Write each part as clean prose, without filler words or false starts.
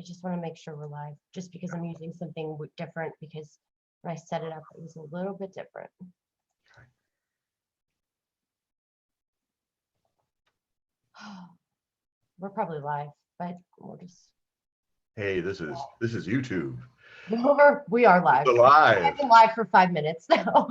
just want to make sure we're live, just because I'm using something different, because when I set it up, it was a little bit different. We're probably live, but we'll just. Hey, this is YouTube. We are live. We're live. I've been live for 5 minutes now.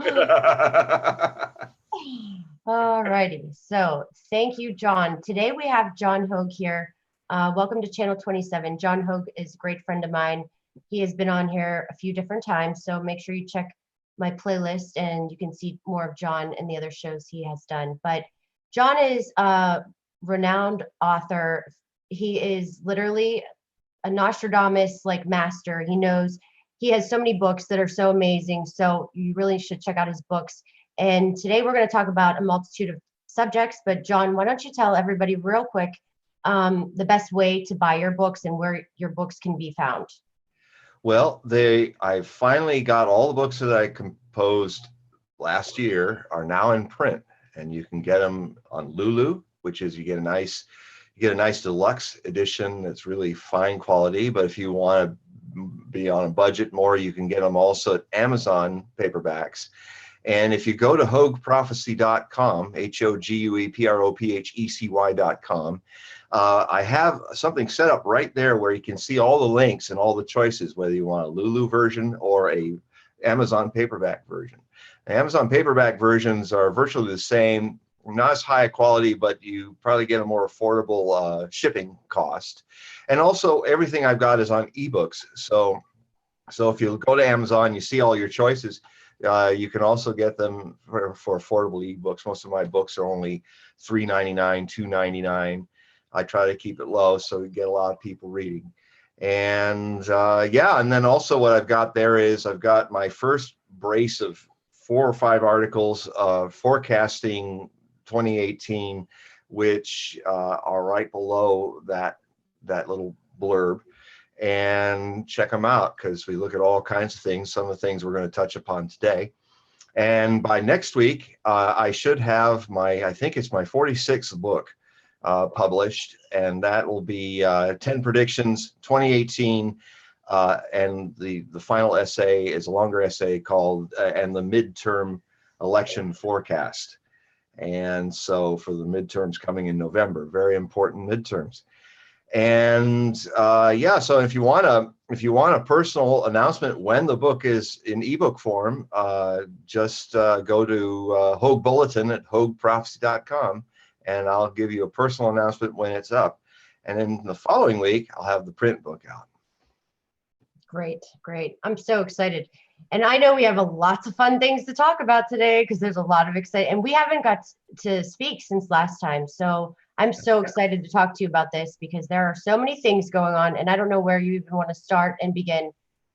All righty. So thank you, John. Today we have John Hogue here. Welcome to Channel 27. John Hogue is a great friend of mine. He has been on here a few different times, so make sure you check my playlist and you can see more of John and the other shows he has done. But John is a renowned author. He is literally a Nostradamus like master. He has so many books that are so amazing, so you really should check out his books. And today we're going to talk about a multitude of subjects, but John, why don't you tell everybody real quick the best way to buy your books and where your books can be found? Well, I finally got all the books that I composed last year are now in print, and you can get them on LULU, which is you get a nice deluxe edition that's really fine quality. But if you want to be on a budget more, you can get them also at Amazon paperbacks. And if you go to HOGUEProphecy.com, HOGUEProphecy.com, I have something set up right there where you can see all the links and all the choices, whether you want a LULU version or a Amazon paperback version. The Amazon paperback versions are virtually the same, not as high a quality, but you probably get a more affordable shipping cost. And also everything I've got is on eBooks. So if you go to Amazon, you see all your choices. You can also get them for affordable ebooks. Most of my books are only $3.99, $2.99. I try to keep it low so we get a lot of people reading. And yeah, and then also what I've got there is I've got my first brace of 4 or 5 articles forecasting 2018, which are right below that little blurb. And check them out, because we look at all kinds of things, some of the things we're going to touch upon today. And by next week, I should have I think it's my 46th book published, and that will be 10 predictions 2018, and the final essay is a longer essay called and the midterm election forecast. And so for the midterms coming in November, very important midterms. And yeah, so if you want a personal announcement when the book is in ebook form, just go to Hogue Bulletin at HOGUEProphecy.com, and I'll give you a personal announcement when it's up. And then the following week, I'll have the print book out. Great, great. I'm so excited. And I know we have lots of fun things to talk about today, because there's a lot of excitement, and we haven't got to speak since last time. So I'm so excited to talk to you about this, because there are so many things going on, and I don't know where you even want to start and begin.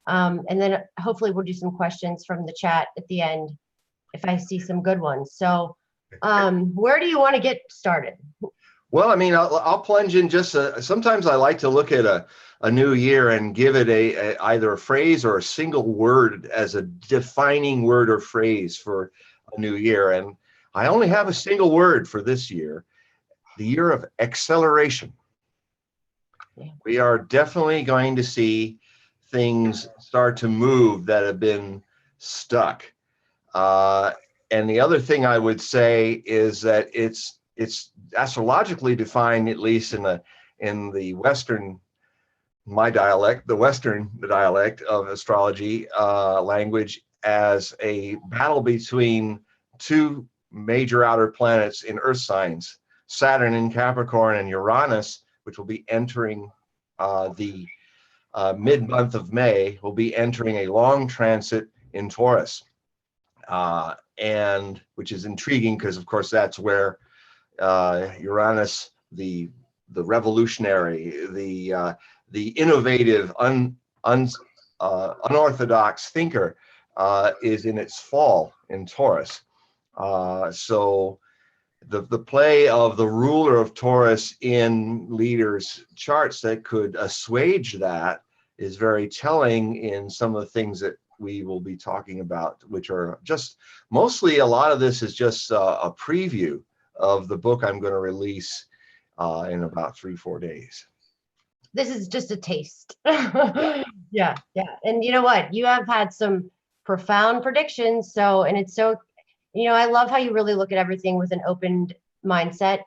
And then hopefully we'll do some questions from the chat at the end if I see some good ones. So where do you want to get started? Well, I mean, I'll plunge in just sometimes I like to look at a new year and give it either a phrase or a single word as a defining word or phrase for a new year. And I only have a single word for this year, the year of acceleration. Yeah. We are definitely going to see things start to move that have been stuck. And the other thing I would say is that it's astrologically defined, at least in the Western, the Western dialect of astrology language, as a battle between 2 major outer planets in Earth signs, Saturn in Capricorn and Uranus, which will be entering the mid-month of May, will be entering a long transit in Taurus, and which is intriguing because, of course, that's where Uranus, the revolutionary, the innovative, unorthodox thinker, is in its fall in Taurus. So the play of the ruler of Taurus in leaders' charts that could assuage that is very telling in some of the things that we will be talking about, which are just mostly, a lot of this is just a preview of the book I'm going to release in about 3-4 days. this is just a taste. Yeah, yeah. And you know what? You have had some profound predictions. So, and it's so, I love how you really look at everything with an open mindset,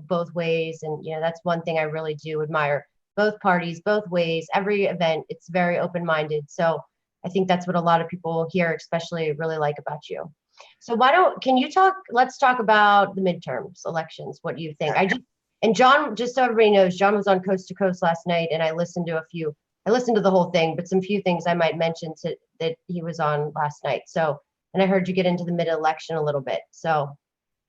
both ways. And, that's one thing I really do admire. Both parties, both ways, every event, it's very open-minded. So I think that's what a lot of people here, especially, really like about you. So let's talk about the midterms elections. What do you think? And John, just so everybody knows, John was on Coast to Coast last night, and I listened to the whole thing, but some few things I might mention that he was on last night. So, and I heard you get into the mid-election a little bit. So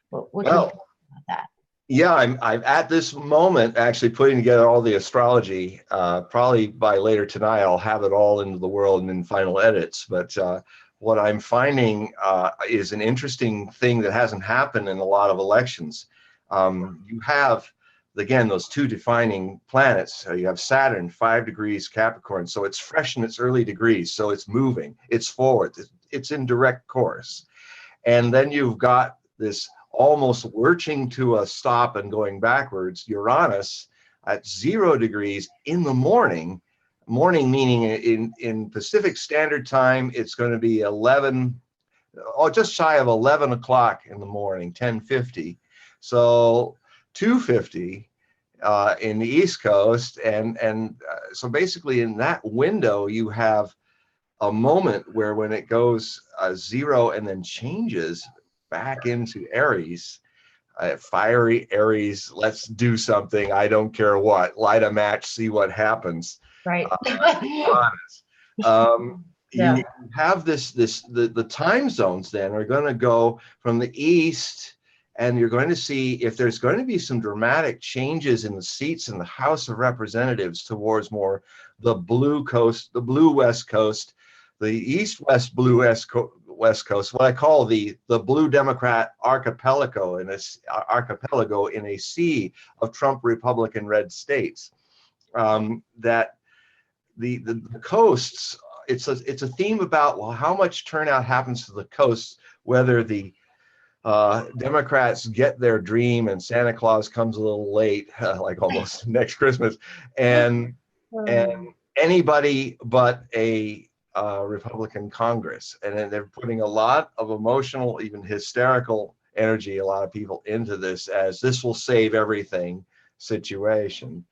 what can you think about that? Yeah, I'm at this moment actually putting together all the astrology. Probably by later tonight, I'll have it all into the world and in final edits. But what I'm finding is an interesting thing that hasn't happened in a lot of elections. You have, again, those two defining planets. You have Saturn, 5 degrees Capricorn. So it's fresh in its early degrees. So it's moving, it's forward, it's in direct course. And then you've got this almost lurching to a stop and going backwards, Uranus at 0 degrees in the morning meaning in Pacific Standard Time, it's going to be 11, just shy of 11 o'clock in the morning, 10:50. So 2:50 in the East Coast. And so basically in that window, you have a moment where when it goes 0 and then changes back into Aries, fiery Aries, let's do something, I don't care what, light a match, see what happens. Right. You have the time zones then are going to go from the east, and you're going to see if there's going to be some dramatic changes in the seats in the House of Representatives towards more the blue coast, the blue West Coast, the east-west blue West Coast, what I call the blue Democrat archipelago in a sea of Trump Republican red states. That the coasts, it's a theme about, well, how much turnout happens to the coasts, whether the Democrats get their dream and Santa Claus comes a little late, like almost next Christmas, and anybody but a Republican Congress. And then they're putting a lot of emotional, even hysterical energy, a lot of people into this as this will save everything situation.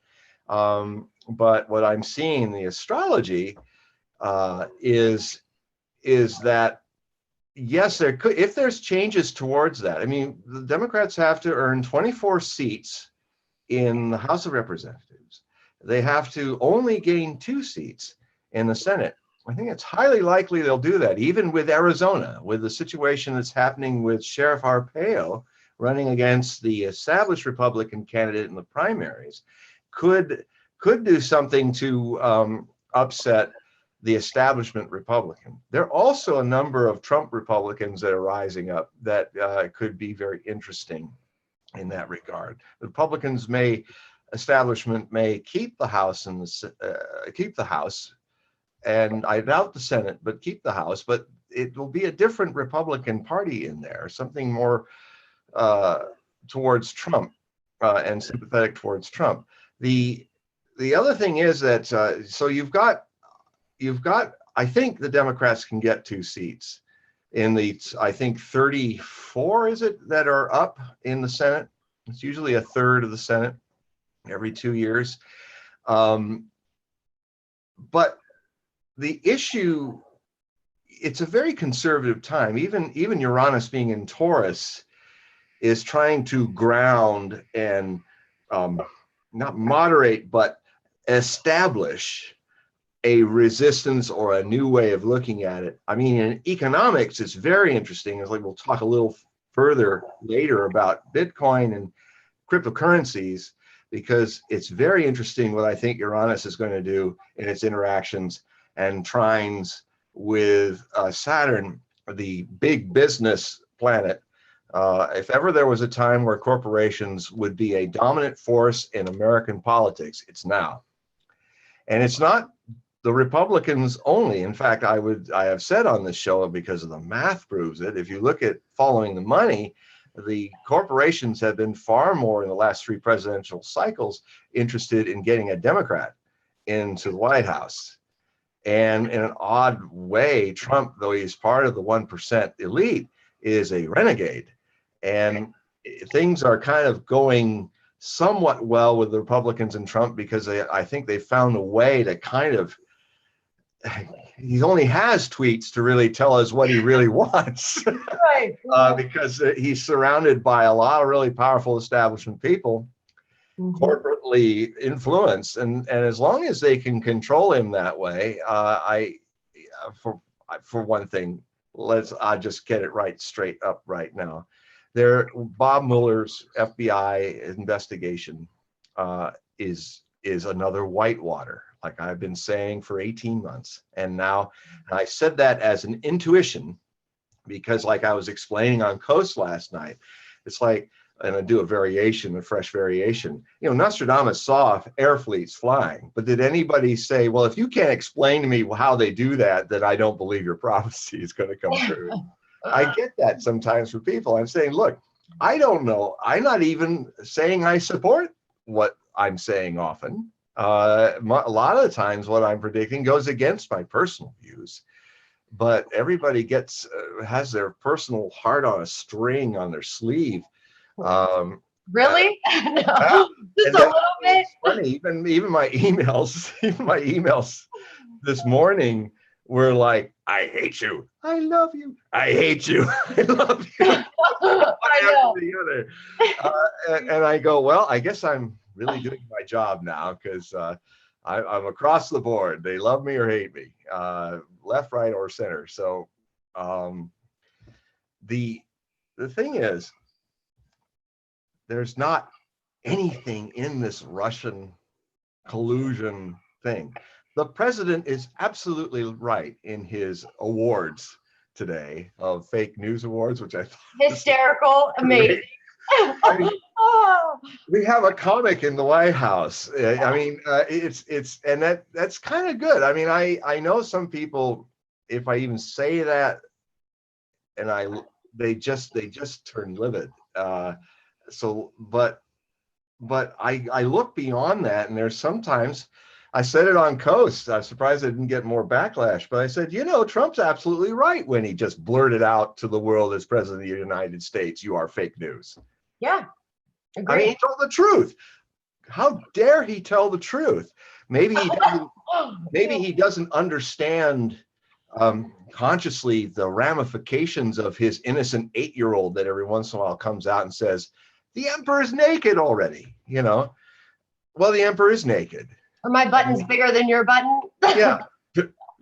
But what I'm seeing in the astrology is that, yes, there could, if there's changes towards that. I mean, the Democrats have to earn 24 seats in the House of Representatives. They have to only gain 2 seats in the Senate. I think it's highly likely they'll do that, even with Arizona, with the situation that's happening with Sheriff Arpaio running against the established Republican candidate in the primaries, could do something to upset the establishment Republican. There are also a number of Trump Republicans that are rising up that could be very interesting in that regard. The Republicans establishment may keep the House and keep the House, and I doubt the Senate, but keep the House. But it will be a different Republican Party in there, something more towards Trump and sympathetic towards Trump. The other thing is that so you've got. I think the Democrats can get 2 seats in the, I think 34 is it that are up in the Senate. It's usually a third of the Senate every 2 years. But the issue, it's a very conservative time. Even Uranus being in Taurus is trying to ground and not moderate, but establish a resistance or a new way of looking at it. I mean, in economics, it's very interesting. It's like we'll talk a little further later about Bitcoin and cryptocurrencies, because it's very interesting what I think Uranus is going to do in its interactions and trines with Saturn, the big business planet. If ever there was a time where corporations would be a dominant force in American politics, it's now. And it's not the Republicans only. In fact, I have said on this show, because of the math proves it, if you look at following the money, the corporations have been far more in the last 3 presidential cycles interested in getting a Democrat into the White House. And in an odd way, Trump, though he's part of the 1% elite, is a renegade. And things are kind of going somewhat well with the Republicans and Trump, because I think they found a way to kind of, he only has tweets to really tell us what he really wants. Right. Because he's surrounded by a lot of really powerful establishment people, corporately influenced, and as long as they can control him that way, for one thing, I'll just get it right straight up right now. Bob Mueller's FBI investigation is another whitewater, like I've been saying for 18 months. And now I said that as an intuition, because like I was explaining on Coast last night, it's like, and I do a fresh variation. You know, Nostradamus saw air fleets flying, but did anybody say, well, if you can't explain to me how they do that, then I don't believe your prophecy is going to come true? I get that sometimes from people. I'm saying, look, I don't know. I'm not even saying I support what I'm saying often. A lot of the times what I'm predicting goes against my personal views, but everybody has their personal heart on a string on their sleeve. Really? No, just a little bit. Funny, even my emails this morning were like, I hate you, I love you, I hate you, I love you. I know. And I go, well, I guess I'm really doing my job now, because I'm across the board. They love me or hate me, left, right, or center. So the thing is, there's not anything in this Russian collusion thing. The president is absolutely right in his awards today, of fake news awards, which I thought hysterical, amazing. I mean, we have a comic in the White House. I mean, and that's kind of good. I mean, I know some people, if I even say that, and they just turn livid. But I look beyond that, and there's sometimes, I said it on Coast, I'm surprised I didn't get more backlash, but I said, you know, Trump's absolutely right when he just blurted out to the world as president of the United States, you are fake news. Yeah, agreed. I mean, he told the truth. How dare he tell the truth? Maybe he doesn't understand consciously the ramifications of his innocent 8-year-old that every once in a while comes out and says, the emperor's naked already, you know? Well, the emperor is naked. Or my button's bigger than your button. Yeah.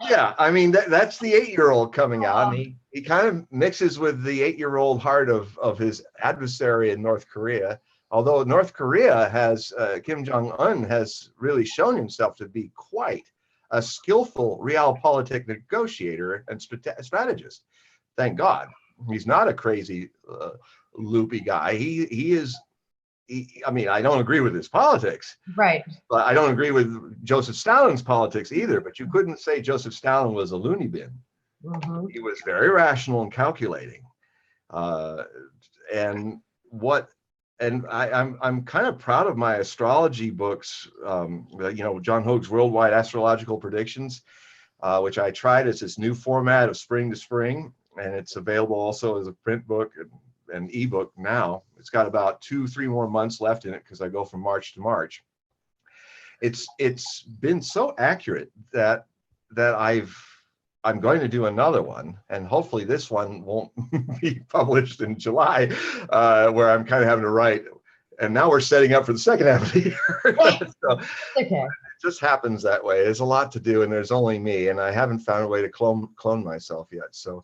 Yeah. I mean, that's the 8-year-old coming out, and he kind of mixes with the 8-year-old heart of his adversary in North Korea. Although North Korea has, Kim Jong-un has really shown himself to be quite a skillful realpolitik negotiator and strategist. Thank God. He's not a crazy, loopy guy. I mean, I don't agree with his politics. Right. But I don't agree with Joseph Stalin's politics either. But you couldn't say Joseph Stalin was a loony bin. Mm-hmm. He was very rational and calculating. I'm kind of proud of my astrology books. You know, John Hogue's Worldwide Astrological Predictions, which I tried as this new format of spring to spring, and it's available also as a print book and ebook now. It's got about 2-3 more months left in it, because I go from March to March. It's been so accurate that I'm going to do another one, and hopefully this one won't be published in July, where I'm kind of having to write. And now we're setting up for the second half of the year. So okay. It just happens that way. There's a lot to do, and there's only me, and I haven't found a way to clone myself yet. So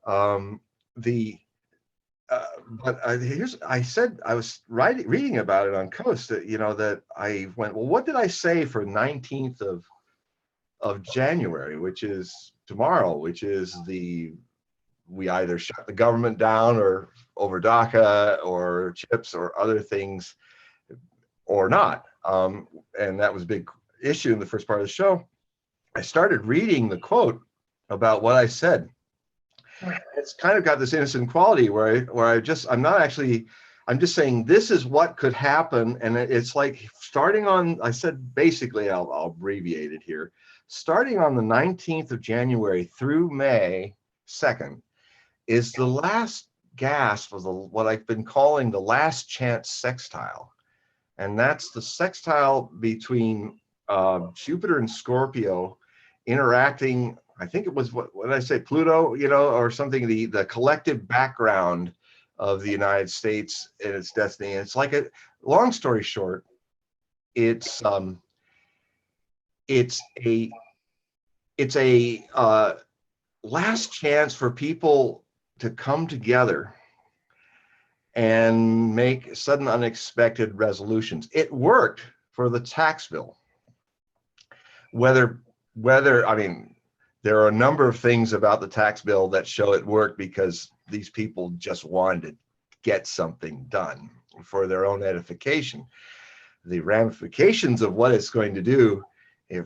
I said, I was reading about it on Coast, that, you know, that I went, well, what did I say for 19th of January, which is tomorrow, which is we either shut the government down or over DACA or chips or other things or not. And that was a big issue in the first part of the show. I started reading the quote about what I said. It's kind of got this innocent quality where I'm I'm just saying this is what could happen. And it's like starting on, I said, basically, I'll abbreviate it here. Starting on the 19th of January through May 2nd is the last gasp of what I've been calling the last chance sextile. And that's the sextile between Jupiter and Scorpio interacting. I think it was, what did I say, Pluto, you know, or something, the collective background of the United States and its destiny. And it's like a, long story short, it's a last chance for people to come together and make sudden unexpected resolutions. It worked for the tax bill. Whether I mean, there are a number of things about the tax bill that show it worked because these people just wanted to get something done for their own edification. The ramifications of what it's going to do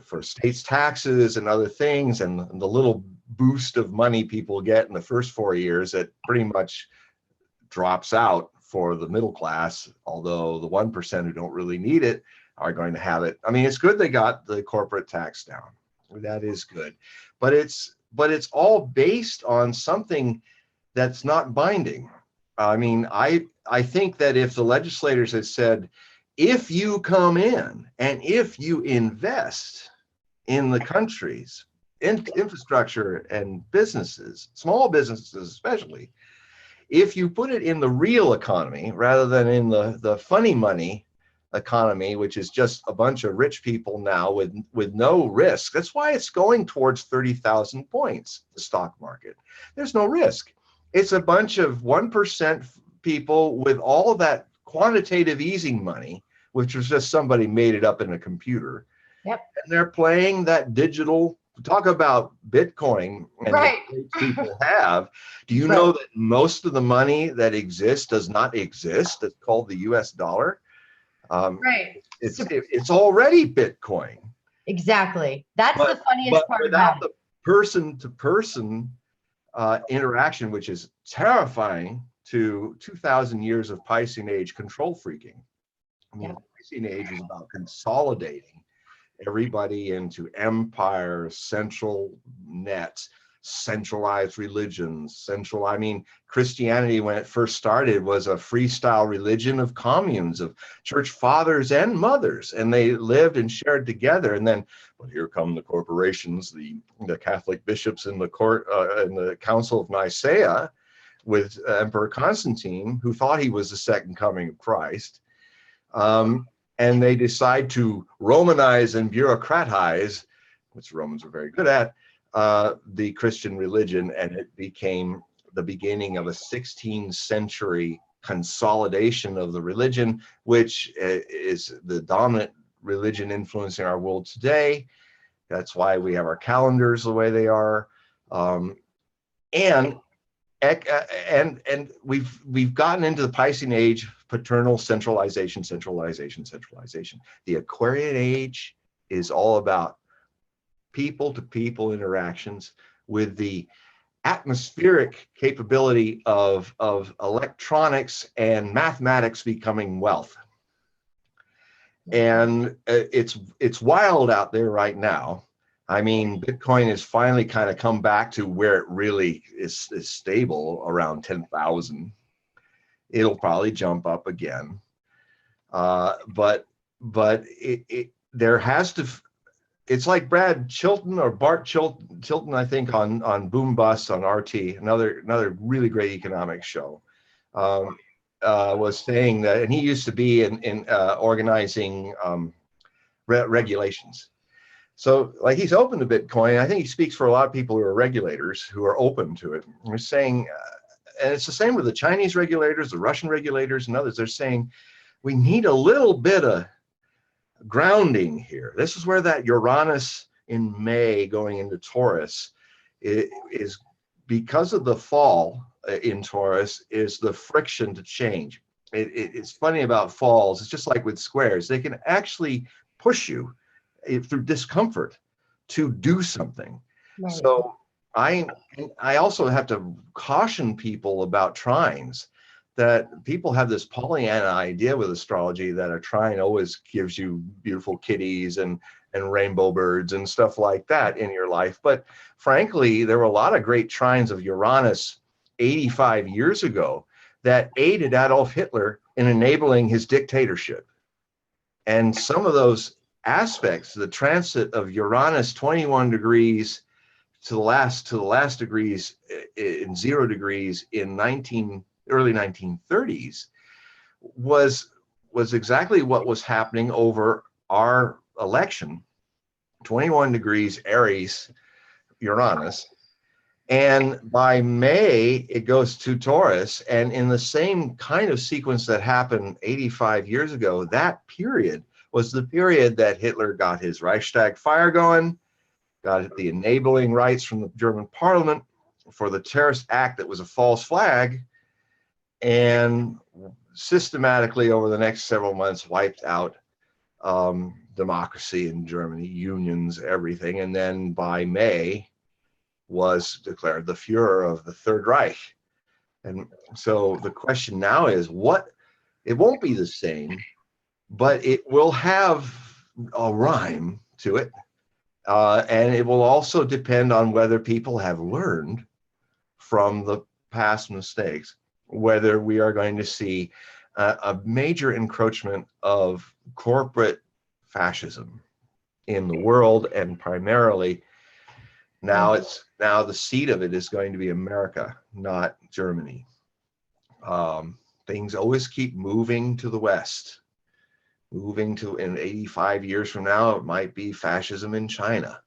for states' taxes and other things, and the little boost of money people get in the first 4 years, it pretty much drops out for the middle class, although the 1% who don't really need it are going to have it. I mean, it's good they got the corporate tax down. That is good. But it's all based on something that's not binding. I mean, I think that if the legislators had said, if you come in and if you invest in the country's infrastructure and businesses, small businesses especially, if you put it in the real economy rather than in the funny money economy, which is just a bunch of rich people now with no risk. That's why it's going towards 30,000 points, the stock market. There's no risk. It's a bunch of 1% people with all of that quantitative easing money, which was just somebody made it up in a computer. Yep. And they're playing that digital, talk about Bitcoin and right. the traits people have. Do you know that most of the money that exists does not exist? It's called the US dollar. Right. It's already Bitcoin. Exactly. That's the funniest part without about the person-to-person interaction, which is terrifying to 2,000 years of Piscean age control freaking. I mean, the Piscean age is about consolidating everybody into empires, central nets, centralized religions, I mean, Christianity, when it first started, was a freestyle religion of communes, of church fathers and mothers, and they lived and shared together. And then, well, here come the corporations, the Catholic bishops in the court, in the Council of Nicaea, with Emperor Constantine, who thought he was the second coming of Christ. And they decide to Romanize and bureaucratize, which the Romans were very good at, the Christian religion, and it became the beginning of a 16th century consolidation of the religion, which is the dominant religion influencing our world today. That's why we have our calendars the way they are, and we've gotten into the Piscean age, paternal centralization. The Aquarian age is all about people-to-people interactions with the atmospheric capability of electronics and mathematics becoming wealth. And it's wild out there right now. I mean, Bitcoin has finally kind of come back to where it really is stable, around 10,000. It'll probably jump up again. But there has to, it's like Brad Chilton or Bart Chilton, I think, on Boom Bust on RT, another really great economics show, was saying that, and he used to be in organizing regulations. So, like, he's open to Bitcoin. I think he speaks for a lot of people who are regulators who are open to it. We're saying, and it's the same with the Chinese regulators, the Russian regulators, and others. They're saying we need a little bit of grounding here. This is where that Uranus in May going into Taurus is because of the fall in Taurus, is the friction to change. It's funny about falls. It's just like with squares. They can actually push you through discomfort to do something. Right. So I also have to caution people about trines. that people have this Pollyanna idea with astrology that a trine always gives you beautiful kitties and rainbow birds and stuff like that in your life. But frankly, there were a lot of great trines of Uranus 85 years ago that aided Adolf Hitler in enabling his dictatorship. And some of those aspects, the transit of Uranus 21 degrees to the last degrees in 0 degrees in early 1930s was exactly what was happening over our election. 21 degrees Aries Uranus, and by May it goes to Taurus, and in the same kind of sequence that happened 85 years ago, that period was the period that Hitler got his Reichstag fire going, got the enabling rights from the German parliament for the terrorist act that was a false flag, and systematically over the next several months wiped out democracy in Germany, unions, everything. And then by May was declared the Fuhrer of the Third Reich. And so the question now is, it won't be the same, but it will have a rhyme to it. And it will also depend on whether people have learned from the past mistakes, whether we are going to see a major encroachment of corporate fascism in the world, and primarily now the seat of it is going to be America, not Germany. Things always keep moving to the West, in 85 years from now, it might be fascism in China.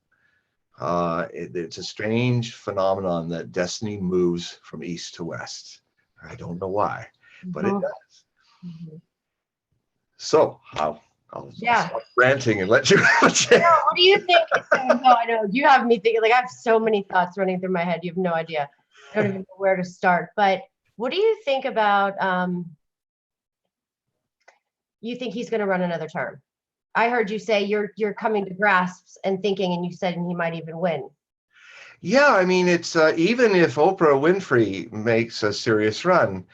It's a strange phenomenon that destiny moves from east to west. I don't know why, but it does. So I'll stop ranting and let you. What do you think? No, I know you have me thinking. Like, I have so many thoughts running through my head. You have no idea. I don't even know where to start. But what do you think about? You think he's going to run another term? I heard you say you're coming to grasps and thinking, and you said he might even win. Yeah, I mean, it's even if Oprah Winfrey makes a serious run,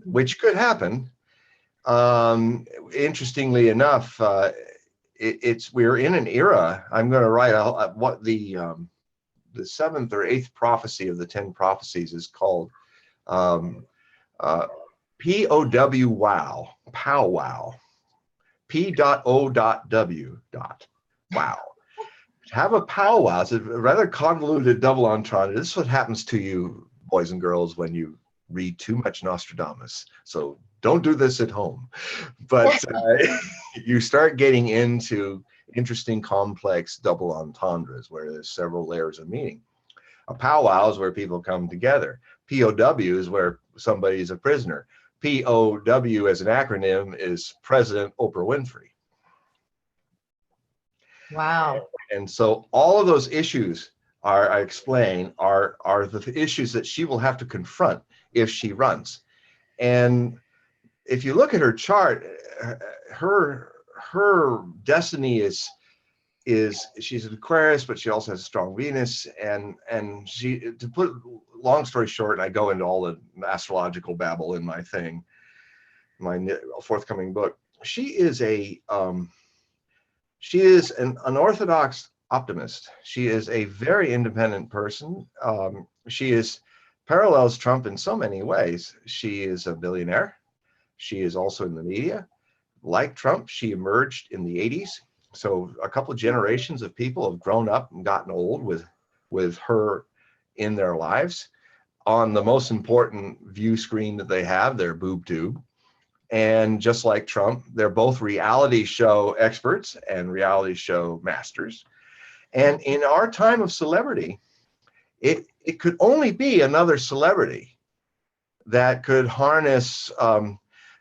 which could happen. Interestingly enough, we're in an era. I'm going to write what the 7th or 8th prophecy of the 10 prophecies is called. POW wow, powwow, P.O.W. wow. Have a powwow. It's a rather convoluted double entendre. This is what happens to you, boys and girls, when you read too much Nostradamus. So don't do this at home. But you start getting into interesting, complex double entendres where there's several layers of meaning. A powwow is where people come together. POW is where somebody is a prisoner. POW as an acronym is President Oprah Winfrey. Wow. And so all of those issues I explain are the issues that she will have to confront if she runs. And if you look at her chart, her destiny is she's an Aquarius, but she also has a strong Venus. And she, to put long story short, and I go into all the astrological babble in my forthcoming book. She is an unorthodox optimist. She is a very independent person. She parallels Trump in so many ways. She is a billionaire. She is also in the media. Like Trump, she emerged in the 80s. So a couple of generations of people have grown up and gotten old with her in their lives. On the most important view screen that they have, their boob tube. And just like Trump, they're both reality show experts and reality show masters. And in our time of celebrity, it could only be another celebrity that could harness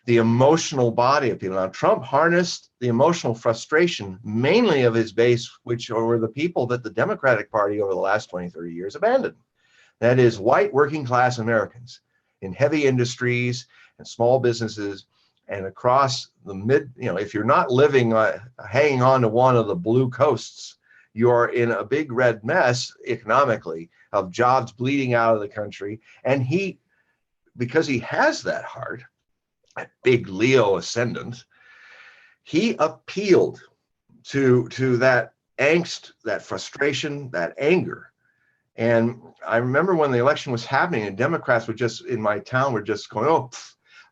the emotional body of people. Now, Trump harnessed the emotional frustration mainly of his base, which were the people that the Democratic Party over the last 20, 30 years abandoned. That is white working class Americans in heavy industries and small businesses and across the if you're not living, hanging on to one of the blue coasts, you're in a big red mess economically of jobs bleeding out of the country. And he because he has that heart, that big Leo ascendant, he appealed to that angst, that frustration, that anger. And I remember when the election was happening and Democrats were just, in my town, were just going, oh,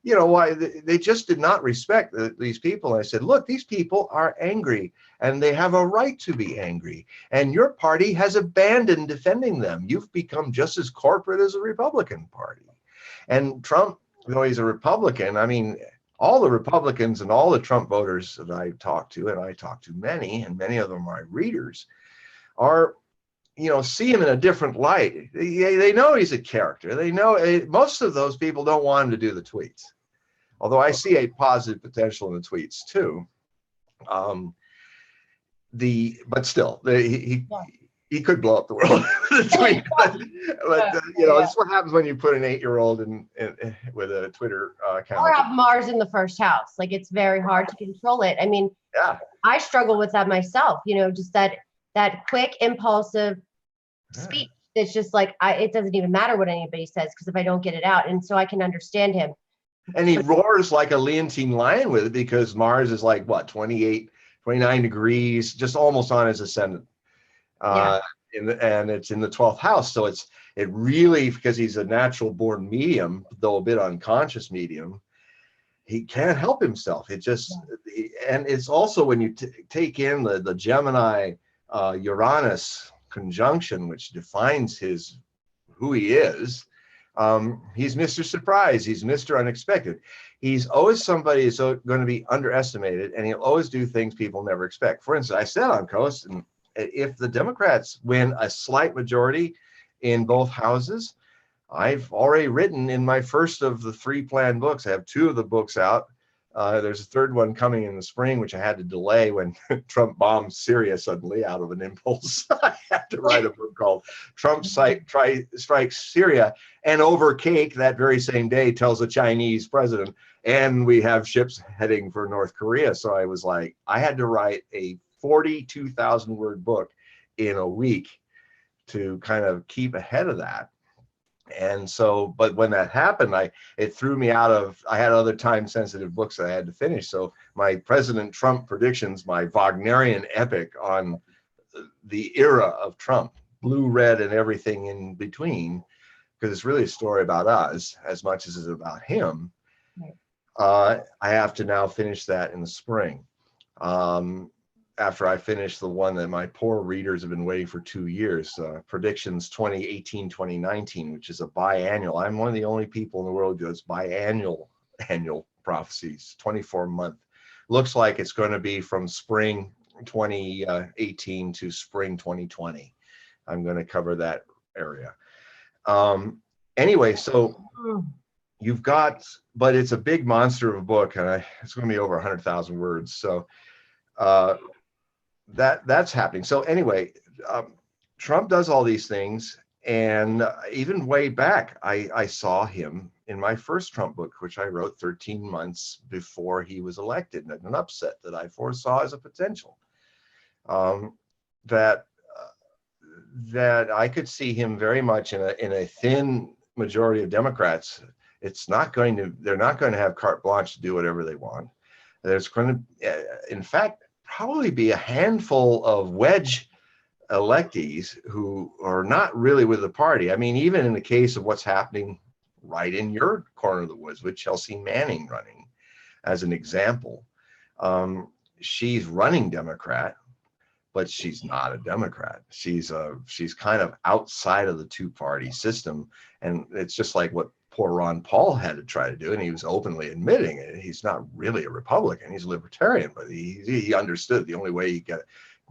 you know, why they just did not respect these people. And I said, look, these people are angry and they have a right to be angry. And your party has abandoned defending them. You've become just as corporate as a Republican Party. And Trump, though he's a Republican, I mean, all the Republicans and all the Trump voters that I talk to, and I talk to many, and many of them are readers, are, you know, see him in a different light. They know he's a character. They know most of those people don't want him to do the tweets. Although I see a positive potential in the tweets too. But still, he could blow up the world with a tweet. But you know, it's what happens when you put an 8-year-old in with a Twitter account. Or have Mars in the first house. Like, it's very hard to control it. I mean, I struggle with that myself. You know, just that quick, impulsive speech. It's just like, it doesn't even matter what anybody says, because if I don't get it out, and so I can understand him. And he roars like a leonine lion with it, because Mars is like, what, 28, 29 degrees, just almost on his ascendant. And it's in the 12th house. So it really, because he's a natural born medium, though a bit unconscious medium, he can't help himself. It just, and it's also when you take in the Gemini Uranus conjunction, which defines who he is. He's Mr. Surprise. He's Mr. Unexpected. He's always somebody who's going to be underestimated, and he'll always do things people never expect. For instance, I said on Coast, and if the Democrats win a slight majority in both houses, I've already written in my first of the 3 planned books. I have 2 of the books out. There's a 3rd one coming in the spring, which I had to delay when Trump bombed Syria suddenly out of an impulse. I had to write a book called Trump Strikes Syria, and over cake that very same day tells the Chinese president, and we have ships heading for North Korea. So I was like, I had to write a 42,000 word book in a week to kind of keep ahead of that. And so, but when that happened, it threw me out of, I had other time sensitive books that I had to finish. So my President Trump predictions, my Wagnerian epic on the era of Trump, blue, red, and everything in between, because it's really a story about us as much as it's about him. I have to now finish that in the spring. After I finish the one that my poor readers have been waiting for 2 years, Predictions 2018-2019, which is a biannual. I'm one of the only people in the world who does biannual prophecies, 24-month. Looks like it's going to be from spring 2018 to spring 2020. I'm going to cover that area. Anyway, so you've got, but it's a big monster of a book, and it's going to be over 100,000 words. So that's happening. So anyway, Trump does all these things, and even way back, I saw him in my first Trump book, which I wrote 13 months before he was elected, and an upset that I foresaw as a potential. That I could see him very much in a thin majority of Democrats. They're not going to have carte blanche to do whatever they want. There's going to, in fact, probably be a handful of wedge electees who are not really with the party. I mean, even in the case of what's happening right in your corner of the woods with Chelsea Manning running as an example. She's running Democrat, but she's not a Democrat. She's kind of outside of the 2-party system. And it's just like what poor Ron Paul had to try to do, and he was openly admitting it. He's not really a Republican, he's a libertarian, but he understood the only way you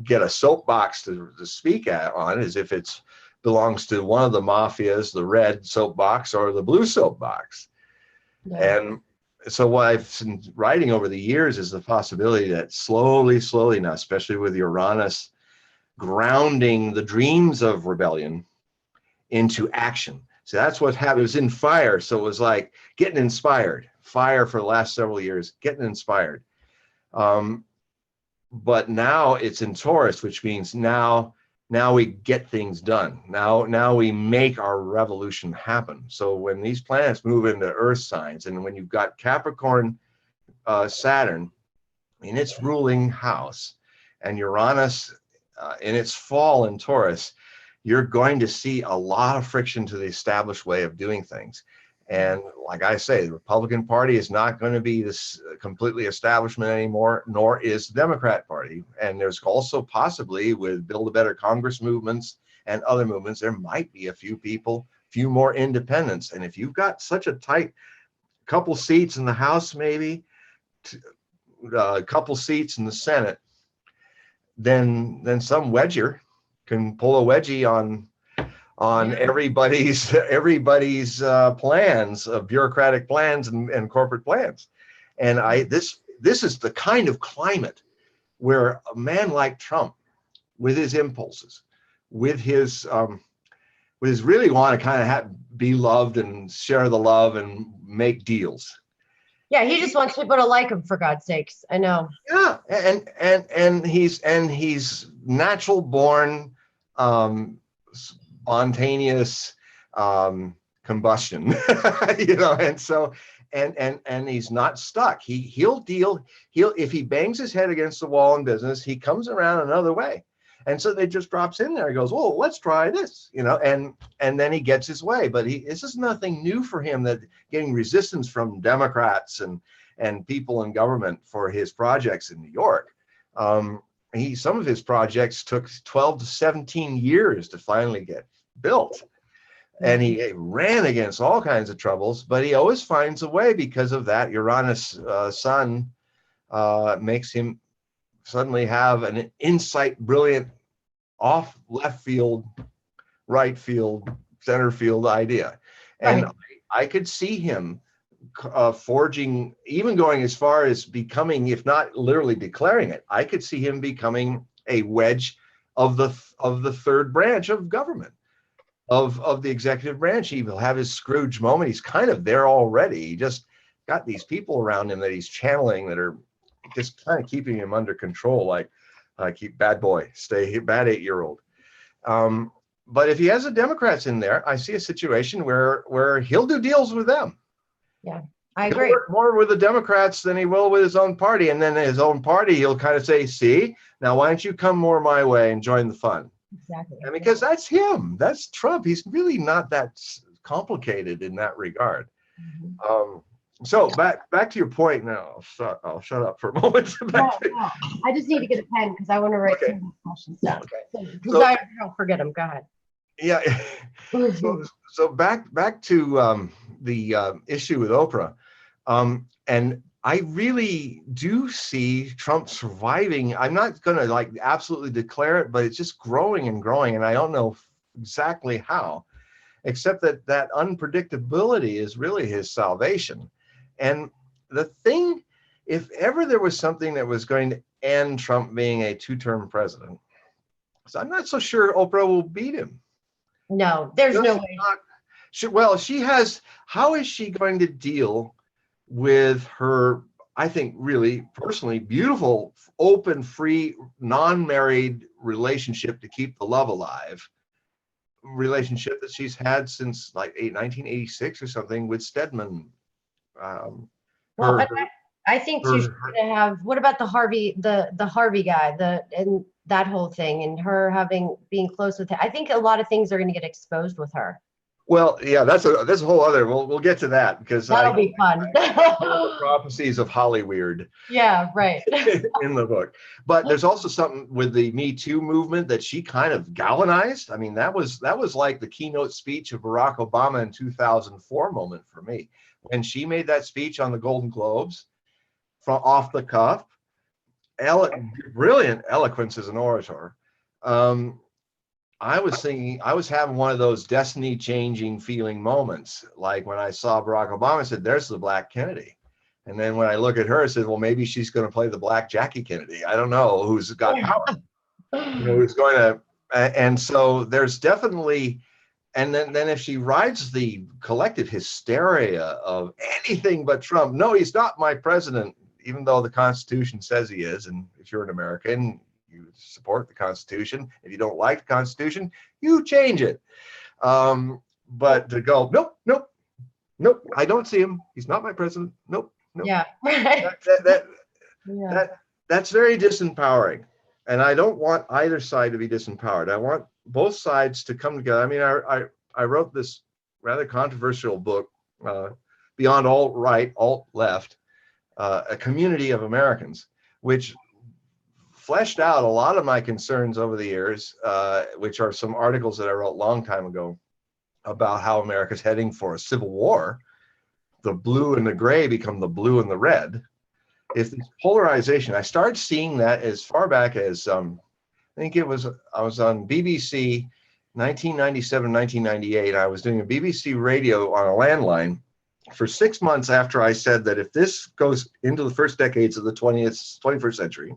get a soapbox to speak on is if it belongs to one of the mafias, the red soapbox or the blue soapbox. Yeah. And so what I've been writing over the years is the possibility that slowly now, especially with Uranus grounding the dreams of rebellion into action. So that's what happened. It was in fire. So it was like getting inspired. Fire for the last several years, getting inspired. But now it's in Taurus, which means now now we get things done. Now we make our revolution happen. So when these planets move into Earth signs, and when you've got Capricorn, Saturn in its ruling house, and Uranus in its fall in Taurus, you're going to see a lot of friction to the established way of doing things. And like I say, the Republican Party is not going to be this completely establishment anymore, nor is the Democrat Party. And there's also possibly, with Build a Better Congress movements and other movements, there might be a few more independents. And if you've got such a tight couple seats in the House, maybe a couple seats in the Senate, then some wedger can pull a wedgie on everybody's plans, bureaucratic plans and corporate plans. And this is the kind of climate where a man like Trump, with his impulses, with his really want to kind of be loved and share the love and make deals. Yeah, he just wants people to like him, for God's sakes. I know. Yeah, and he's natural born, spontaneous combustion, and so and he's not stuck. He'll if he bangs his head against the wall in business, he comes around another way. And so they just drops in there. He goes, "Oh, let's try this," and then he gets his way. But this is nothing new for him, that getting resistance from Democrats and people in government for his projects in New York. Some of his projects took 12 to 17 years to finally get built. And he ran against all kinds of troubles, but he always finds a way, because of that Uranus sun makes him suddenly have an insight, brilliant, off left field, right field, center field idea. And Right. I could see him forging, even going as far as becoming, if not literally declaring it, I could see him becoming a wedge of the third branch of government, of the executive branch. He will have his Scrooge moment. He's kind of there already. He just got these people around him that he's channeling that are just kind of keeping him under control, like keep bad 8-year-old. But if he has the Democrats in there, I see a situation where he'll do deals with them. Yeah, I He'll agree. work more with the Democrats than he will with his own party. And then his own party, he'll kind of say, "See, now why don't you come more my way and join the fun?" Exactly. And because that's him, that's Trump. He's really not that complicated in that regard. Mhm. So back to your point now. I'll shut up for a moment. No, I just need to get a pen because I want to write Okay. some of these questions down. Okay. Because I don't forget them. Go ahead. Yeah. So back to the issue with Oprah, and I really do see Trump surviving. I'm not going to absolutely declare it, but it's just growing and growing, and I don't know exactly how, except that unpredictability is really his salvation. And the thing, if ever there was something that was going to end Trump being a two-term president, so I'm not so sure Oprah will beat him. No, there's no way. She has. How is she going to deal with her, I think, really personally beautiful, open, free, non-married relationship to keep the love alive? Relationship that she's had since 1986 or something with Stedman. Well, I think she's going to have. What about the Harvey guy, and that whole thing, and her being close with him? I think a lot of things are going to get exposed with her. Well, yeah, that's a whole other. We'll get to that because That'll be fun. The Prophecies of Hollyweird. Yeah, right. In the book, but there's also something with the Me Too movement that she kind of galvanized. I mean, that was like the keynote speech of Barack Obama in 2004 moment for me, when she made that speech on the Golden Globes, from off the cuff, brilliant eloquence as an orator. I was having one of those destiny changing feeling moments, like when I saw Barack Obama, I said, "There's the Black Kennedy." And then when I look at her, I said, well, maybe she's going to play the Black Jackie Kennedy. I don't know who's got power, who's going to. And so there's definitely, and then if she rides the collective hysteria of anything but Trump, no, he's not my president, even though the Constitution says he is. And if you're an American, You support the Constitution. If you don't like the Constitution, you change it. But to go, nope, nope, nope, I don't see him. He's not my president. Nope, nope. Yeah. Yeah. That's very disempowering. And I don't want either side to be disempowered. I want both sides to come together. I mean, I wrote this rather controversial book, Beyond Alt Right, Alt Left, a community of Americans, which fleshed out a lot of my concerns over the years, which are some articles that I wrote a long time ago about how America's heading for a civil war. The blue and the gray become the blue and the red. If this polarization, I started seeing that as far back as, I think I was on BBC 1997, 1998. I was doing a BBC radio on a landline for 6 months after I said that if this goes into the first decades of the 21st century,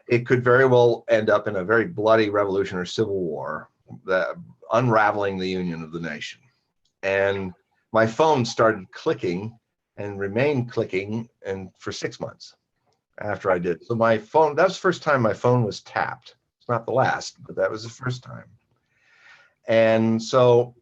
it could very well end up in a very bloody revolution or civil war, that unraveling the union of the nation. And my phone started clicking and remained clicking, and for 6 months after I did. So my phone, that was the first time my phone was tapped. It's not the last, but that was the first time. And so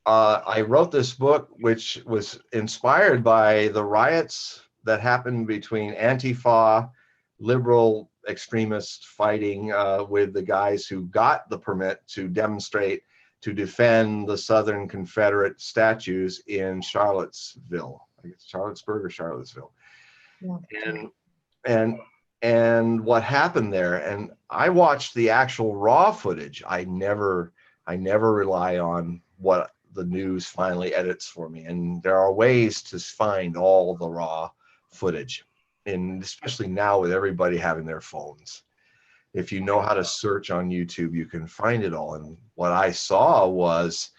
I wrote this book, which was inspired by the riots that happened between Antifa, liberal extremists fighting with the guys who got the permit to demonstrate to defend the Southern Confederate statues in Charlottesville. I guess Charlottesburg or Charlottesville. Yeah. And what happened there, and I watched the actual raw footage. I never rely on what the news finally edits for me, and there are ways to find all the raw footage, and especially now with everybody having their phones. If you know how to search on YouTube, you can find it all. And what I saw was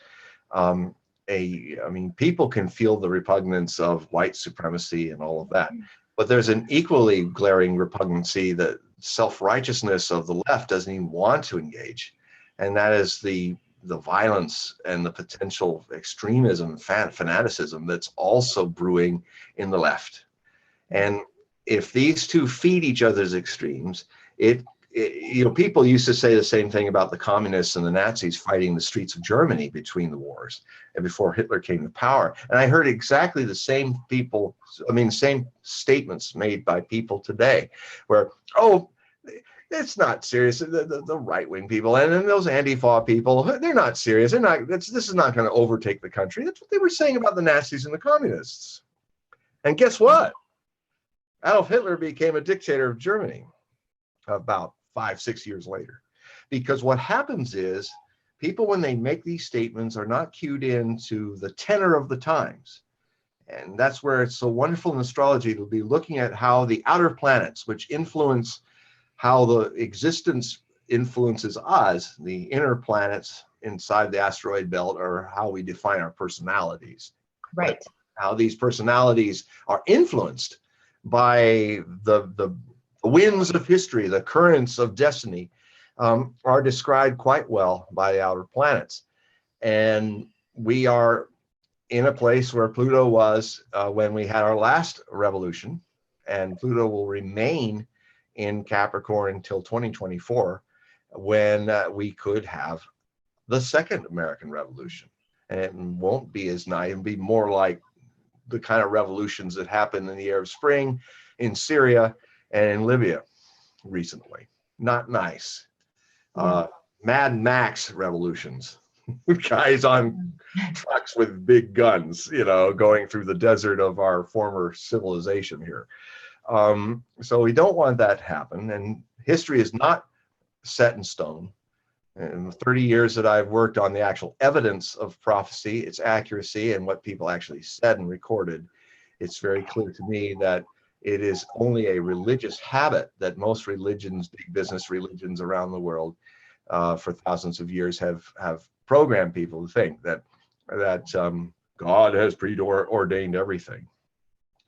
I mean, people can feel the repugnance of white supremacy and all of that, but there's an equally glaring repugnancy that self-righteousness of the left doesn't even want to engage, and that is the violence and the potential extremism, fanaticism that's also brewing in the left. And if these two feed each other's extremes, you know, people used to say the same thing about the communists and the Nazis fighting the streets of Germany between the wars and before Hitler came to power. And I heard exactly the same people, I mean, same statements made by people today where, oh, it's not serious. The right-wing people and then those Antifa people, they're not serious. They're not, this is not going to overtake the country. That's what they were saying about the Nazis and the communists. And guess what? Adolf Hitler became a dictator of Germany about 5-6 years later. Because what happens is people, when they make these statements, are not cued into the tenor of the times. And that's where it's so wonderful in astrology to be looking at how the outer planets, which influence how the existence influences us, the inner planets inside the asteroid belt, are how we define our personalities. Right. But how these personalities are influenced by the winds of history, the currents of destiny, are described quite well by the outer planets. And we are in a place where Pluto was when we had our last revolution, and Pluto will remain in Capricorn until 2024, when we could have the second American Revolution. And it won't be as nice, it'll be more like the kind of revolutions that happened in the Arab Spring, in Syria, and in Libya recently. Not nice. Mad Max revolutions. Guys on trucks with big guns, you know, going through the desert of our former civilization here. So we don't want that to happen. And history is not set in stone. In the 30 years that I've worked on the actual evidence of prophecy, its accuracy, and what people actually said and recorded, it's very clear to me that it is only a religious habit that most religions, big business religions around the world, for thousands of years have programmed people to think that God has preordained everything.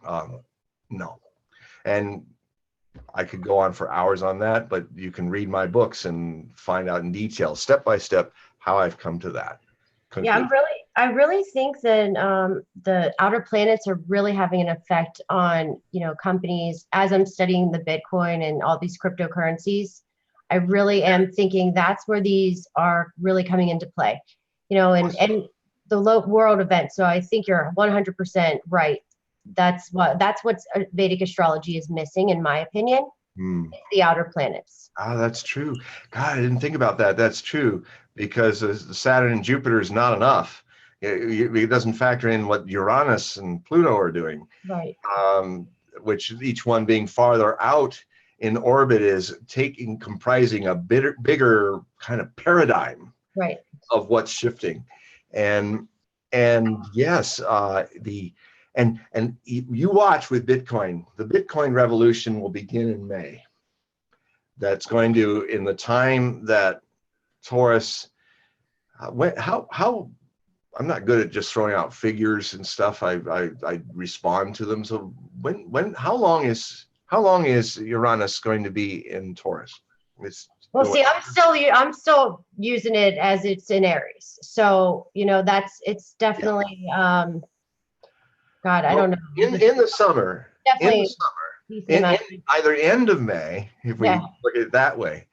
No. And I could go on for hours on that, but you can read my books and find out in detail, step by step, how I've come to that conclusion. Yeah, I really think that the outer planets are really having an effect on, companies. As I'm studying the Bitcoin and all these cryptocurrencies, I really am thinking that's where these are really coming into play, and the world event. So I think you're 100% right. That's what Vedic astrology is missing, in my opinion. The outer planets. Oh, that's true. God, I didn't think about that. That's true, because Saturn and Jupiter is not enough. It doesn't factor in what Uranus and Pluto are doing, Right. Which each one being farther out in orbit is comprising a bigger kind of paradigm, right, of what's shifting. And yes, and you watch with Bitcoin. The Bitcoin revolution will begin in May. That's going to, in the time that Taurus, how I'm not good at just throwing out figures and stuff. I respond to them. So how long is Uranus going to be in Taurus? Well, see, I'm still using it as it's in Aries. So, it's definitely, God, I don't know. In the summer, Definitely in either end of May, if we look at it that way,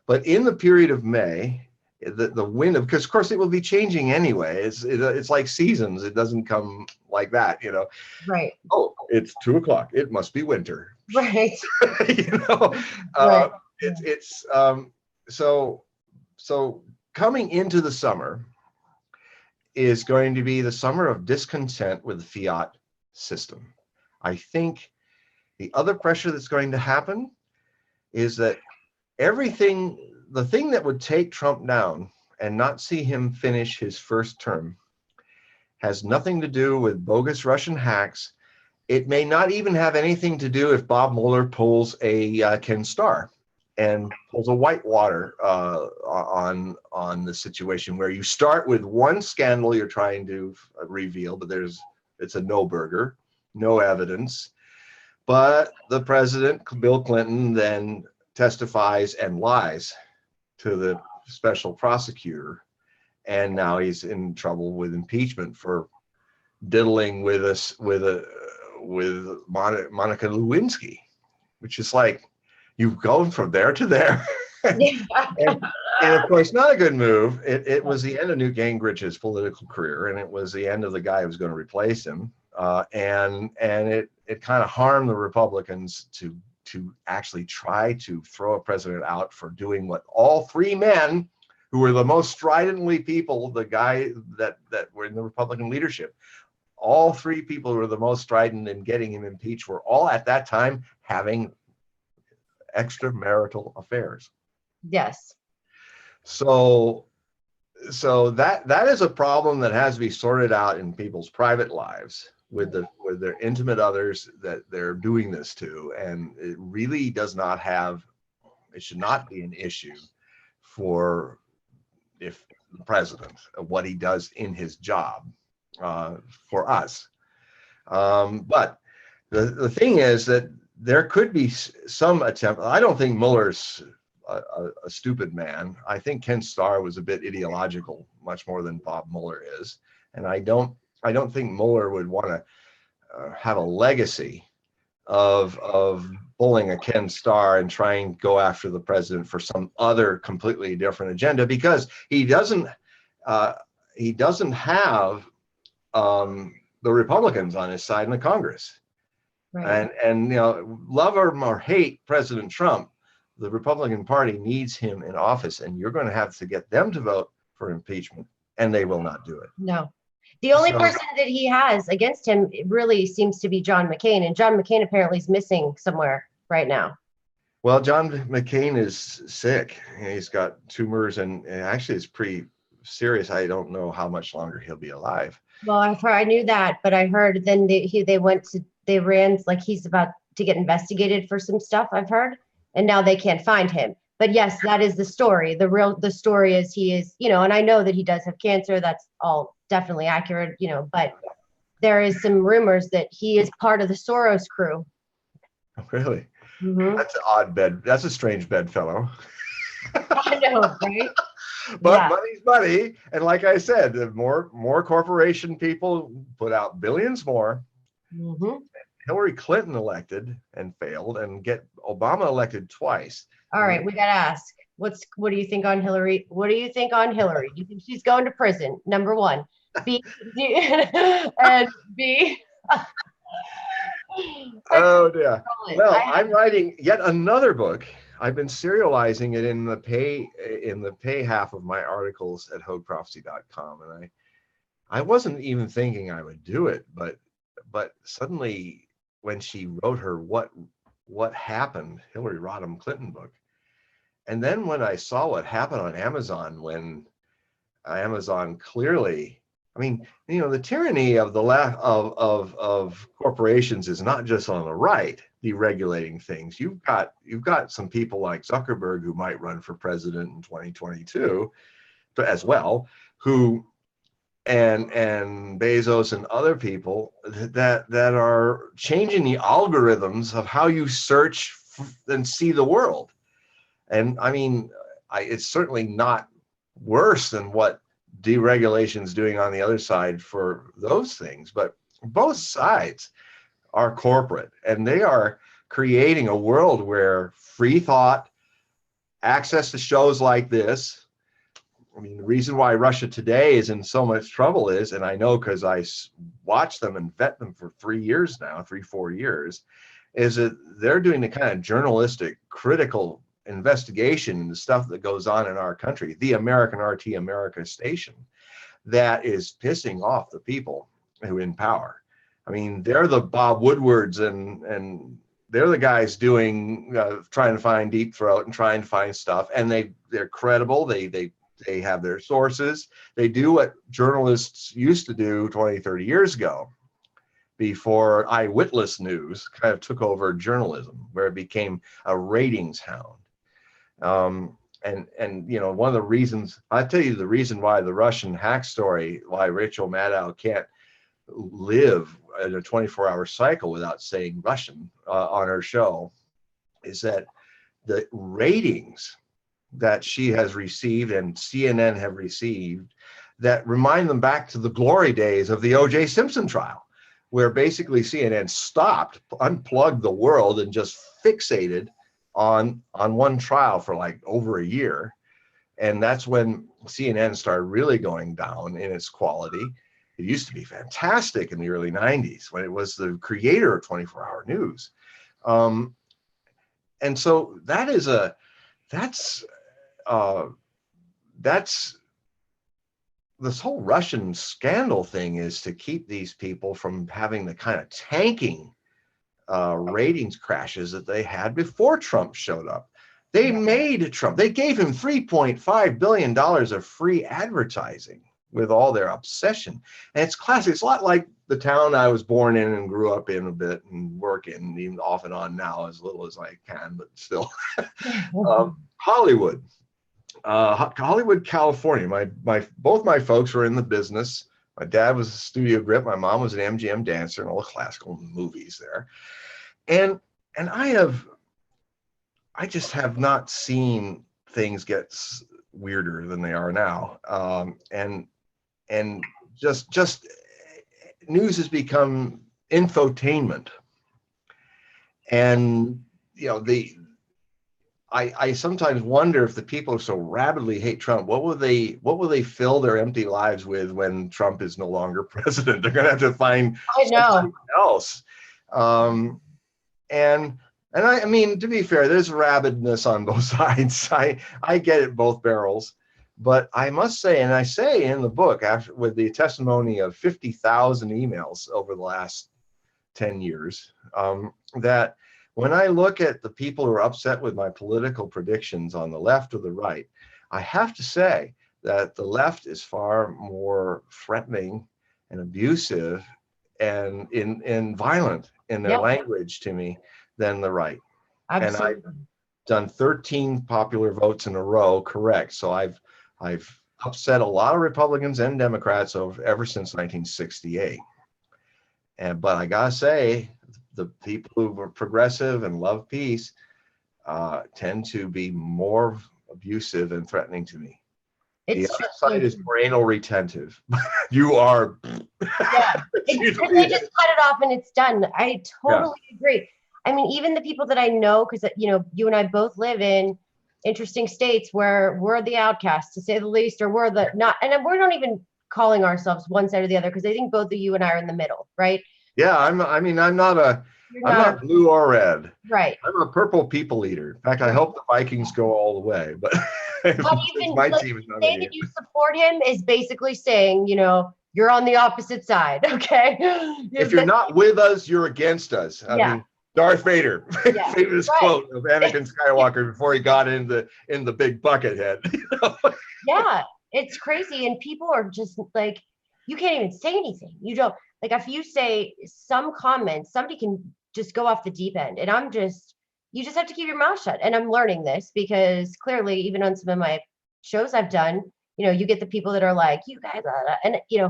but in the period of May, the wind because of course it will be changing anyway. It's like seasons. It doesn't come like that, Right. Oh, it's 2:00. It must be winter. Right. Right. It's so coming into the summer is going to be the summer of discontent with the fiat system. I think the other pressure that's going to happen is that the thing that would take Trump down and not see him finish his first term has nothing to do with bogus Russian hacks. It may not even have anything to do if Bob Mueller pulls a Ken Starr and pulls a whitewater on the situation, where you start with one scandal you're trying to reveal, but it's a no-burger, no evidence. But the president, Bill Clinton, then testifies and lies to the special prosecutor, and now he's in trouble with impeachment for diddling with Monica Lewinsky, which is like, you've gone from there to there. and of course, not a good move. It was the end of Newt Gingrich's political career, and it was the end of the guy who was going to replace him. And it kind of harmed the Republicans to actually try to throw a president out for doing what all three men who were the most stridently people, the guy that were in the Republican leadership, all three people who were the most strident in getting him impeached were all at that time having extramarital affairs. Yes. So that is a problem that has to be sorted out in people's private lives with their intimate others that they're doing this to, and it really it should not be an issue for the president of what he does in his job for us. But the thing is that there could be some attempt. I don't think Mueller's a stupid man. I think Ken Starr was a bit ideological, much more than Bob Mueller is, and I don't think Mueller would want to have a legacy of bullying a Ken Starr and trying to go after the president for some other completely different agenda, because he doesn't have the Republicans on his side in the Congress. Right. And love or hate President Trump, the Republican Party needs him in office, and you're going to have to get them to vote for impeachment, and they will not do it. No. The only person that he has against him really seems to be John McCain, and John McCain apparently is missing somewhere right now. Well, John McCain is sick. He's got tumors, and actually it's pretty serious. I don't know how much longer he'll be alive. Well, I knew that, but I heard then they ran, like, he's about to get investigated for some stuff, I've heard, and now they can't find him. But yes, that is the story. The story is he is, and I know that he does have cancer. That's all definitely accurate, but there is some rumors that he is part of the Soros crew. Really? Mm-hmm. That's an odd bed. That's a strange bedfellow. I know, right? But Yeah. money's money. And like I said, the more corporation people put out billions more. Hmm. Hillary Clinton elected and failed, and get Obama elected twice. All right, we got to ask. What do you think on Hillary? What do you think on Hillary? Do you think she's going to prison? Number one. B, and B. Oh dear. Well, I I'm writing yet another book. I've been serializing it in the pay half of my articles at HOGUE'S.com, and I wasn't even thinking I would do it, but suddenly when she wrote her what happened, Hillary Rodham Clinton book, and then when I saw what happened on Amazon, when Amazon clearly, I mean, the tyranny of of corporations is not just on the right deregulating things. You've got some people like Zuckerberg, who might run for president in 2022, but as well, who and Bezos and other people that are changing the algorithms of how you search and see the world. And I mean, it's certainly not worse than what deregulation is doing on the other side for those things, but both sides are corporate, and they are creating a world where free thought, access to shows like this. I mean, the reason why Russia Today is in so much trouble is, and I know because I watch them and vet them for 3 years now, 4 years, is that they're doing the kind of journalistic, critical investigation into stuff that goes on in our country, the American RT America station, that is pissing off the people who are in power. I mean, they're the Bob Woodwards, and they're the guys doing trying to find Deep Throat and trying to find stuff, and they're credible. They have their sources. They do what journalists used to do 20, 30 years ago, before eyewitness news kind of took over journalism, where it became a ratings hound. And one of the reasons, I'll tell you the reason why the Russian hack story, why Rachel Maddow can't live in a 24-hour cycle without saying Russian on her show, is that the ratings that she has received and CNN have received that remind them back to the glory days of the O.J. Simpson trial, where basically CNN stopped, unplugged the world, and just fixated on one trial for like over a year. And that's when CNN started really going down in its quality. It used to be fantastic in the early 90s when it was the creator of 24-hour news. And so that's this whole Russian scandal thing is to keep these people from having the kind of tanking ratings crashes that they had before Trump showed up. They made Trump, they gave him $3.5 billion of free advertising with all their obsession. And it's classic. It's a lot like the town I was born in and grew up in a bit and work in, even off and on now, as little as I can, but still. Hollywood. Hollywood, California. Both my folks were in the business. My dad was a studio grip. My mom was an MGM dancer and all the classical movies there. And I just have not seen things get weirder than they are now. And just news has become infotainment. And I sometimes wonder if the people who so rabidly hate Trump, what will they fill their empty lives with when Trump is no longer president? They're going to have to find something else. And I mean, to be fair, there's rabidness on both sides. I get it, both barrels. But I must say, and I say in the book, with the testimony of 50,000 emails over the last 10 years, that when I look at the people who are upset with my political predictions on the left or the right, I have to say that the left is far more threatening and abusive and in violent in their language to me than the right. Absolutely. And I've done 13 popular votes in a row, correct. So I've upset a lot of Republicans and Democrats ever since 1968. But I gotta say, the people who are progressive and love peace tend to be more abusive and threatening to me. The It's other just side is more anal retentive. You are. yeah. Because they just cut it off and it's done. I Yeah. totally agree. I mean, even the people that I know, because you and I both live in interesting states where we're the outcasts, to say the least, or we're the not, and we're not even calling ourselves one side or the other, because I think both of you and I are in the middle, right? Yeah, I'm You're not blue or red. right. I'm a purple people eater. In fact, I hope the Vikings go all the way, but Not since even my like team is not say in that it. you support him is basically saying, you're on the opposite side. Okay. If you're not with us, you're against us. I Yeah. mean, Darth Vader, Yeah. famous Right. quote of Anakin Skywalker before he got in the big bucket head. Yeah, it's crazy. And people are just like, you can't even say anything. You don't like if you say some comments, somebody can just go off the deep end. And you just have to keep your mouth shut. And I'm learning this because clearly, even on some of my shows I've done, you get the people that are like, you guys, and Yeah.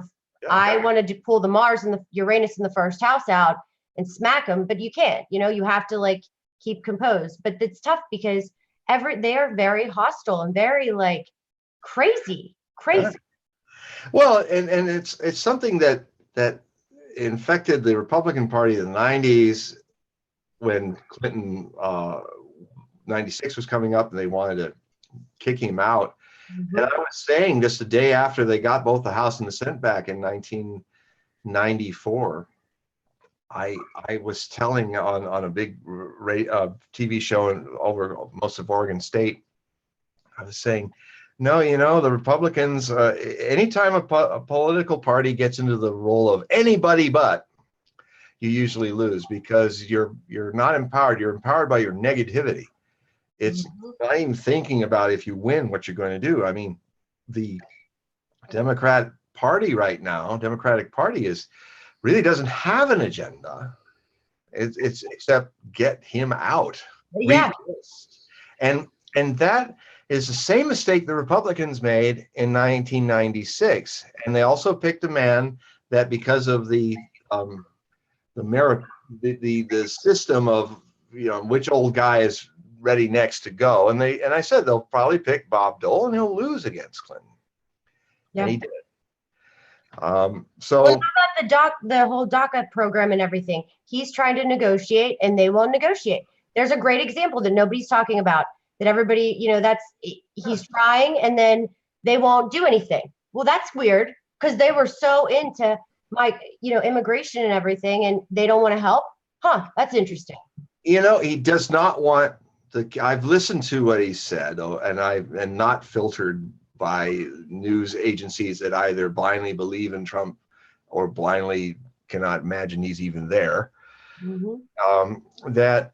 I wanted to pull the Mars and the Uranus in the first house out and smack them, but you can't, you have to like keep composed. But it's tough because they are very hostile and very like crazy. Well, and it's something that infected the Republican Party in the 90s when Clinton 96 was coming up and they wanted to kick him out. Mhm. And I was saying just the day after they got both the House and the Senate back in 1994, I was telling on a big TV show over most of Oregon State, I was saying, no, the Republicans, anytime a political party gets into the role of anybody but, you usually lose because you're not empowered. You're empowered by your negativity. It's not even thinking about if you win, what you're going to do. I mean, the Democratic Party really doesn't have an agenda. It's except get him out. Yeah. And that is the same mistake the Republicans made in 1996. And they also picked a man that, because of the system of which old guy is ready next to go, and I said they'll probably pick Bob Dole and he'll lose against Clinton. Yeah. And he did. So what about the whole DACA program and everything? He's trying to negotiate and they won't negotiate. There's a great example that nobody's talking about, that everybody, he's trying and then they won't do anything. Well, that's weird because they were so into immigration and everything, and they don't want to help. Huh, that's interesting. He does not want I've listened to what he said, and not filtered by news agencies that either blindly believe in Trump or blindly cannot imagine he's even there. That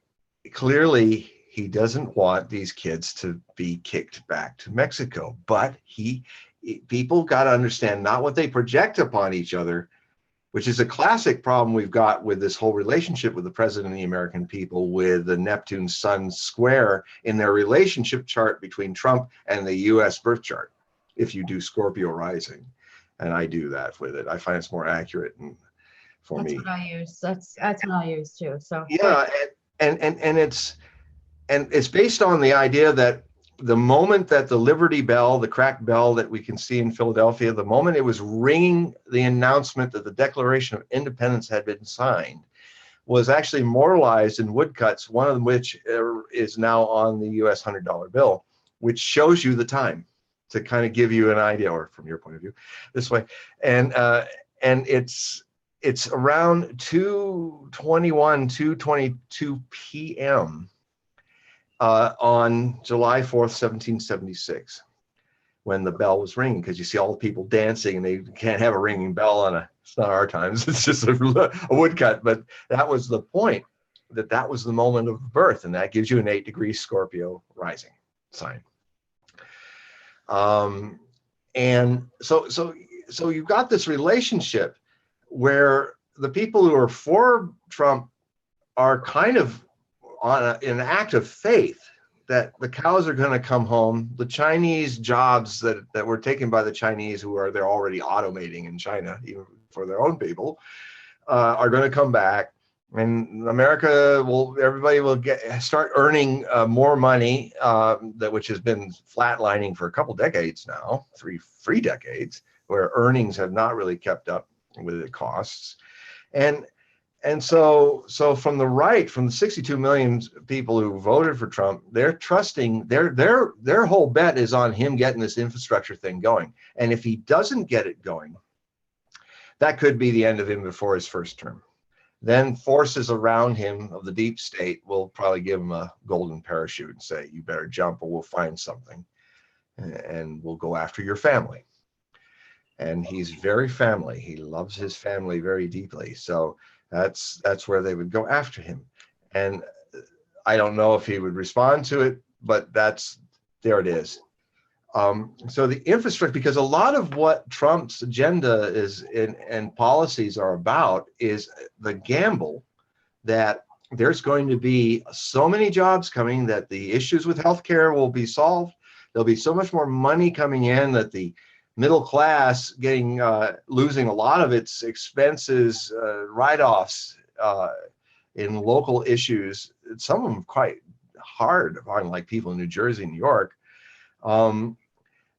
clearly he doesn't want these kids to be kicked back to Mexico, but people got to understand not what they project upon each other, which is a classic problem we've got with this whole relationship with the president and the American people, with the Neptune Sun square in their relationship chart between Trump and the U.S. birth chart, if you do Scorpio rising. And I do that with it. I find it's more accurate for me. That's what I use. That's what I use too. So yeah, and it's based on the idea that the moment that the Liberty Bell, the cracked bell that we can see in Philadelphia, the moment it was ringing the announcement that the Declaration of Independence had been signed, was actually immortalized in woodcuts, one of which is now on the US $100 bill, which shows you the time to kind of give you an idea, or from your point of view, this way. And it's around 2:22 p.m. On July 4th, 1776, when the bell was ringing, because you see all the people dancing and they can't have a ringing bell it's not our times, it's just a woodcut. But that was the point, that was the moment of birth, and that gives you an 8-degree Scorpio rising sign. And so you've got this relationship where the people who are for Trump are kind of on an act of faith that the cows are going to come home. The Chinese jobs that were taken by the Chinese, they're already automating in China, even for their own people, are going to come back. And America everybody will start earning more money, which has been flatlining for a couple decades now, three decades, where earnings have not really kept up with the costs. And so from the right, from the 62 million people who voted for Trump, they're trusting, their whole bet is on him getting this infrastructure thing going. And if he doesn't get it going, that could be the end of him before his first term. Then forces around him of the deep state will probably give him a golden parachute and say, you better jump or we'll find something and we'll go after your family. And he's very family. He loves his family very deeply. So that's where they would go after him. And I don't know if he would respond to it, but there it is. So the infrastructure, because a lot of what Trump's agenda is and policies are about is the gamble that there's going to be so many jobs coming that the issues with healthcare will be solved. There'll be so much more money coming in that the middle class losing a lot of its expenses, write-offs in local issues, some of them quite hard on like people in New Jersey, New York.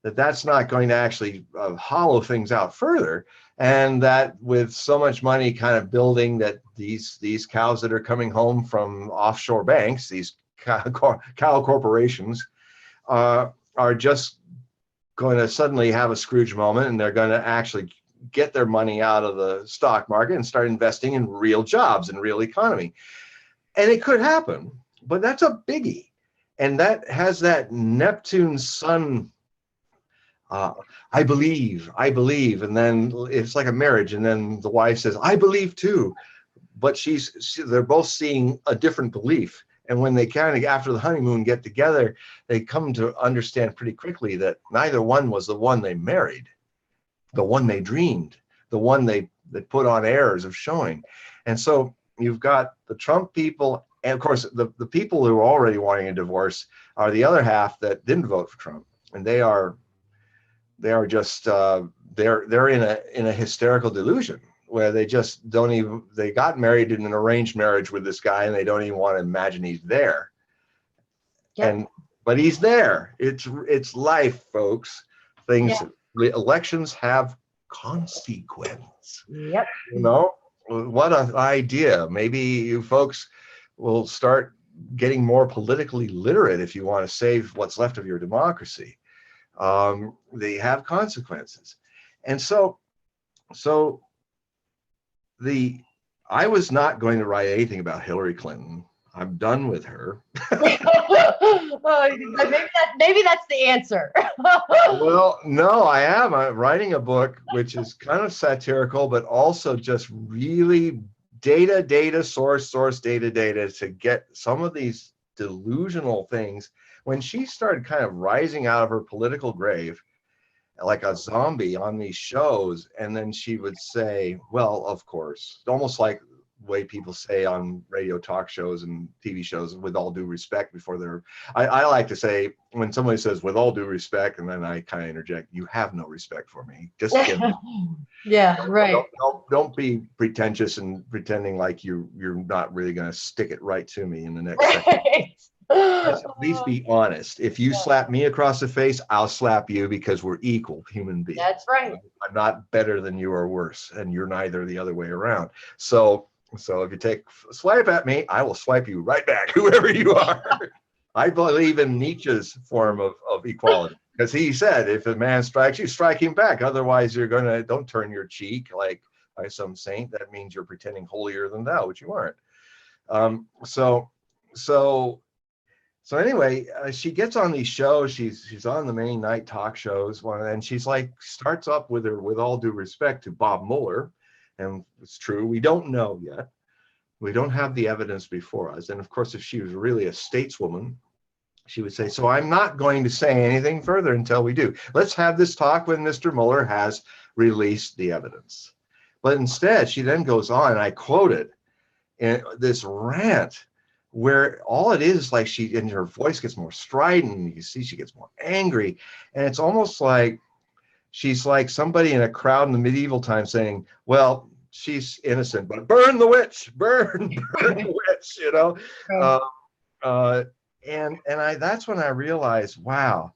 That's not going to actually hollow things out further, and that with so much money kind of building that these cows that are coming home from offshore banks, these cow corporations, are just going to suddenly have a Scrooge moment, and they're going to actually get their money out of the stock market and start investing in real jobs and real economy. And it could happen, but that's a biggie. And that has that Neptune sun, I believe, and then it's like a marriage, and then the wife says, I believe too, but they're both seeing a different belief. And when they kind of, after the honeymoon, get together, they come to understand pretty quickly that neither one was the one they married, the one they dreamed, the one they put on airs of showing. And so you've got the Trump people, and of course, the people who are already wanting a divorce are the other half that didn't vote for Trump, and they are just they're in a hysterical delusion where they just they got married in an arranged marriage with this guy, and they don't even want to imagine he's there. Yep. But he's there. It's life, folks. Elections have consequence. Yep. You know, what an idea. Maybe you folks will start getting more politically literate if you want to save what's left of your democracy. They have consequences. And so I was not going to write anything about Hillary Clinton. I'm done with her. Maybe that's the answer. Well, no, I am. I'm writing a book which is kind of satirical, but also just really data, source, data to get some of these delusional things. When she started kind of rising out of her political grave, like a zombie on these shows, and then she would say, well, of course, almost like the way people say on radio talk shows and TV shows, with all due respect, before I like to say, when somebody says with all due respect, and then I kind of interject, you have no respect for me. Just give me. Yeah, right. Don't be pretentious and pretending like you're not really going to stick it right to me in the next second. Let's at least be honest. If you slap me across the face, I'll slap you, because we're equal human beings. That's right. I'm not better than you or worse, and you're neither the other way around. So if you take a swipe at me, I will swipe you right back, whoever you are. I believe in Nietzsche's form of equality, because he said, if a man strikes you, strike him back. Otherwise, don't turn your cheek like by some saint. That means you're pretending holier than thou, which you aren't. So anyway, she gets on these shows. She's on the main night talk shows, and she's like, starts up with all due respect to Bob Mueller, and it's true, we don't know yet. We don't have the evidence before us. And of course, if she was really a stateswoman, she would say, so I'm not going to say anything further until we do. Let's have this talk when Mr. Mueller has released the evidence. But instead, she then goes on, and I quote it, in this rant, where all it is like and her voice gets more strident. You see, she gets more angry, and it's almost like she's like somebody in a crowd in the medieval times saying, well, she's innocent, but burn the witch, burn the witch, you know. Right. And that's when I realized, wow.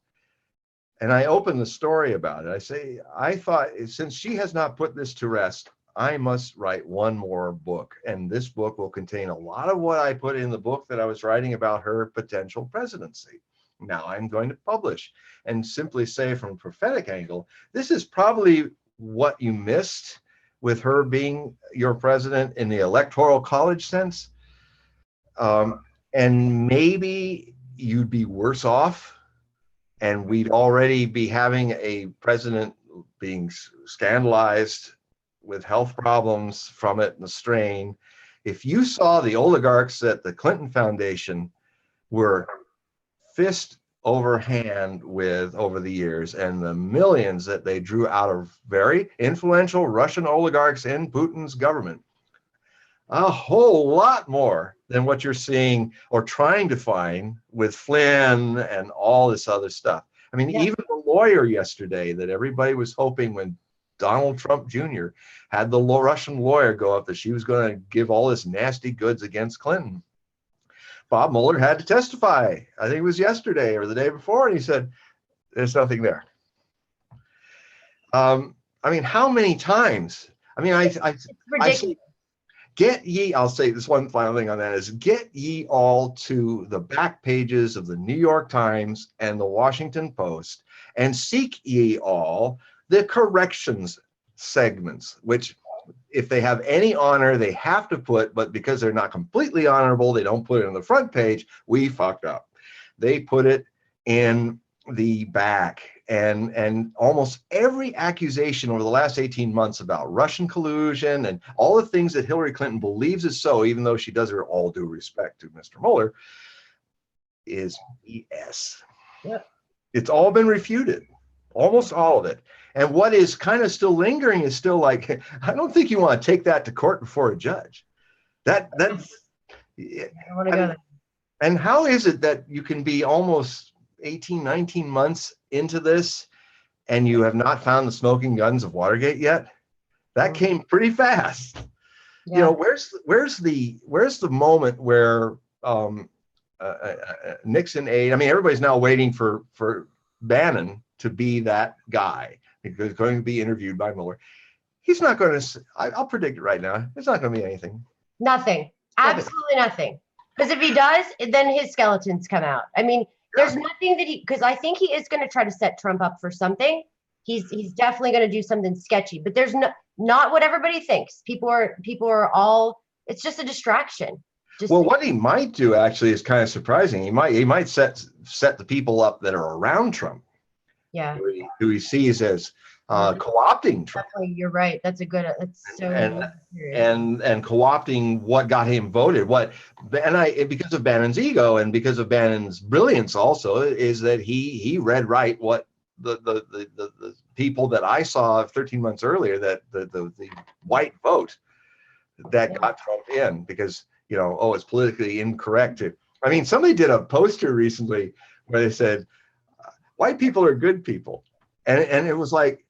And I open the story about it. I say, I thought, since she has not put this to rest, I must write one more book. And this book will contain a lot of what I put in the book that I was writing about her potential presidency. Now I'm going to publish and simply say, from a prophetic angle, this is probably what you missed with her being your president in the electoral college sense. And maybe you'd be worse off, and we'd already be having a president being scandalized with health problems from it and the strain. If you saw the oligarchs at the Clinton Foundation were fist over hand with over the years, and the millions that they drew out of very influential Russian oligarchs in Putin's government, a whole lot more than what you're seeing or trying to find with Flynn and all this other stuff. I mean, even the lawyer yesterday that everybody was hoping, when Donald Trump Jr. had the Russian lawyer go up, that she was going to give all this nasty goods against Clinton. Bob Mueller had to testify. I think it was yesterday or the day before, and he said, there's nothing there. I mean, how many times? I mean, I say, get ye, I'll say this one final thing on that is, get ye all to the back pages of the New York Times and the Washington Post, and seek ye all the corrections segments, which, if they have any honor, they have to put, but because they're not completely honorable, they don't put it on the front page. We fucked up. They put it in the back. And almost every accusation over the last 18 months about Russian collusion and all the things that Hillary Clinton believes is so, even though she does her all due respect to Mr. Mueller, is BS. Yep. It's all been refuted, almost all of it. And what is kind of still lingering is still like, I don't think you want to take that to court before a judge. That's, I don't want to go there. And how is it that you can be almost 18, 19 months into this and you have not found the smoking guns of Watergate yet? That came pretty fast. You know, where's the moment where Nixon aide, I mean, everybody's now waiting for Bannon to be that guy, because he's going to be interviewed by Mueller. He's not going to, I'll predict it right now, there's not going to be anything. Nothing. Absolutely nothing. Because if he does, then his skeletons come out. I mean, there's nothing that because I think he is going to try to set Trump up for something. He's definitely going to do something sketchy, but there's not what everybody thinks. People are all, it's just a distraction. Well, what he might do actually is kind of surprising. He might set the people up that are around Trump. Yeah. Who he sees as co-opting Trump. Definitely, you're right. That's so and co-opting what got him voted. Because of Bannon's ego and because of Bannon's brilliance also, is that he read right what the people that I saw 13 months earlier, that the white vote that got Trump in, because, you know, it's politically incorrect to, I mean, somebody did a poster recently where they said white people are good people, and it was like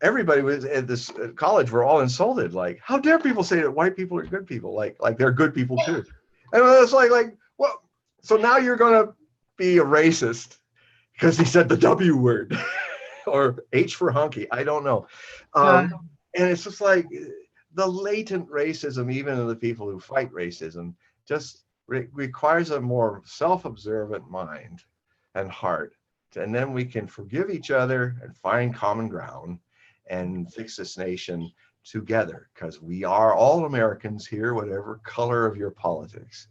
everybody was at this college were all insulted, like, how dare people say that white people are good people, like they're good people too. And it was like well, so now you're going to be a racist because he said the W word or H for hunky, I don't know. And it's just like the latent racism, even in the people who fight racism, just requires a more self-observant mind and heart. And then we can forgive each other and find common ground and fix this nation together, because we are all Americans here, whatever color of your politics.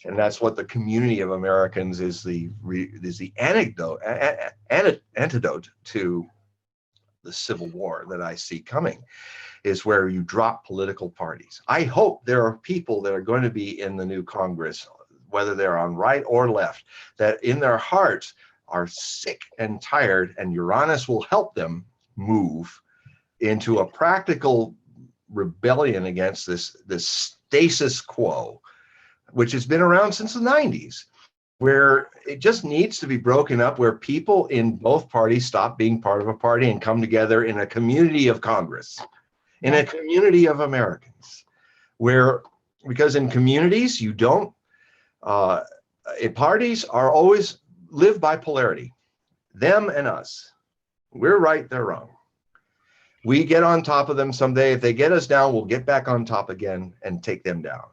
And that's what the community of Americans is the antidote to the Civil War that I see coming, is where you drop political parties. I hope there are people that are going to be in the new Congress, whether they're on right or left, that in their hearts are sick and tired, and Uranus will help them move into a practical rebellion against this status quo, which has been around since the 90s, where it just needs to be broken up, where people in both parties stop being part of a party and come together in a community of Congress. in a community of Americans, where, because in communities, you don't, parties are always live by polarity, them and us. We're right, they're wrong. We get on top of them someday. If they get us down, we'll get back on top again and take them down.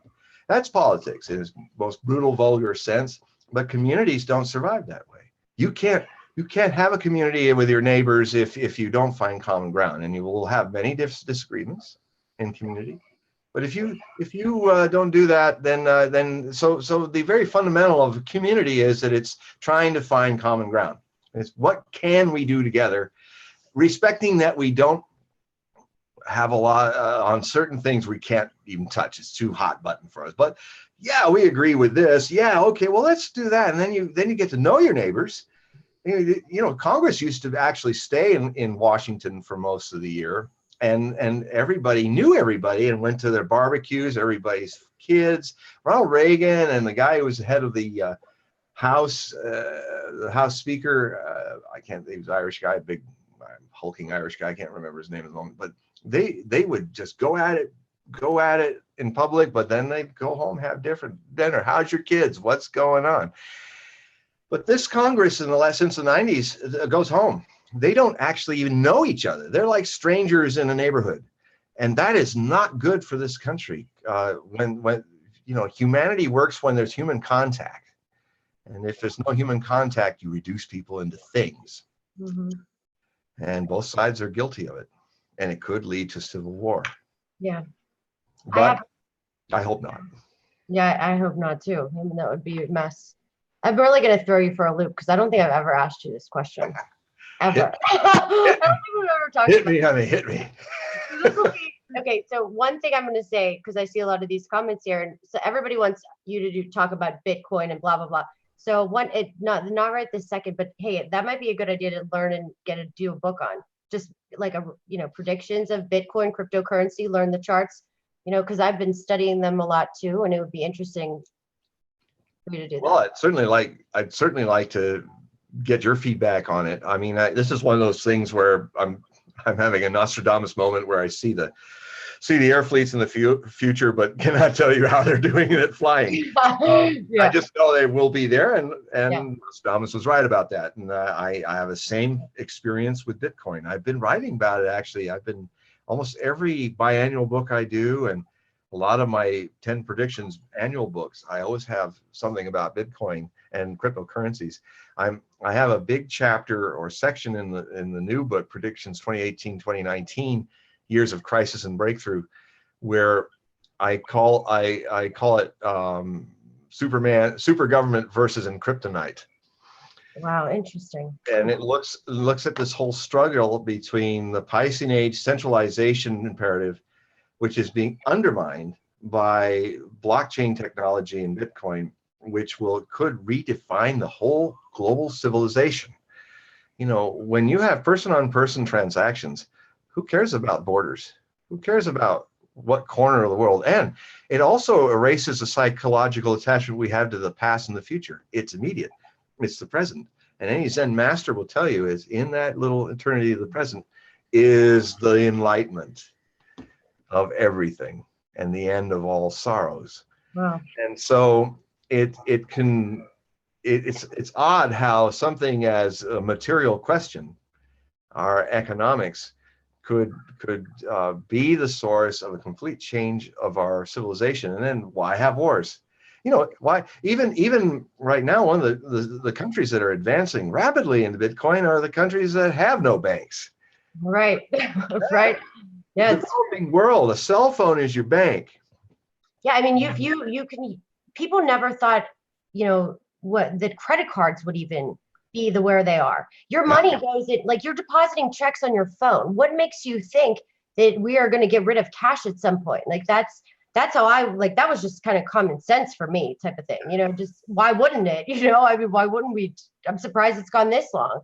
That's politics in its most brutal, vulgar sense, but communities don't survive that way. You can't have a community with your neighbors if you don't find common ground, and you will have many disagreements in community. But if you don't do that, then so the very fundamental of a community is that it's trying to find common ground. It's what can we do together, respecting that we don't have a lot on certain things we can't even touch. It's too hot button for us. But yeah, we agree with this. Yeah, okay, well, let's do that. And then you get to know your neighbors. You know, Congress used to actually stay in Washington for most of the year, and everybody knew everybody and went to their barbecues, everybody's kids. Ronald Reagan and the guy who was the head of the House Speaker, he was an Irish guy, big hulking Irish guy, I can't remember his name at the moment, but they would just go at it in public, but then they'd go home, have different dinner. How's your kids? What's going on? But this Congress since the 90s goes home. They don't actually even know each other. They're like strangers in a neighborhood. And that is not good for this country. When you know, humanity works when there's human contact. And if there's no human contact, you reduce people into things. Mm-hmm. And both sides are guilty of it. And it could lead to civil war. Yeah. But I hope not. Yeah, I hope not too. I mean, that would be a mess. I'm really going to throw you for a loop because I don't think I've ever asked you this question. Ever. I don't think we've ever talked about it. Hit me, honey, hit me. Okay, so one thing I'm going to say, because I see a lot of these comments here, and so everybody wants you to talk about Bitcoin and blah, blah, blah. So not right this second, but hey, that might be a good idea to learn and do a book on. Just like predictions of Bitcoin, cryptocurrency, learn the charts, because I've been studying them a lot too, and it would be interesting for you to do that. Well, I'd certainly like to get your feedback on it. I mean, this is one of those things where I'm having a Nostradamus moment where I see the air fleets in the future, but cannot tell you how they're doing it flying. Yeah. I just know they will be there, and Nostradamus was right about that. And I have the same experience with Bitcoin. I've been writing about it, actually. I've been almost every biannual book I do, and a lot of my 10 predictions annual books, I always have something about Bitcoin and cryptocurrencies. I have a big chapter or section in the new book, Predictions 2018-2019, Years of Crisis and Breakthrough, where I call it super government versus encryptonite. Wow, interesting. And it looks at this whole struggle between the Piscean Age centralization imperative, which is being undermined by blockchain technology and Bitcoin, which could redefine the whole global civilization. When you have person-on-person transactions, who cares about borders? Who cares about what corner of the world? And it also erases the psychological attachment we have to the past and the future. It's immediate. It's the present. And any Zen master will tell you is in that little eternity of the present is the enlightenment of everything and the end of all sorrows. Wow. And so it's odd how something as a material question, our economics, could be the source of a complete change of our civilization. And then why have wars? Why even right now, one of the countries that are advancing rapidly into Bitcoin are the countries that have no banks. Right. Right. Yeah. Developing world, a cell phone is your bank. Yeah, I mean, you can. People never thought, that credit cards would even be where they are. Your money goes in, like you're depositing checks on your phone. What makes you think that we are going to get rid of cash at some point? Like that's how that was just kind of common sense for me type of thing. Just why wouldn't it? I mean, why wouldn't we? I'm surprised it's gone this long.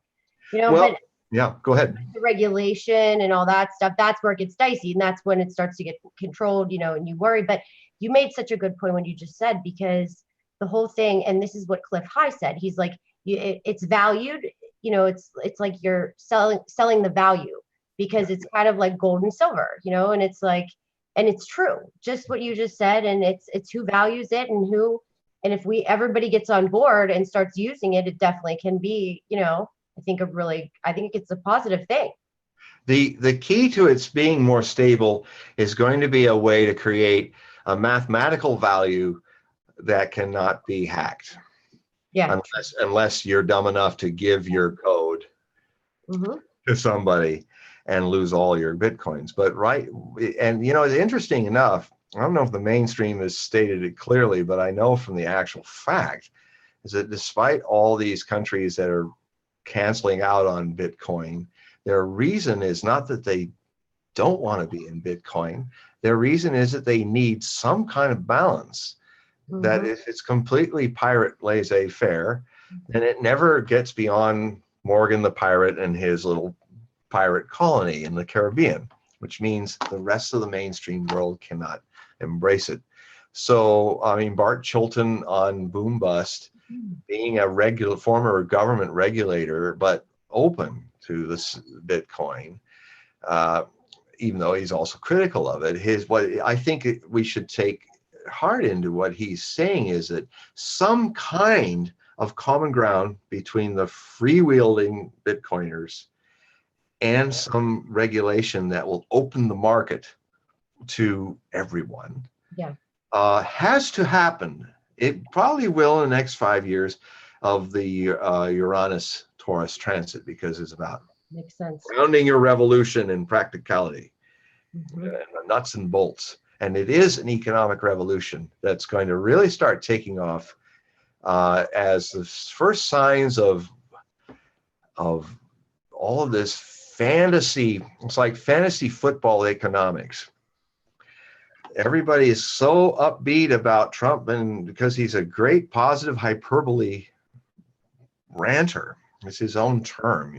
But yeah, go ahead. The regulation and all that stuff, that's where it gets dicey, and that's when it starts to get controlled, and you worry. But you made such a good point when you just said, because the whole thing, and this is what Cliff High said, he's like, it's valued, it's like you're selling the value. because it's kind of like gold and silver, and it's like, and it's true, just what you just said. And it's who values it and who, and if everybody gets on board and starts using it, it definitely can be, I think it's a positive thing. The key to its being more stable is going to be a way to create a mathematical value that cannot be hacked. Yeah. Unless you're dumb enough to give your code to somebody and lose all your Bitcoins. But and it's interesting enough, I don't know if the mainstream has stated it clearly, but I know from the actual fact is that despite all these countries that are canceling out on Bitcoin, their reason is not that they don't want to be in Bitcoin. Their reason is that they need some kind of balance. That if it's completely pirate laissez-faire, then it never gets beyond Morgan the pirate and his little pirate colony in the Caribbean, which means the rest of the mainstream world cannot embrace it. So, I mean, Bart Chilton on Boom Bust, being a former government regulator, but open to this Bitcoin, even though he's also critical of it, what I think we should take heart into what he's saying is that some kind of common ground between the freewheeling Bitcoiners and some regulation that will open the market to everyone has to happen. It probably will in the next 5 years of the Uranus-Taurus transit, because it's about makes sense, grounding your revolution in practicality, and the nuts and bolts. And it is an economic revolution that's going to really start taking off as the first signs of all of this fantasy. It's like fantasy football economics. Everybody is so upbeat about Trump, and because he's a great positive hyperbole ranter. It's his own term,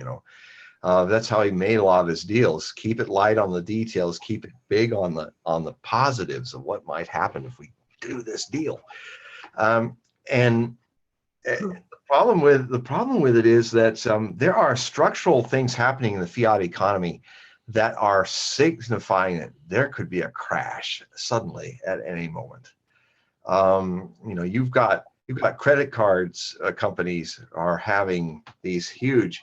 that's how he made a lot of his deals. Keep it light on the details, keep it big on the positives of what might happen if we do this deal. The problem with it is that there are structural things happening in the fiat economy that are signifying that there could be a crash suddenly at any moment. You've got credit cards companies are having these huge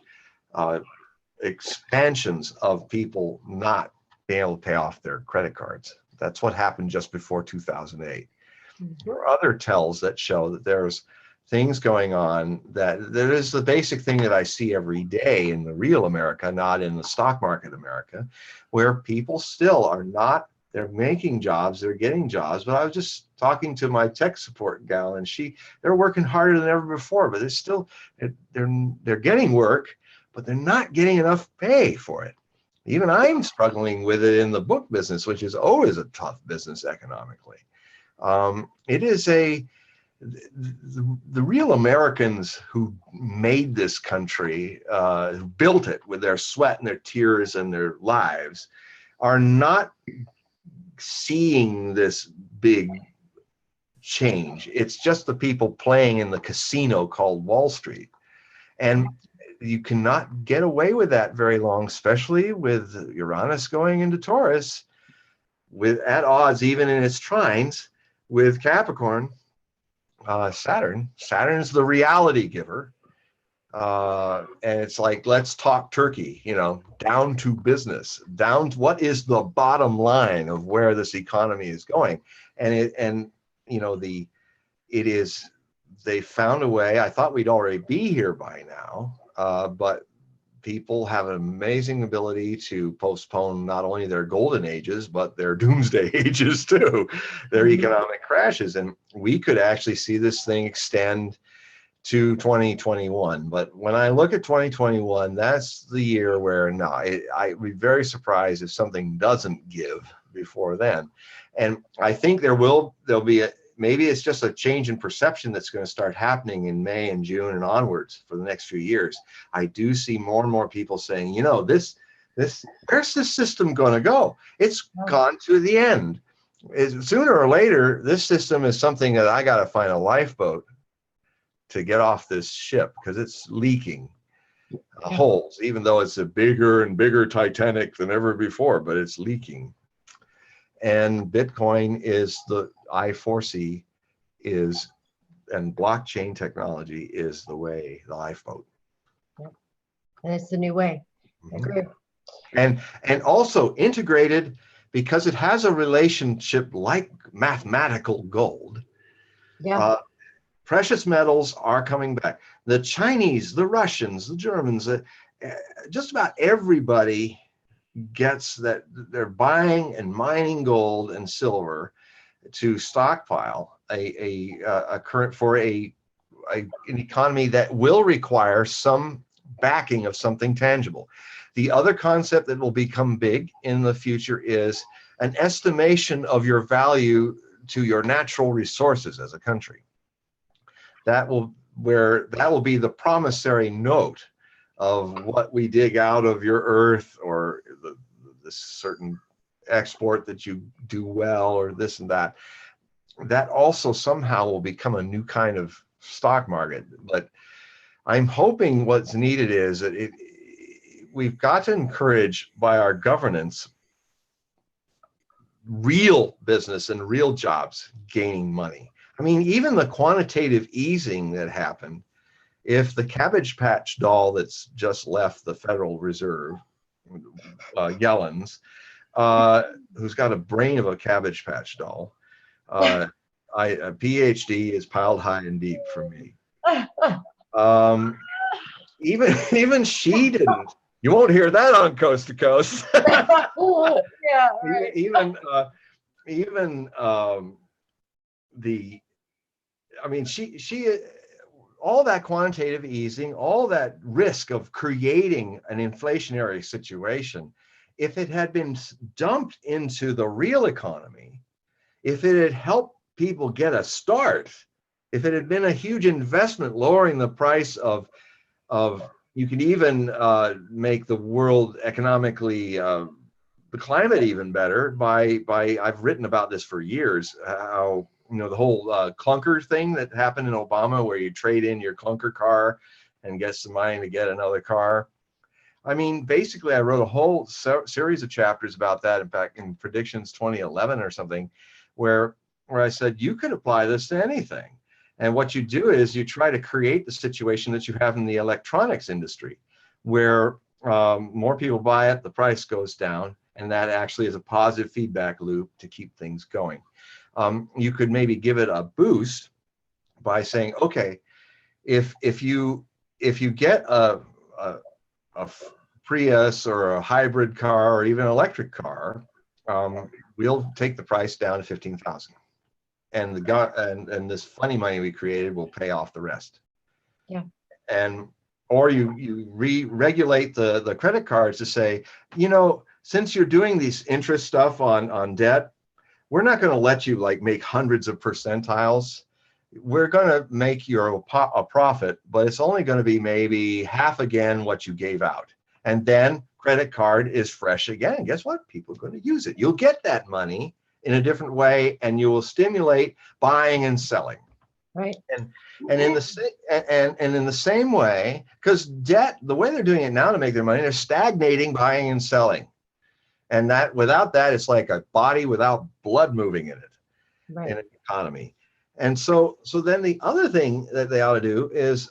expansions of people not being able to pay off their credit cards. That's what happened just before 2008. There are other tells that show that there's things going on, that is the basic thing that I see every day in the real America, not in the stock market America, where people still are not, they're making jobs, they're getting jobs. But I was just talking to my tech support gal, and they're working harder than ever before, but they're getting work, but they're not getting enough pay for it. Even I'm struggling with it in the book business, which is always a tough business economically. It is the real Americans who made this country, who built it with their sweat and their tears and their lives, are not seeing this big change. It's just the people playing in the casino called Wall Street. And you cannot get away with that very long, especially with Uranus going into Taurus, at odds, even in its trines, with Capricorn. Saturn. Saturn's the reality giver. And it's like, let's talk turkey, down to business, down to what is the bottom line of where this economy is going. And they found a way. I thought we'd already be here by now, but people have an amazing ability to postpone not only their golden ages, but their doomsday ages too, their economic crashes. And we could actually see this thing extend to 2021. But when I look at 2021, that's the year where I'd be very surprised if something doesn't give before then. And I think there'll be maybe it's just a change in perception that's going to start happening in May and June and onwards for the next few years. I do see more and more people saying, where's this system going to go? It's gone to the end. Sooner or later, this system is something that I got to find a lifeboat to get off this ship because it's leaking. holes, even though it's a bigger and bigger Titanic than ever before, but it's leaking. And Bitcoin is I foresee is, and blockchain technology is the way, the lifeboat. Yep. And it's the new way. I agree. And also integrated, because it has a relationship like mathematical gold. Yeah. Precious metals are coming back. The Chinese, the Russians, the Germans, just about everybody gets that they're buying and mining gold and silver to stockpile a current for an economy that will require some backing of something tangible. The other concept that will become big in the future is an estimation of your value to your natural resources as a country. That will be the promissory note of what we dig out of your earth, or the certain export that you do well, or this and that. That also somehow will become a new kind of stock market. But I'm hoping what's needed is that we've got to encourage by our governance real business and real jobs gaining money. I mean, even the quantitative easing that happened, if the Cabbage Patch doll that's just left the Federal Reserve, Yellen's, who's got a brain of a Cabbage Patch doll, a PhD is piled high and deep for me. Even she didn't. You won't hear that on Coast to Coast. Yeah, right. She all that quantitative easing, all that risk of creating an inflationary situation, if it had been dumped into the real economy, if it had helped people get a start, if it had been a huge investment lowering the price of you could even make the world economically, the climate even better by I've written about this for years, how, you know, the whole clunker thing that happened in Obama, where you trade in your clunker car and get some money to get another car. I mean, basically, I wrote a whole series of chapters about that, in fact, in Predictions 2011 or something, where I said you could apply this to anything. And what you do is you try to create the situation that you have in the electronics industry, where more people buy it, the price goes down, and that actually is a positive feedback loop to keep things going. You could maybe give it a boost by saying, okay, if you get a Prius or a hybrid car or even an electric car, we'll take the price down to 15,000. And and this funny money we created will pay off the rest. Yeah. Or you re-regulate the credit cards to say, you know, since you're doing these interest stuff on debt, we're not going to let you like make hundreds of percentiles. We're going to make your a profit, but it's only going to be maybe half again what you gave out. And then credit card is fresh again. Guess what? People are going to use it. You'll get that money in a different way, and you will stimulate buying and selling. Right. And in the same way, because debt, the way they're doing it now to make their money, they're stagnating buying and selling. And that without that, it's like a body without blood moving in it, right, in an economy. And so then the other thing that they ought to do is,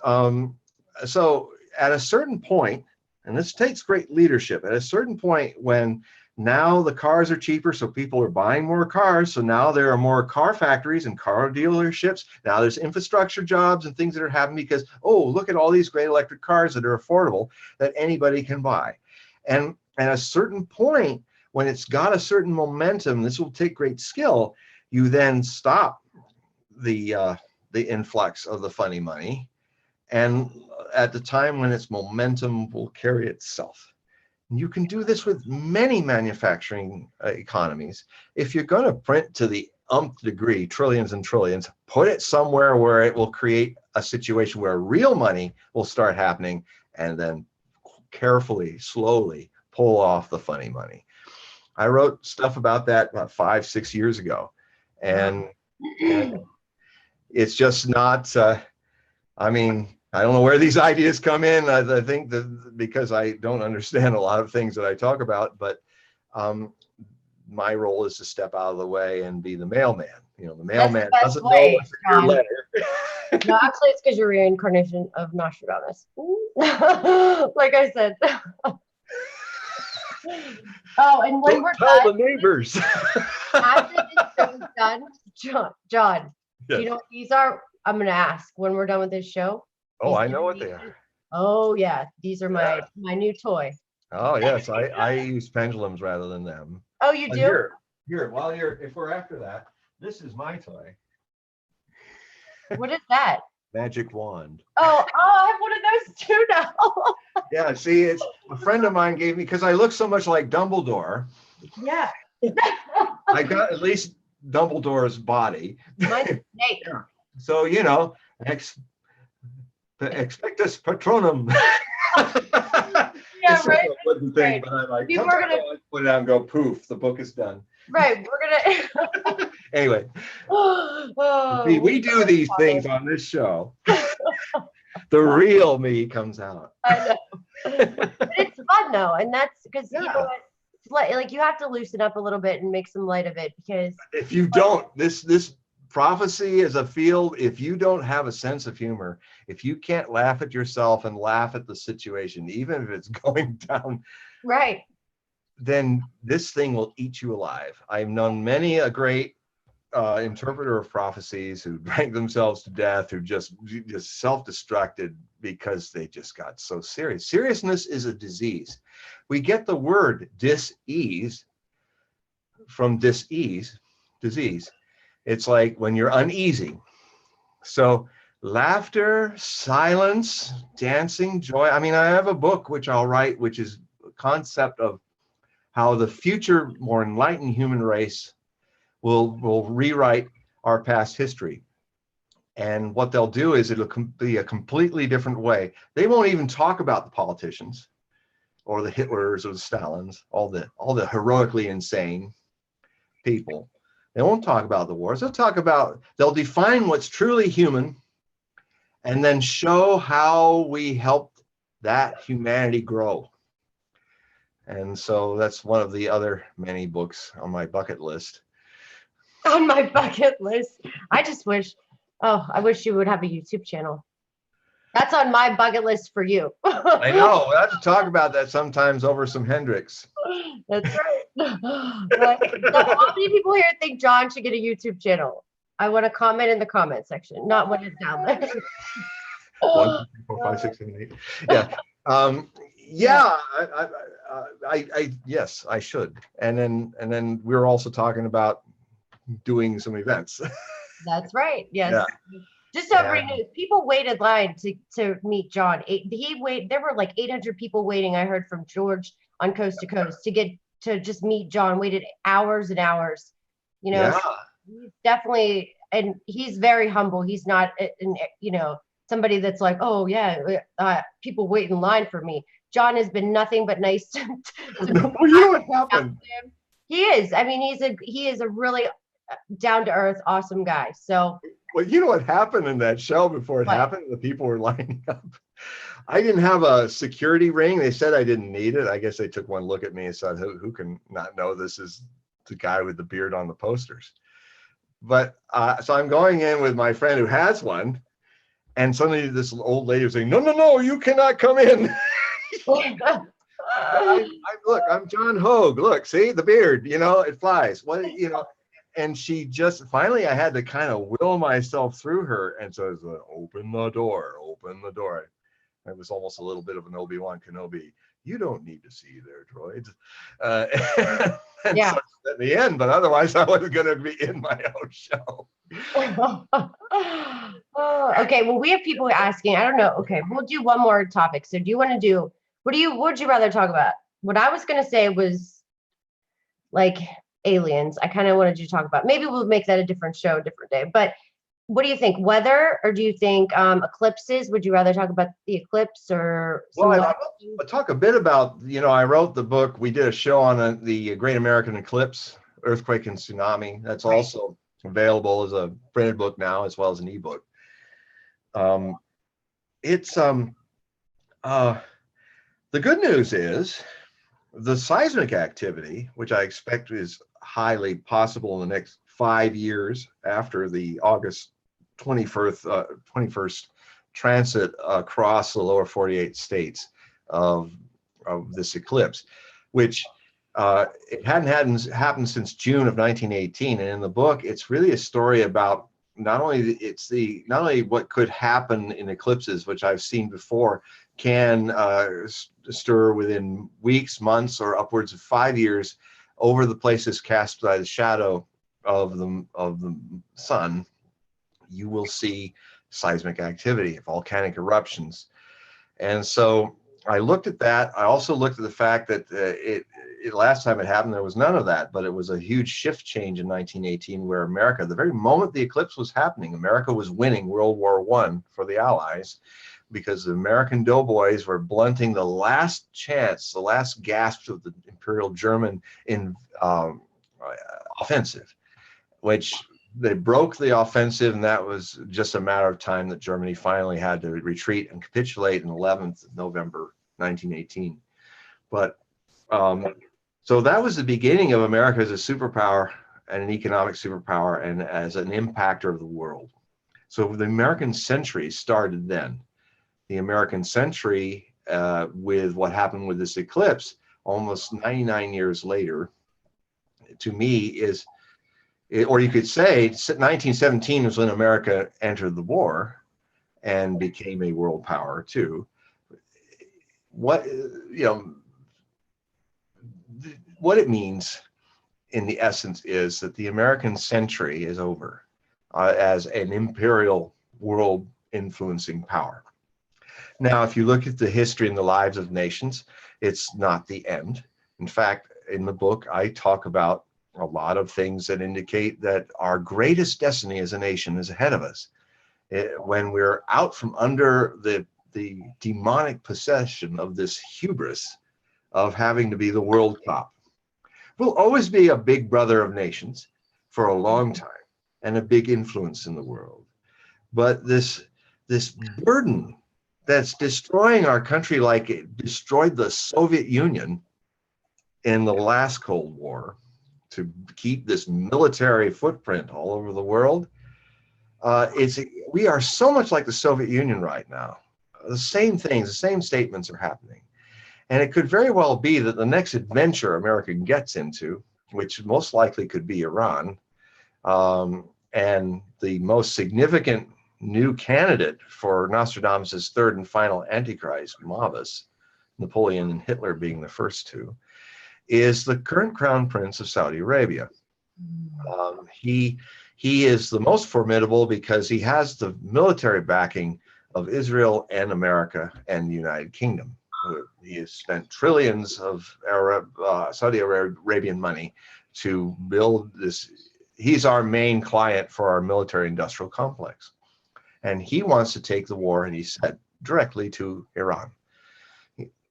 so at a certain point, and this takes great leadership, at a certain point when now the cars are cheaper, so people are buying more cars. So now there are more car factories and car dealerships. Now there's infrastructure jobs and things that are happening because, oh, look at all these great electric cars that are affordable that anybody can buy. And at a certain point, when it's got a certain momentum, this will take great skill. You then stop the influx of the funny money, and at the time when its momentum will carry itself. You can do this with many manufacturing economies. If you're going to print to the umpth degree, trillions and trillions, put it somewhere where it will create a situation where real money will start happening, and then carefully, slowly pull off the funny money. I wrote stuff about that about 5-6 years ago, and it's just not, I mean, I don't know where these ideas come in. I think that because I don't understand a lot of things that I talk about, but my role is to step out of the way and be the mailman. You know, the That's the mailman best doesn't know way, what's in your John. letter. No, actually, it's because you're reincarnation of Nostradamus. Like I said. Oh, and when Don't we're tell done, the neighbors. after this show is done, John, do you Yes. know what these are? I'm gonna ask when we're done with this show. Oh, These I know what they are. animations. Oh yeah, these are my new toy. Oh yes, I use pendulums rather than them. Oh, you But do? here, while if we're after that, this is my toy, What is that? magic wand. Oh, I have one of those too now. Yeah, see, it's a friend of mine gave me because I look so much like Dumbledore. Yeah. I got at least Dumbledore's body. Mine's a snake. Yeah. So you know, expectus patronum. Yeah, It's right. a wooden thing, but I like People are sometimes gonna- I put it out and go poof, the book is done. Right, we're gonna. Anyway, Oh, see, we do these things on this show. The real me comes out. I know. But it's fun though, and that's because you know Yeah. what? Like you have to loosen up a little bit and make some light of it because If you don't, this prophecy is a field. If you don't have a sense of humor, if you can't laugh at yourself and laugh at the situation, even if it's going down, right. then this thing will eat you alive. I've known many a great interpreter of prophecies who drank themselves to death, who just self-destructed because they just got so serious. Seriousness is a disease. We get the word dis-ease from dis-ease, disease. It's like when you're uneasy. So laughter, silence, dancing, joy. I mean, I have a book which I'll write, which is a concept of how the future, more enlightened human race will rewrite our past history. And what they'll do is it'll be a completely different way. They won't even talk about the politicians or the Hitlers or the Stalins, all the heroically insane people. They won't talk about the wars. They'll define what's truly human and then show how we helped that humanity grow. And so that's one of the other many books on my bucket list. On my bucket list. I wish you would have a YouTube channel. That's on my bucket list for you. I know. I have to talk about that sometimes over some Hendrix. That's right. So how many people here think John should get a YouTube channel? I want to comment in the comment section, not when it's down there. 1, 2, 3, 4, 5, 6, 7, 8. Yeah. Yes, I should. And then we're also talking about doing some events. That's right. Yes. Yeah. Just so everybody knows, people waited line to meet John. There were like 800 people waiting. I heard from George on Coast to Coast to just meet John. Waited hours and hours. You know, he's definitely, and he's very humble. He's not, somebody that's like, oh yeah, people wait in line for me. John has been nothing but nice to Well, you know what happened? He is. I mean, he is a really down to earth, awesome guy. So. Well, you know what happened in that show before it happened? The people were lining up. I didn't have a security ring. They said I didn't need it. I guess they took one look at me and said, who can not know this is the guy with the beard on the posters? But so I'm going in with my friend who has one. And suddenly this old lady was saying, no, you cannot come in. Look, I'm John Hogue. Look, see the beard, it flies. And she just finally, I had to kind of will myself through her. And so it was open the door. It was almost a little bit of an Obi-Wan Kenobi. You don't need to see their droids. So at the end, but otherwise I was going to be in my own show. Okay, well, we have people asking. I don't know. Okay, we'll do one more topic. So do you want to do, what would you rather talk about? What I was going to say was like aliens. I kind of wanted you to talk about, maybe we'll make that a different show, a different day. But what do you think? Weather, or do you think eclipses? Would you rather talk about the eclipse or? Well, I'll talk a bit about, I wrote the book. We did a show on the Great American Eclipse, Earthquake and Tsunami. That's also available as a printed book now, as well as an ebook. it's the good news is the seismic activity, which I expect is highly possible in the next 5 years after the August 21st transit across the lower 48 states of this eclipse, which it hadn't happened since June of 1918. And in the book, it's really a story about not only what could happen in eclipses, which I've seen before, can stir within weeks, months, or upwards of 5 years over the places cast by the shadow of the sun. You will see seismic activity, volcanic eruptions. And so I looked at that. I also looked at the fact that last time it happened, there was none of that, but it was a huge shift change in 1918, where America, the very moment the eclipse was happening, America was winning World War I for the Allies, because the American doughboys were blunting the last chance, the last gasp of the Imperial German offensive, which they broke the offensive, and that was just a matter of time that Germany finally had to retreat and capitulate on 11th of November 1918. But so that was the beginning of America as a superpower and an economic superpower and as an impactor of the world. So the American century started then. The American century, with what happened with this eclipse almost 99 years later, to me is, or you could say 1917 was when America entered the war and became a world power too. What, what it means in the essence is that the American century is over as an imperial world influencing power. Now, if you look at the history and the lives of nations, it's not the end. In fact, in the book, I talk about a lot of things that indicate that our greatest destiny as a nation is ahead of us. When we're out from under the demonic possession of this hubris of having to be the world top. We'll always be a big brother of nations for a long time and a big influence in the world. But this burden that's destroying our country like it destroyed the Soviet Union in the last Cold War, to keep this military footprint all over the world, we are so much like the Soviet Union right now. The same things, the same statements are happening. And it could very well be that the next adventure America gets into, which most likely could be Iran, and the most significant new candidate for Nostradamus' third and final Antichrist, Mavus, Napoleon and Hitler being the first two, is the current crown prince of Saudi Arabia. He is the most formidable because he has the military backing of Israel and America and the United Kingdom. He has spent trillions of Saudi Arabian money to build this. He's our main client for our military industrial complex. And he wants to take the war, and he said, directly to Iran.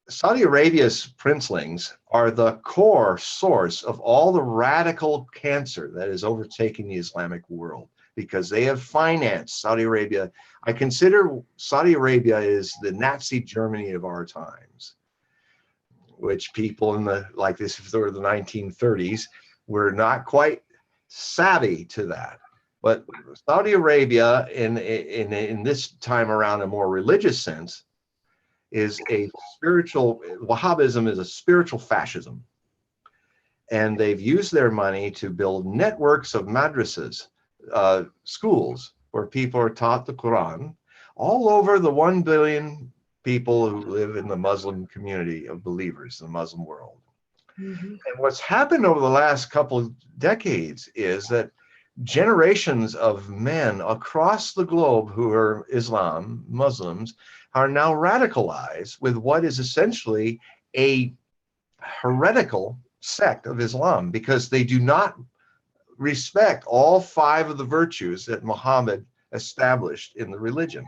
Saudi Arabia's princelings are the core source of all the radical cancer that is overtaking the Islamic world, because they have financed Saudi Arabia. I consider Saudi Arabia is the Nazi Germany of our times, which people in like this, if they were the 1930s, were not quite savvy to that. But Saudi Arabia, in this time around, a more religious sense, is a spiritual, Wahhabism is a spiritual fascism. And they've used their money to build networks of madrasas, schools, where people are taught the Quran, all over the 1 billion people who live in the Muslim community of believers, the Muslim world. And what's happened over the last couple of decades is that generations of men across the globe who are Muslims, are now radicalized with what is essentially a heretical sect of Islam, because they do not respect all 5 of the virtues that Muhammad established in the religion.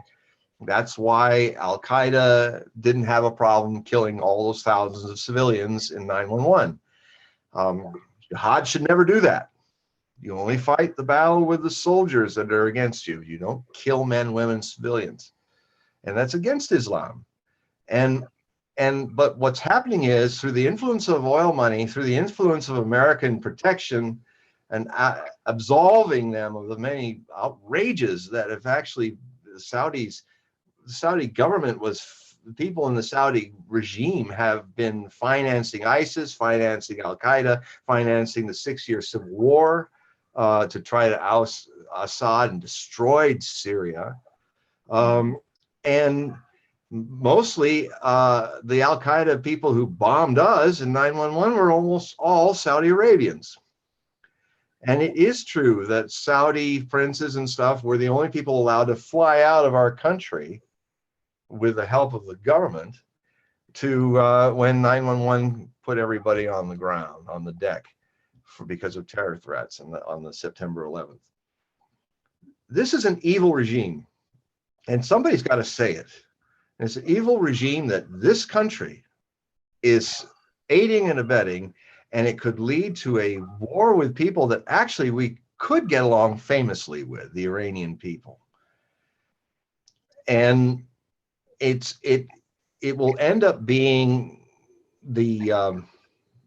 That's why Al-Qaeda didn't have a problem killing all those thousands of civilians in 9/11. Jihad should never do that. You only fight the battle with the soldiers that are against you. You don't kill men, women, civilians. and that's against Islam. But what's happening is, through the influence of oil money, through the influence of American protection, and absolving them of the many outrages that have actually the Saudi government the people in the Saudi regime have been financing ISIS, financing Al-Qaeda, financing the 6-year civil war to try to oust Assad and destroyed Syria. And mostly the Al-Qaeda people who bombed us in 9/11 were almost all Saudi Arabians. And it is true that Saudi princes and stuff were the only people allowed to fly out of our country with the help of the government to when 9/11 put everybody on the ground, on the deck, because of terror threats on the September 11th. This is an evil regime, and somebody's got to say it. And it's an evil regime that this country is aiding and abetting, and it could lead to a war with people that actually we could get along famously with, the Iranian people. And it will end up being the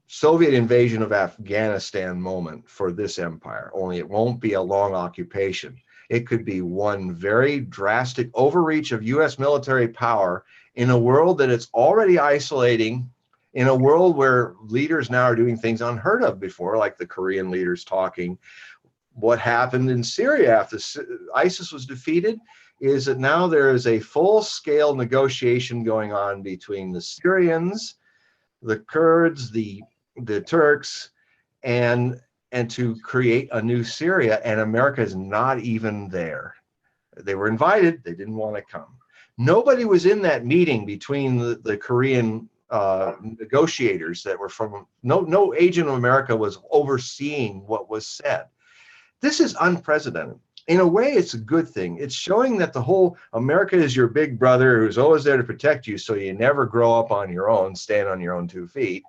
Soviet invasion of Afghanistan moment for this empire, only it won't be a long occupation. It could be one very drastic overreach of US military power in a world that it's already isolating, in a world where leaders now are doing things unheard of before, like the Korean leaders talking. What happened in Syria after ISIS was defeated is that now there is a full-scale negotiation going on between the Syrians, the Kurds, the Turks, and to create a new Syria, and America is not even there. They were invited, they didn't want to come. Nobody was in that meeting between the Korean negotiators that were from, no agent of America was overseeing what was said. This is unprecedented. In a way, it's a good thing. It's showing that the whole America is your big brother who's always there to protect you so you never grow up on your own, stand on your own 2 feet,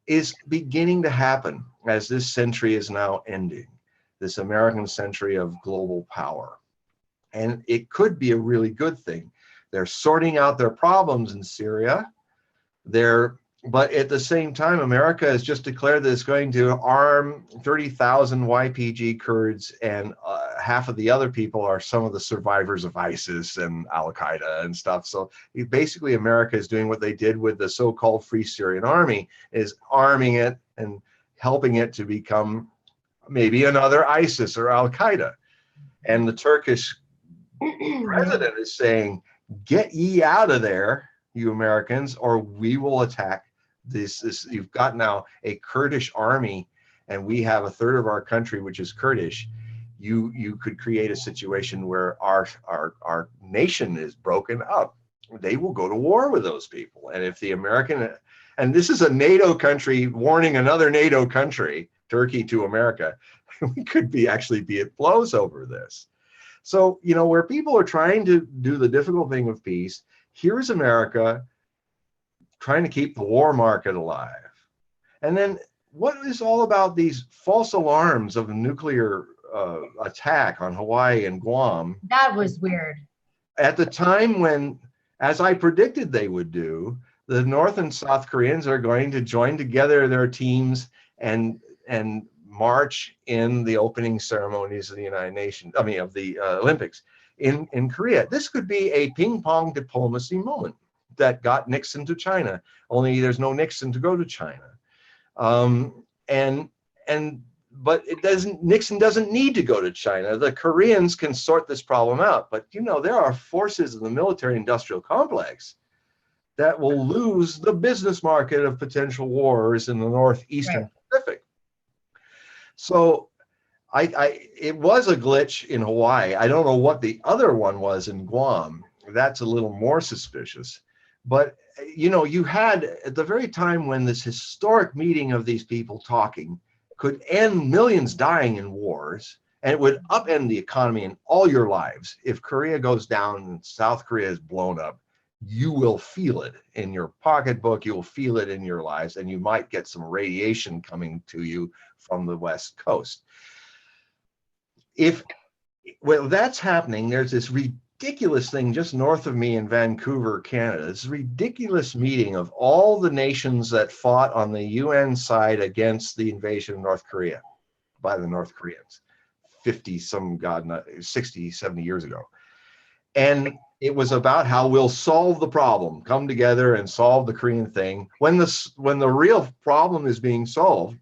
is beginning to happen as this century is now ending, this American century of global power. And it could be a really good thing. They're sorting out their problems in Syria. But at the same time, America has just declared that it's going to arm 30,000 YPG Kurds, and half of the other people are some of the survivors of ISIS and Al-Qaeda and stuff. So basically, America is doing what they did with the so-called Free Syrian Army, is arming it and helping it to become maybe another ISIS or Al-Qaeda. And the Turkish president is saying, get ye out of there, you Americans, or we will attack this. You've got now a Kurdish army, and we have 1/3 of our country which is Kurdish. You could create a situation where our nation is broken up. They will go to war with those people. And if the American, and this is a NATO country warning another NATO country, Turkey, to America, we could actually be at blows over this. So, you know, where people are trying to do the difficult thing of peace, here's America trying to keep the war market alive. And then what is all about these false alarms of a nuclear attack on Hawaii and Guam? That was weird. At the time when, as I predicted they would do, the North and South Koreans are going to join together their teams and march in the opening ceremonies of the United Nations, I mean, of the Olympics in Korea. This could be a ping pong diplomacy moment that got Nixon to China, only there's no Nixon to go to China. But Nixon doesn't need to go to China. The Koreans can sort this problem out. But, you know, there are forces in the military industrial complex that will lose the business market of potential wars in the Northeastern Pacific. So it was a glitch in Hawaii. I don't know what the other one was in Guam. That's a little more suspicious. But, you know, you had at the very time when this historic meeting of these people talking could end millions dying in wars, and it would upend the economy in all your lives. If Korea goes down and South Korea is blown up, you will feel it in your pocketbook, you will feel it in your lives, and you might get some radiation coming to you from the West Coast. Well, that's happening, there's this ridiculous thing just north of me in Vancouver, Canada. This ridiculous meeting of all the nations that fought on the UN side against the invasion of North Korea by the North Koreans 60, 70 years ago. And it was about how we'll solve the problem, come together and solve the Korean thing. When the real problem is being solved,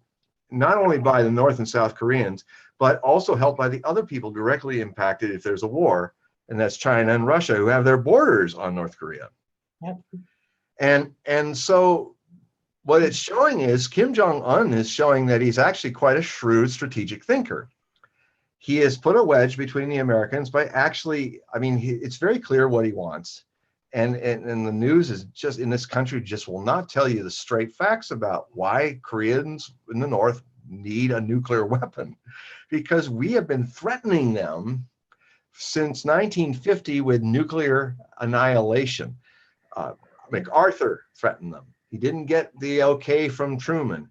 not only by the North and South Koreans, but also helped by the other people directly impacted if there's a war, and that's China and Russia, who have their borders on North Korea. Yep. And so what it's showing is Kim Jong-un is showing that he's actually quite a shrewd strategic thinker. He has put a wedge between the Americans by actually, I mean, it's very clear what he wants. And the news is just in this country just will not tell you the straight facts about why Koreans in the North need a nuclear weapon, because we have been threatening them since 1950 with nuclear annihilation. MacArthur threatened them. He didn't get the okay from Truman.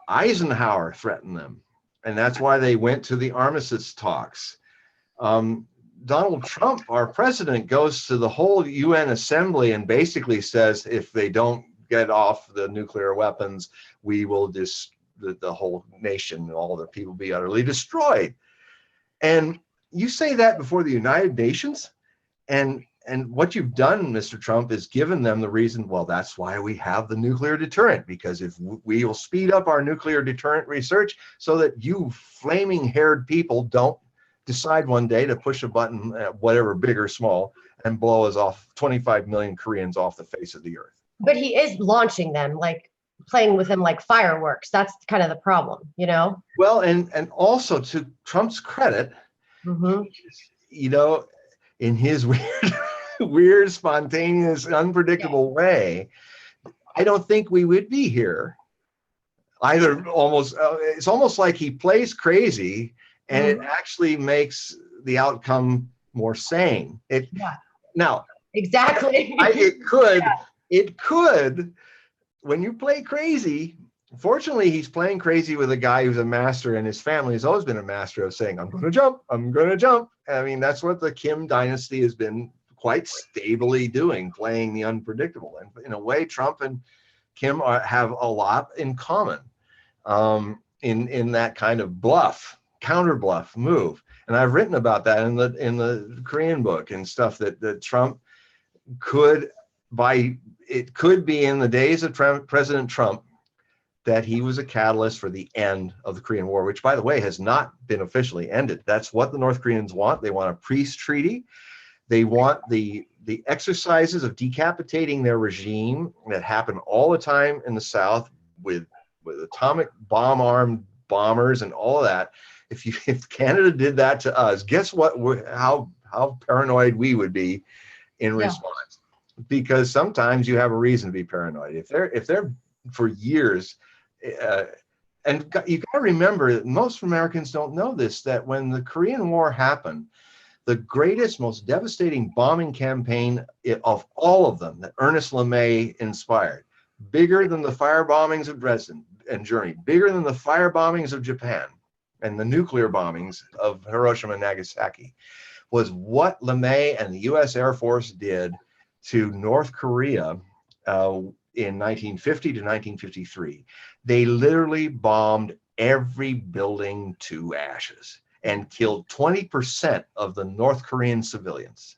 Eisenhower threatened them. And that's why they went to the armistice talks. Donald Trump, our president, goes to the whole UN assembly and basically says, if they don't get off the nuclear weapons, we will just, the whole nation, all the people be utterly destroyed. And you say that before the United Nations, and what you've done, Mr. Trump, is given them the reason, well, that's why we have the nuclear deterrent, because if we will speed up our nuclear deterrent research so that you flaming haired people don't decide one day to push a button, whatever, big or small, and blow us off 25 million Koreans off the face of the earth. But he is launching them, like playing with them like fireworks. That's kind of the problem, you know? Well, and also to Trump's credit, you know, in his weird, spontaneous, unpredictable way, I don't think we would be here either. It's almost like he plays crazy, and it actually makes the outcome more sane. Now, exactly. It could, when you play crazy. Fortunately, he's playing crazy with a guy who's a master, and his family has always been a master of saying, I'm going to jump, I'm going to jump. I mean, that's what the Kim dynasty has been quite stably doing, playing the unpredictable. And in a way, Trump and Kim have a lot in common in that kind of counter bluff move. And I've written about that in the Korean book and stuff, that Trump it could be in the days of President Trump that he was a catalyst for the end of the Korean War, which, by the way, has not been officially ended. That's what the North Koreans want. They want a peace treaty. They want the exercises of decapitating their regime that happen all the time in the South with atomic bomb-armed bombers and all of that. If Canada did that to us, guess what? How paranoid we would be in response. Because sometimes you have a reason to be paranoid. If they're for years. And you got to remember that most Americans don't know this, that when the Korean War happened, the greatest, most devastating bombing campaign of all of them that Ernest LeMay inspired, bigger than the fire bombings of Dresden and Germany, bigger than the fire bombings of Japan and the nuclear bombings of Hiroshima and Nagasaki, was what LeMay and the U.S. Air Force did to North Korea in 1950 to 1953. They literally bombed every building to ashes and killed 20% of the North Korean civilians.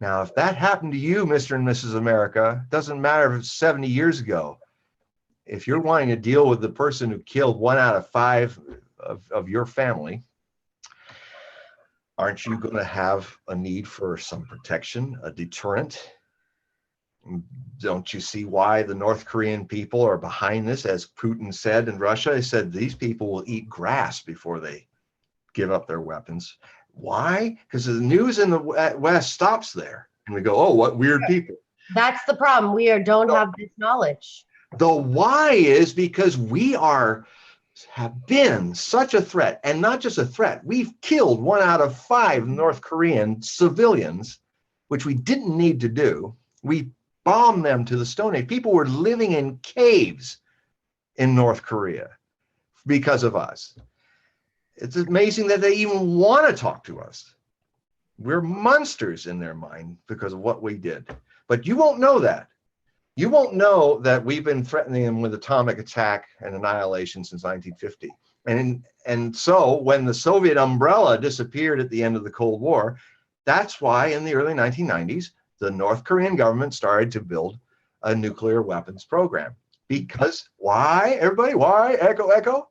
Now, if that happened to you, Mr. and Mrs. America, doesn't matter if it's 70 years ago, if you're wanting to deal with the person who killed 1 out of 5 of your family, aren't you going to have a need for some protection, a deterrent? Don't you see why the North Korean people are behind this? As Putin said in Russia, he said these people will eat grass before they give up their weapons. Why? Because the news in the West stops there. And we go, oh, what weird people. That's the problem. We don't have this knowledge. The why is because we have been such a threat, and not just a threat. We've killed 1 out of 5 North Korean civilians, which we didn't need to do. We bombed them to the Stone Age. People were living in caves in North Korea because of us. It's amazing that they even want to talk to us. We're monsters in their mind because of what we did. But you won't know that. You won't know that we've been threatening them with atomic attack and annihilation since 1950. And so when the Soviet umbrella disappeared at the end of the Cold War, that's why in the early 1990s, the North Korean government started to build a nuclear weapons program. Because why, everybody? Why? Echo, echo?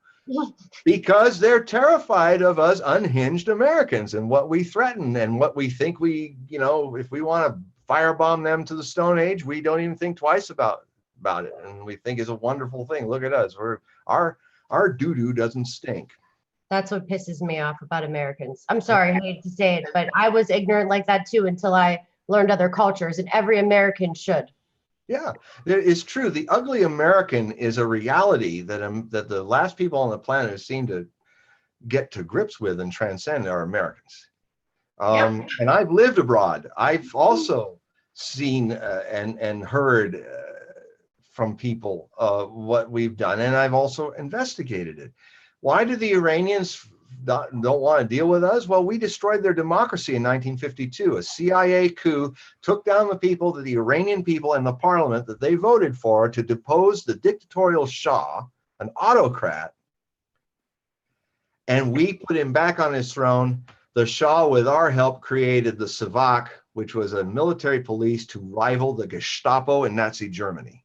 Because they're terrified of us unhinged Americans and what we threaten and what we think we, if we want to firebomb them to the Stone Age, we don't even think twice about it. And we think it's a wonderful thing. Look at us. Our doo-doo doesn't stink. That's what pisses me off about Americans. I'm sorry, I hate to say it, but I was ignorant like that too until I learned other cultures, and every American should. Yeah, it's true. The ugly American is a reality that the last people on the planet who seem to get to grips with and transcend are Americans. And I've lived abroad. I've also seen and heard from people what we've done, and I've also investigated it. Why do the Iranians don't want to deal with us? Well, we destroyed their democracy in 1952. A CIA coup took down the people, the Iranian people, and the parliament that they voted for to depose the dictatorial Shah, an autocrat, and we put him back on his throne. The Shah, with our help, created the Savak, which was a military police to rival the Gestapo in Nazi Germany.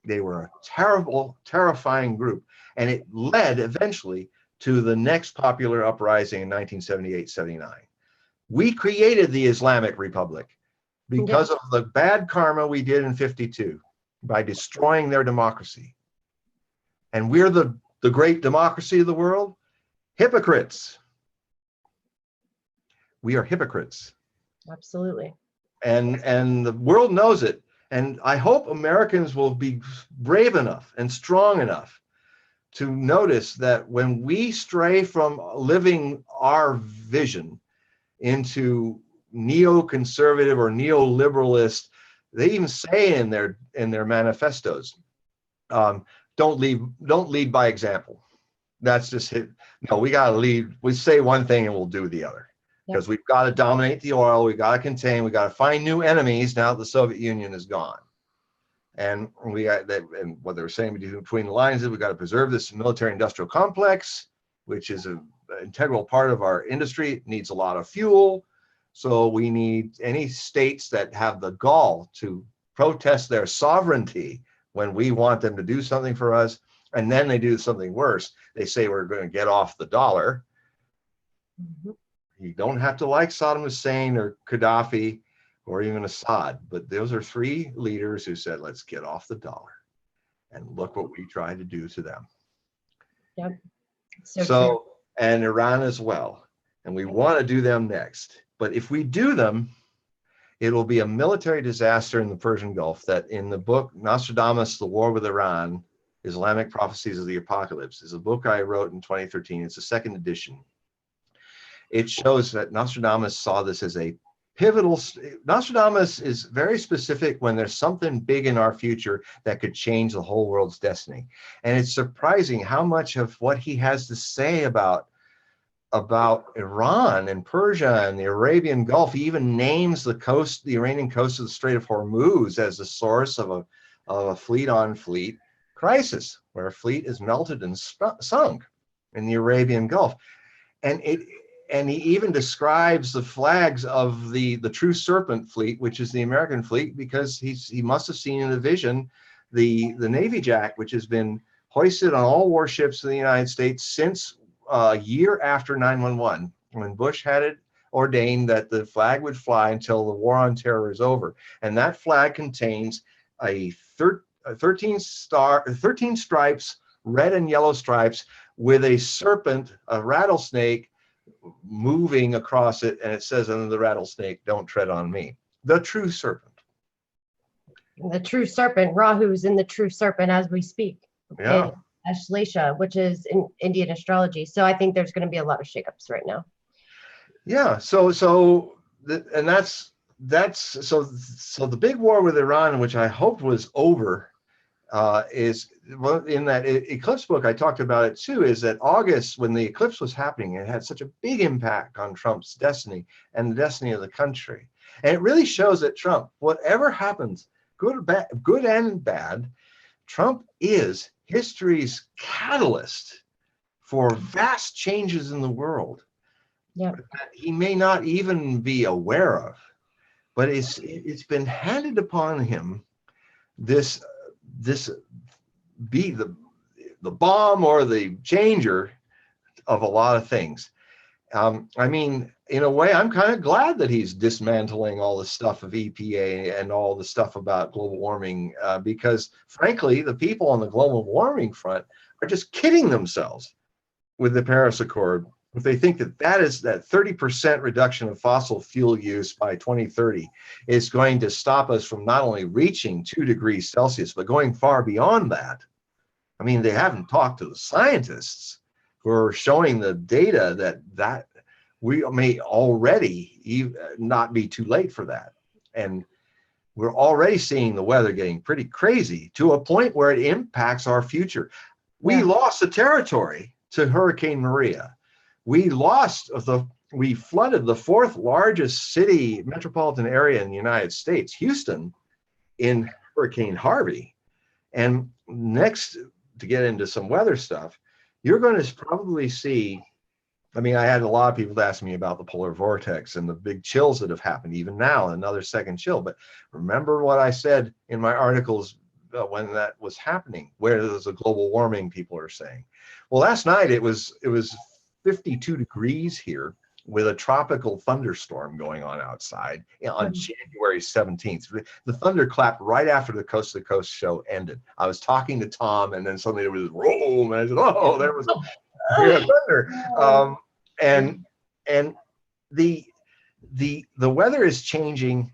They were a terrible, terrifying group, and it led eventually to the next popular uprising in 1978-79. We created the Islamic Republic because of the bad karma we did in 52 by destroying their democracy. And we're the great democracy of the world? Hypocrites. We are hypocrites. Absolutely. And the world knows it. And I hope Americans will be brave enough and strong enough to notice that when we stray from living our vision into neoconservative or neoliberalist, they even say in their manifestos, don't lead by example. That's just it. No, we got to lead. We say one thing and we'll do the other. Because we've got to dominate the oil, we've got to contain, we've got to find new enemies now that the Soviet Union is gone. And we got that, and what they were saying between the lines is we've got to preserve this military industrial complex, which is an integral part of our industry. It needs a lot of fuel. So we need any states that have the gall to protest their sovereignty when we want them to do something for us. And then they do something worse. They say we're going to get off the dollar. Mm-hmm. You don't have to like Saddam Hussein or Gaddafi or even Assad, but those are three leaders who said, let's get off the dollar. And look what we tried to do to them. Yep. So and Iran as well. And we want to do them next. But if we do them, it will be a military disaster in the Persian Gulf that in the book, Nostradamus, The War with Iran, Islamic Prophecies of the Apocalypse, is a book I wrote in 2013. It's the second edition. It shows that Nostradamus saw this as a pivotal. Nostradamus is very specific when there's something big in our future that could change the whole world's destiny. And it's surprising how much of what he has to say about Iran and Persia and the Arabian Gulf. He even names the coast, the Iranian coast of the Strait of Hormuz, as the source of a fleet-on-fleet crisis, where a fleet is melted and sunk in the Arabian Gulf. And he even describes the flags of the True Serpent fleet, which is the American fleet, because he must have seen in a vision the Navy Jack, which has been hoisted on all warships in the United States since a year after 9/11, when Bush had it ordained that the flag would fly until the war on terror is over. And that flag contains a 13 stripes, red and yellow stripes, with a serpent, a rattlesnake, moving across it, and it says under the rattlesnake, don't tread on me. The True Serpent. The True Serpent, Rahu's in the True Serpent as we speak. Yeah. Ashleisha, which is in Indian astrology. So I think there's going to be a lot of shakeups right now. Yeah. So the big war with Iran, which I hoped was over, is, well, in that eclipse book, I talked about it too, is that August, when the eclipse was happening, it had such a big impact on Trump's destiny and the destiny of the country. And it really shows that Trump, whatever happens, good or bad, good and bad, Trump is history's catalyst for vast changes in the world. Yeah. That he may not even be aware of, but it's been handed upon him, this be the bomb or the changer of a lot of things. I mean, in a way, I'm kind of glad that he's dismantling all the stuff of EPA and all the stuff about global warming, because frankly, the people on the global warming front are just kidding themselves with the Paris Accord. If they think that that 30% reduction of fossil fuel use by 2030 is going to stop us from not only reaching 2 degrees Celsius, but going far beyond that. I mean, they haven't talked to the scientists who are showing the data that we may already not be too late for that. And we're already seeing the weather getting pretty crazy to a point where it impacts our future. We lost the territory to Hurricane Maria. We flooded the 4th largest city metropolitan area in the United States, Houston, in Hurricane Harvey. And next, to get into some weather stuff, you're going to probably see, I mean, I had a lot of people ask me about the polar vortex and the big chills that have happened even now, another second chill. But remember what I said in my articles when that was happening, where there's a global warming, people are saying. Well, last night it was 52 degrees here with a tropical thunderstorm going on outside on January 17th. The thunder clapped right after the Coast to Coast show ended. I was talking to Tom, and then suddenly there was roll, and I said, "Oh, there was thunder." And the weather is changing.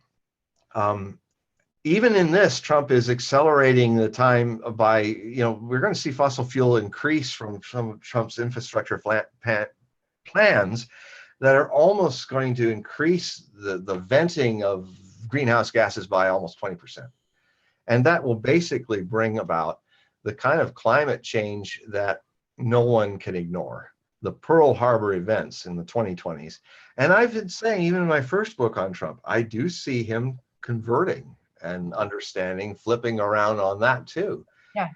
Even in this, Trump is accelerating the time by, we're going to see fossil fuel increase from some of Trump's infrastructure plans that are almost going to increase the venting of greenhouse gases by almost 20%. And that will basically bring about the kind of climate change that no one can ignore. The Pearl Harbor events in the 2020s. And I've been saying, even in my first book on Trump, I do see him converting and understanding, flipping around on that too. Yeah.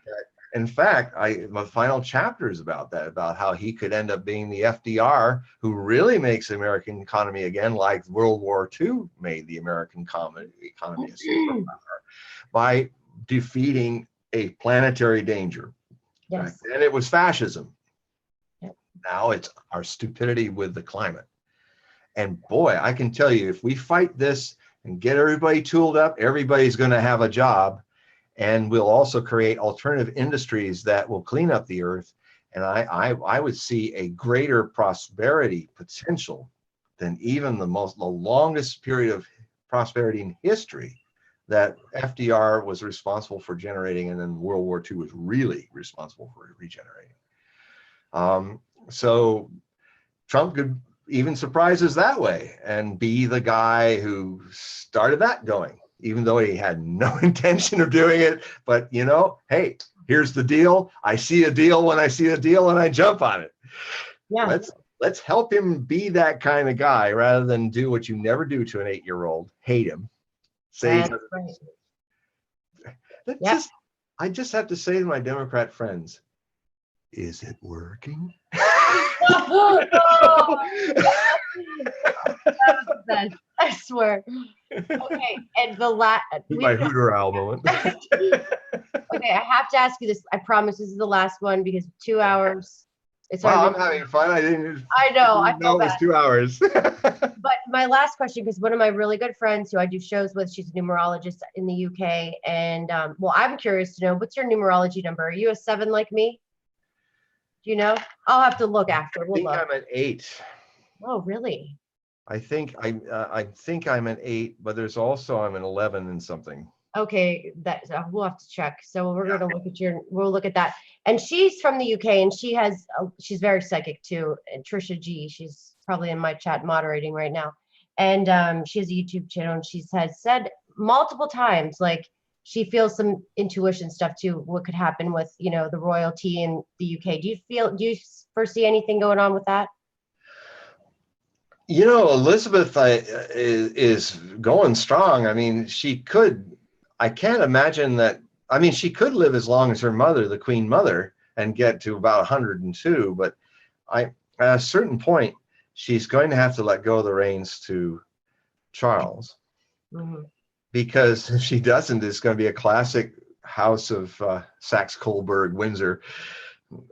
In fact, my final chapter is about that, about how he could end up being the FDR who really makes the American economy again, like World War II made the American economy a superpower, by defeating a planetary danger. Yes. Right? And it was fascism. Yep. Now it's our stupidity with the climate. And boy, I can tell you, if we fight this and get everybody tooled up, everybody's going to have a job. And we'll also create alternative industries that will clean up the earth. And I would see a greater prosperity potential than even the longest period of prosperity in history that FDR was responsible for generating, and then World War II was really responsible for regenerating. So Trump could even surprise us that way and be the guy who started that going, even though he had no intention of doing it. But, hey, here's the deal. I see a deal when I see a deal, and I jump on it. Yeah. Let's help him be that kind of guy rather than do what you never do to an 8-year-old, hate him. Say, I just have to say to my Democrat friends, is it working? I swear. Okay, and my Hooter Owl moment. Okay, I have to ask you this. I promise this is the last one, because 2 hours. It's wow, I'm having fun. I didn't. I know. I feel bad. It was 2 hours. But my last question, because one of my really good friends who I do shows with, she's a numerologist in the UK, and well, I'm curious to know, what's your numerology number? Are you a 7 like me? Do you know? I'll have to look after. I think I'm an 8. Oh, really? I think I'm an 8, but there's also I'm an 11 and something. Okay, we'll have to check. So we're going to look at we'll look at that. And she's from the UK, and she's very psychic too. And Trisha G, she's probably in my chat moderating right now. And she has a YouTube channel, and she has said multiple times, like, she feels some intuition stuff too, what could happen with, you know, the royalty in the UK. Do you foresee anything going on with that? You know, Elizabeth is going strong. I mean, I can't imagine that. I mean, she could live as long as her mother, the Queen Mother, and get to about 102. But at a certain point, she's going to have to let go of the reins to Charles. Mm-hmm. Because if she doesn't, it's going to be a classic House of Saxe-Coburg, Windsor,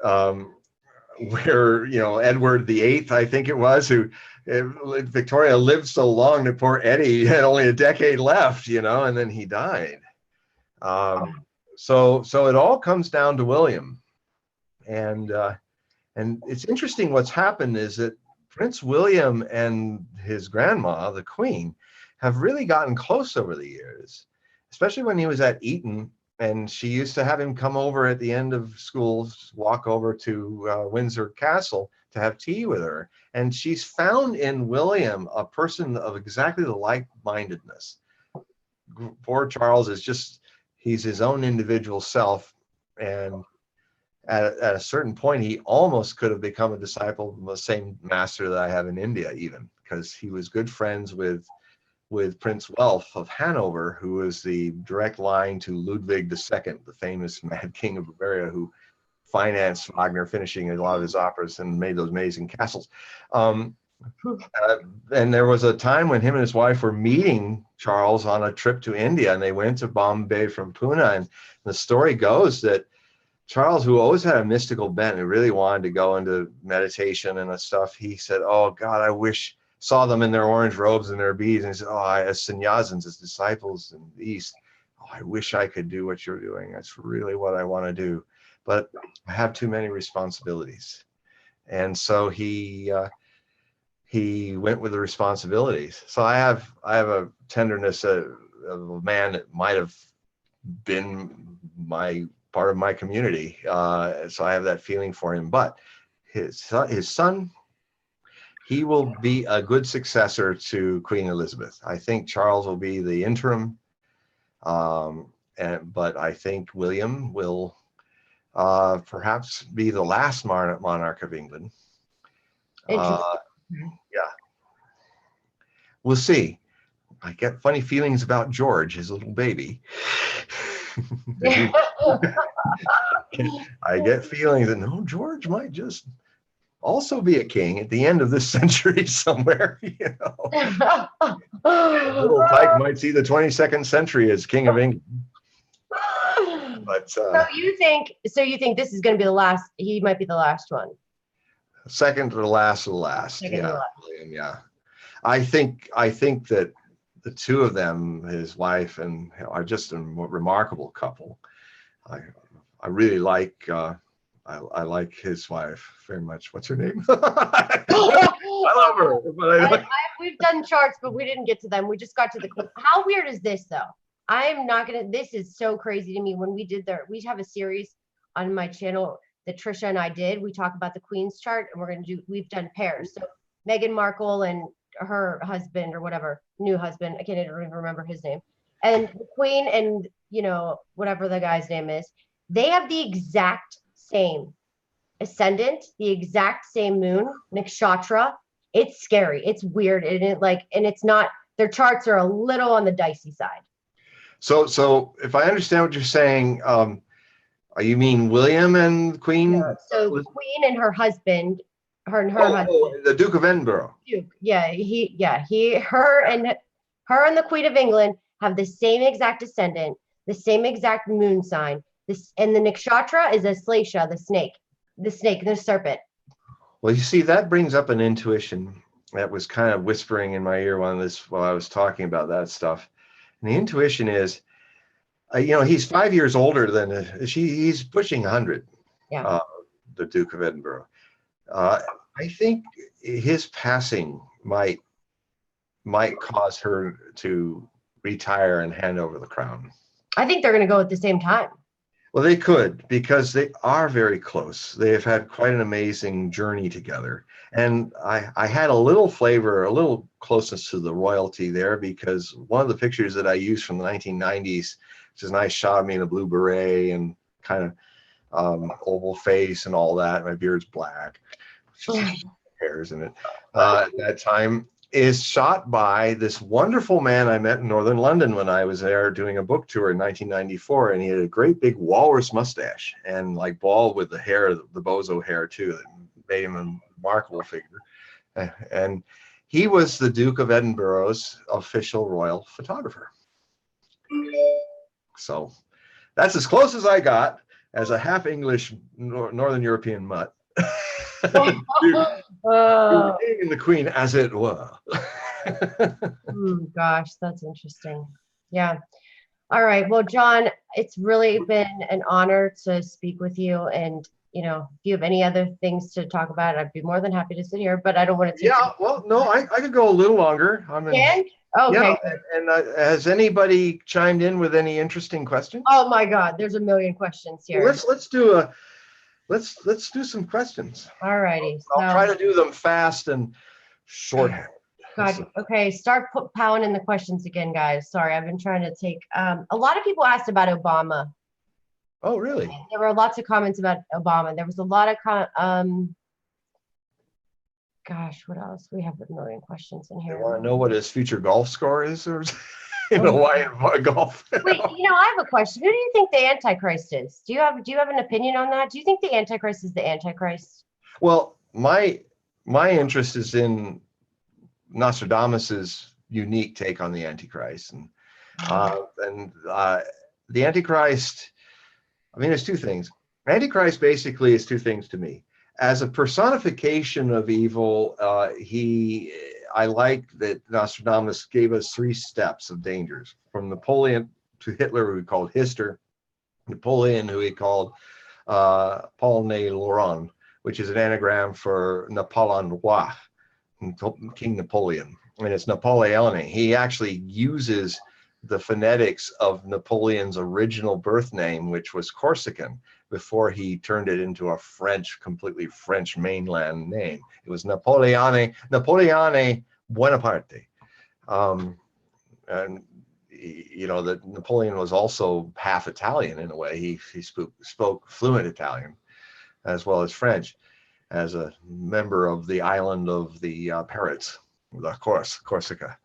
where, you know, Edward VIII, I think it was, who Victoria lived so long that poor Eddie had only a decade left, you know, and then he died. So it all comes down to William, and it's interesting. What's happened is that Prince William and his grandma, the Queen, have really gotten close over the years, especially when he was at Eton, and she used to have him come over at the end of school, walk over to Windsor Castle to have tea with her. And she's found in William a person of exactly the like-mindedness. Poor Charles is just, he's his own individual self. And at a certain point, he almost could have become a disciple of the same master that I have in India, even, because he was good friends with Prince Welf of Hanover, who was the direct line to Ludwig II, the famous Mad King of Bavaria, who financed Wagner finishing a lot of his operas and made those amazing castles. And there was a time when him and his wife were meeting Charles on a trip to India, and they went to Bombay from Pune. And the story goes that Charles, who always had a mystical bent and really wanted to go into meditation and stuff, he said, "Oh God, I wish," saw them in their orange robes and their beads, and he said, "Oh, as sannyasins, as disciples in the East, oh, I wish I could do what you're doing. That's really what I want to do, but I have too many responsibilities." And so he went with the responsibilities. So I have a tenderness of a man that might have been my part of my community. So I have that feeling for him. But his son, he will be a good successor to Queen Elizabeth. I think Charles will be the interim, but I think William will perhaps be the last monarch of England. Yeah, we'll see. I get funny feelings about George, his little baby. I get feelings that no, George might just also be a king at the end of this century somewhere, you know. Little Pike might see the 22nd century as king of England. But so you think this is going to be the last? He might be the last one. Second to the last of the last. Second to the last. Yeah. I think that the two of them, his wife, and are just a remarkable couple. I really like. I like his wife very much. What's her name? I love her. But we've done charts, but we didn't get to them. We just got to the. How weird is this, though? I'm not gonna. This is so crazy to me. When we have a series on my channel that Trisha and I did. We talk about the Queen's chart, and we've done pairs. So Meghan Markle and her husband, or whatever, new husband. I can't even remember his name. And the Queen and, you know, whatever the guy's name is, they have the exact same ascendant, the exact same moon, nakshatra. It's scary. It's weird. And it's not, their charts are a little on the dicey side. So if I understand what you're saying, you mean William and Queen? Yeah. So Queen and her husband, husband. The Duke of Edinburgh. Duke. Yeah. Her and the Queen of England have the same exact ascendant, the same exact moon sign. And the nakshatra is a Slasha, the snake, the serpent. Well, you see, that brings up an intuition that was kind of whispering in my ear while I was talking about that stuff. And the intuition is, you know, he's 5 years older than he's pushing 100. Yeah. The Duke of Edinburgh. I think his passing might cause her to retire and hand over the crown. I think they're going to go at the same time. Well, they could, because they are very close. They have had quite an amazing journey together. And I had a little flavor, a little closeness to the royalty there, because one of the pictures that I used from the 1990s, which is a nice shot of me in a blue beret and kind of oval face and all that. My beard's black, hairs in it. At that time, is shot by this wonderful man I met in northern London when I was there doing a book tour in 1994, and he had a great big walrus mustache and like bald with the hair, the bozo hair too, that made him a remarkable figure. And he was the Duke of Edinburgh's official royal photographer. So that's as close as I got as a half English Northern European mutt. And the Queen, as it were. Gosh, that's interesting. Yeah. All right. Well, John, it's really been an honor to speak with you. And, you know, if you have any other things to talk about, I'd be more than happy to sit here, but I don't want to take. Yeah, well, no, I could go a little longer. I mean, okay. Yeah, and has anybody chimed in with any interesting questions? Oh my God, there's a million questions here. Well, let's do some questions. All righty. I'll try to do them fast and shorthand. God, okay, start pounding in the questions again, guys. Sorry, I've been trying to take. A lot of people asked about Obama. Oh, really? There were lots of comments about Obama. There was a lot of gosh, what else? We have a million questions in here. You want to know what his future golf score is, or in Hawaiian golf? Wait, you know, I have a question. Who do you think the Antichrist is? Do you have an opinion on that? Do you think the Antichrist is the Antichrist? Well, my interest is in Nostradamus's unique take on the Antichrist, and the Antichrist. I mean, there's two things. Antichrist basically is two things to me. As a personification of evil, I like that Nostradamus gave us 3 steps of dangers, from Napoleon to Hitler, who he called Hister, Napoleon, who he called Paul Né Laurent, which is an anagram for Napoleon Roi, King Napoleon, and it's Napoleone. He actually uses the phonetics of Napoleon's original birth name, which was Corsican, before he turned it into a completely French mainland name. It was Napoleone Bonaparte. And you know that Napoleon was also half Italian in a way. He spoke fluent Italian as well as French, as a member of the island of the Parrots, Corsica.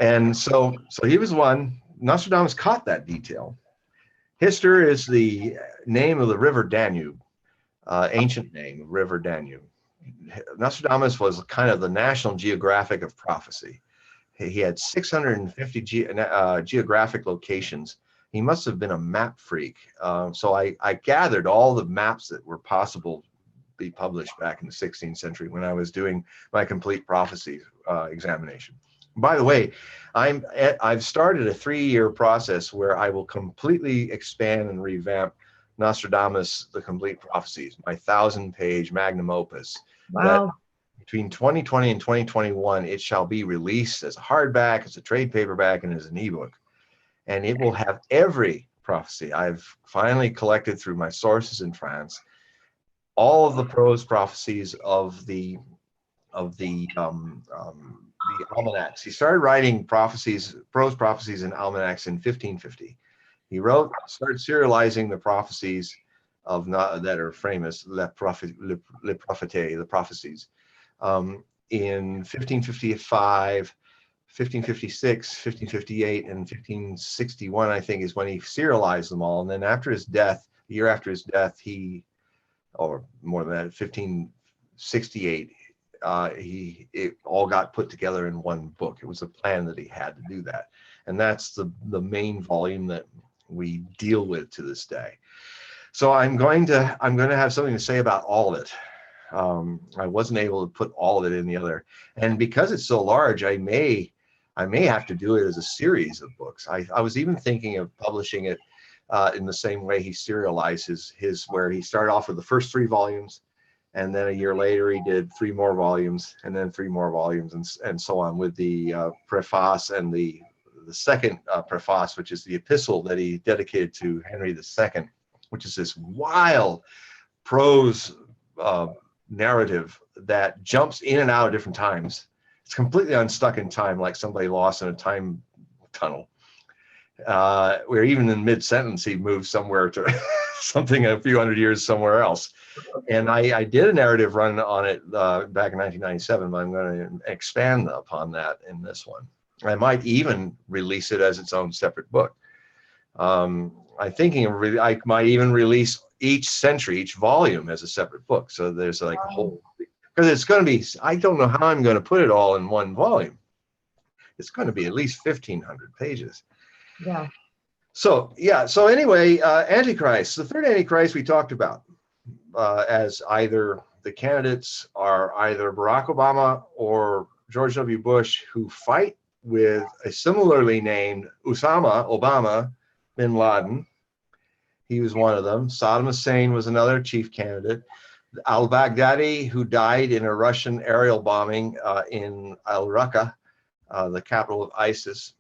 And so he was one. Nostradamus caught that detail. Hister is the name of the river Danube, ancient name of river Danube. Nostradamus was kind of the National Geographic of prophecy. He had 650 geographic locations. He must have been a map freak. So I gathered all the maps that were possible to be published back in the 16th century when I was doing my complete prophecy examination. By the way, I've started a 3-year process where I will completely expand and revamp Nostradamus, the Complete Prophecies, my 1,000-page magnum opus. Wow. Between 2020 and 2021, it shall be released as a hardback, as a trade paperback, and as an ebook. And it will have every prophecy I've finally collected through my sources in France, all of the prose prophecies of the almanacs. He started writing prose prophecies in almanacs in 1550. He started serializing the prophecies that are famous, the prophecies, in 1555, 1556, 1558, and 1561, I think, is when he serialized them all. And then after his death, the year after his death, or more than that, 1568, it all got put together in one book. It was a plan that he had to do that, and that's the main volume that we deal with to this day. So I'm going to have something to say about all of it. I wasn't able to put all of it in the other, and because it's so large, I may have to do it as a series of books. I was even thinking of publishing it in the same way he serialized his where he started off with the first 3 volumes. And then a year later, he did 3 more volumes, and then 3 more volumes, and so on, with the preface and the second preface, which is the epistle that he dedicated to Henry II, which is this wild prose narrative that jumps in and out at different times. It's completely unstuck in time, like somebody lost in a time tunnel. Where even in mid-sentence, he moves somewhere to something a few hundred years somewhere else. And I did a narrative run on it back in 1997, but I'm going to expand upon that in this one. I might even release it as its own separate book. I'm thinking of I might even release each century, each volume as a separate book. So there's like a whole, because it's going to be, I don't know how I'm going to put it all in one volume. It's going to be at least 1,500 pages. Yeah. So, yeah. So anyway, Antichrist, the third Antichrist we talked about as either the candidates are either Barack Obama or George W. Bush, who fight with a similarly named Osama bin Laden. He was one of them. Saddam Hussein was another chief candidate. Al-Baghdadi, who died in a Russian aerial bombing in Al-Raqqa, the capital of ISIS.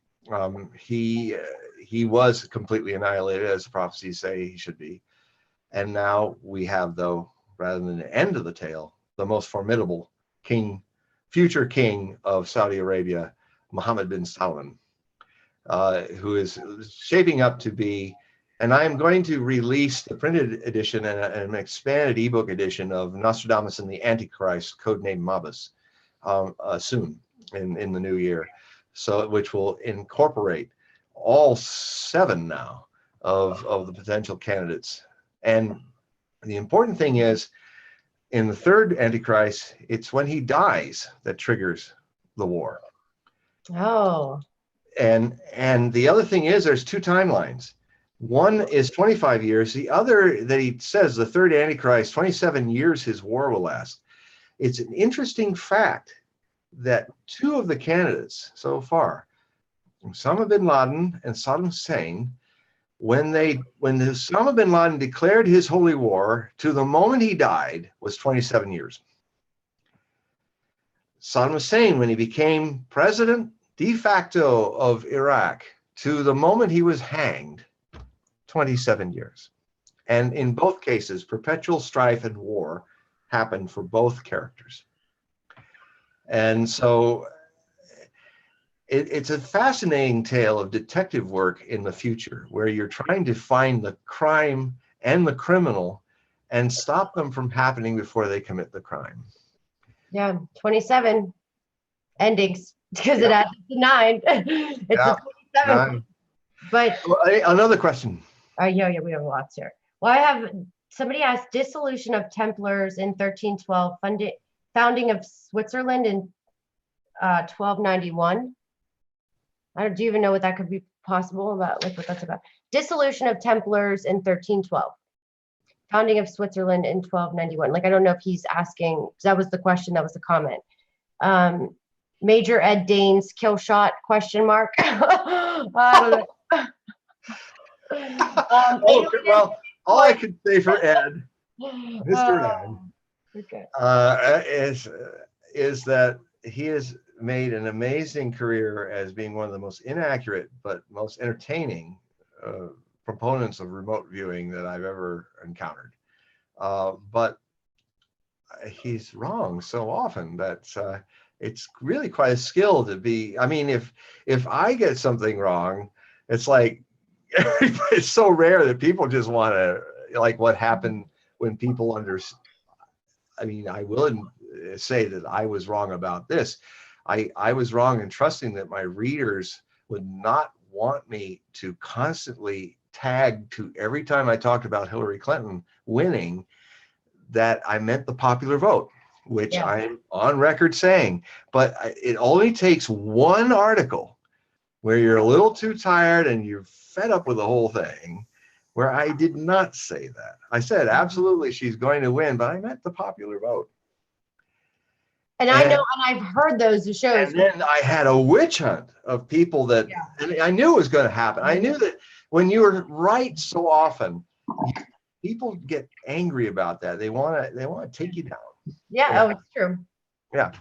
He was completely annihilated, as the prophecies say he should be. And now we have, though, rather than the end of the tale, the most formidable king, future king of Saudi Arabia, Mohammed bin Salman, who is shaping up to be, and I am going to release the printed edition and an expanded ebook edition of Nostradamus and the Antichrist, codenamed Mabus, soon in the new year, so which will incorporate all 7 now of the potential candidates. And the important thing is, in the third Antichrist, it's when he dies that triggers the war. Oh. And the other thing is, there's 2 timelines. One is 25 years. The other that he says, the third Antichrist, 27 years his war will last. It's an interesting fact that 2 of the candidates so far, Osama bin Laden and Saddam Hussein, when Osama bin Laden declared his holy war to the moment he died was 27 years. Saddam Hussein, when he became president de facto of Iraq, to the moment he was hanged, 27 years. And in both cases, perpetual strife and war happened for both characters. And so it's a fascinating tale of detective work in the future, where you're trying to find the crime and the criminal and stop them from happening before they commit the crime. Yeah, 27 endings, because it adds to 9. It's a 27. 9. But another question. yeah, we have lots here. Well, I have somebody asked, dissolution of Templars in 1312, founding of Switzerland in 1291. Do you even know what that could be possible about, like what that's about? Dissolution of Templars in 1312, founding of Switzerland in 1291. Like, I don't know if he's asking, because that was the question, that was the comment. Major Ed Dane's kill shot, question mark. I don't know. Well, all I could say for Ed, Mr. Ed, okay. is that he has made an amazing career as being one of the most inaccurate but most entertaining proponents of remote viewing that I've ever encountered. But he's wrong so often that it's really quite a skill to be. I mean, if I get something wrong, it's like it's so rare that people just want to, like what happened when people I mean, I will say that I was wrong about this. I was wrong in trusting that my readers would not want me to constantly tag to every time I talked about Hillary Clinton winning that I meant the popular vote, which I'm on record saying. But it only takes one article where you're a little too tired and you're fed up with the whole thing, where I did not say that. I said, absolutely, she's going to win, but I meant the popular vote. And I know, and I've heard those shows. And then I had a witch hunt of people that, and I knew it was going to happen. I knew that when you were right so often, people get angry about that. They want to take you down. Yeah, oh, it's true. Yeah,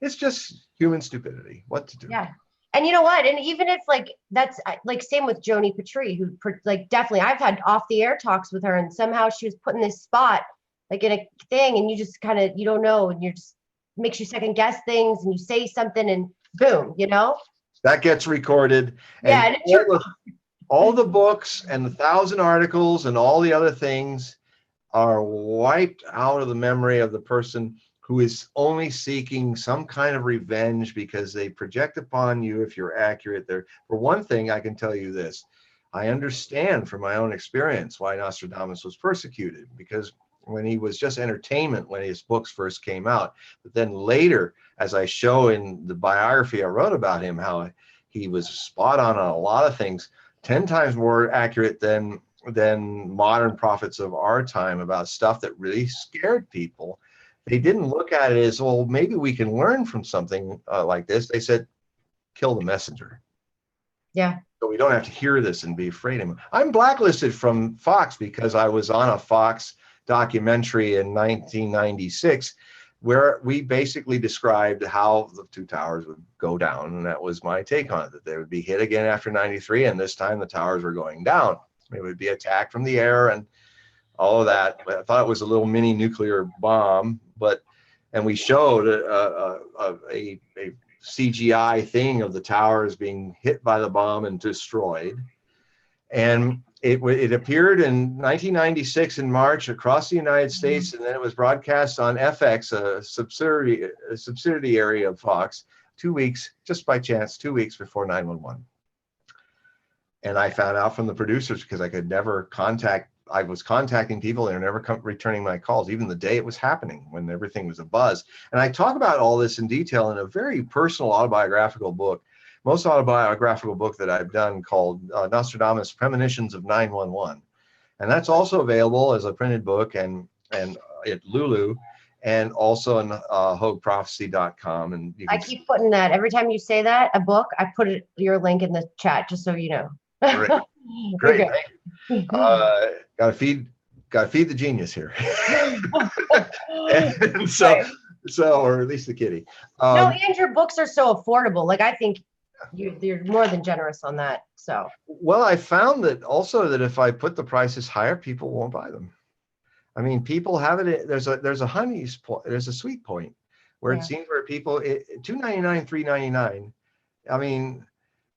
it's just human stupidity. What to do? Yeah. And you know what? And even if like that's like same with Joni Patry, who like definitely I've had off the air talks with her, and somehow she was put in this spot like in a thing, and you just kind of, you don't know, and you're just makes you second guess things, and you say something and boom, you know? That gets recorded. Yeah, And and it's your all the books and the 1,000 articles and all the other things are wiped out of the memory of the person who is only seeking some kind of revenge because they project upon you if you're accurate there. For one thing, I can tell you this. I understand from my own experience why Nostradamus was persecuted, because when he was just entertainment when his books first came out, but then later, as I show in the biography I wrote about him, how he was spot on a lot of things, 10 times more accurate than modern prophets of our time about stuff that really scared people. They didn't look at it as, well, maybe we can learn from something like this. They said, kill the messenger. Yeah. So we don't have to hear this and be afraid of him. I'm blacklisted from Fox because I was on a Fox documentary in 1996 where we basically described how the two towers would go down. And that was my take on it, that they would be hit again after 93. And this time the towers were going down. It would be attacked from the air and all of that. I thought it was a little mini nuclear bomb, and we showed a CGI thing of the towers being hit by the bomb and destroyed. And it appeared in 1996 in March across the United States, and then it was broadcast on FX, a subsidiary of Fox, 2 weeks, just by chance, 2 weeks before 9/11. And I found out from the producers because I could never contact. I was contacting people, they were never returning my calls, even the day it was happening, when everything was a buzz. And I talk about all this in detail in a very personal autobiographical book, most autobiographical book that I've done, called Nostradamus: Premonitions of 9/11. And that's also available as a printed book and at Lulu, and also on HOGUE'S.com. And I keep putting that every time you say that, a book, I put your link in the chat just so you know. Great. Great. Gotta feed the genius here. And so, or at least the kitty. No, and your books are so affordable. Like, I think you're more than generous on that. So, well, I found that also that if I put the prices higher, people won't buy them. I mean, people have it. There's a honey's point. There's a sweet point where it seems where people $2.99, $3.99.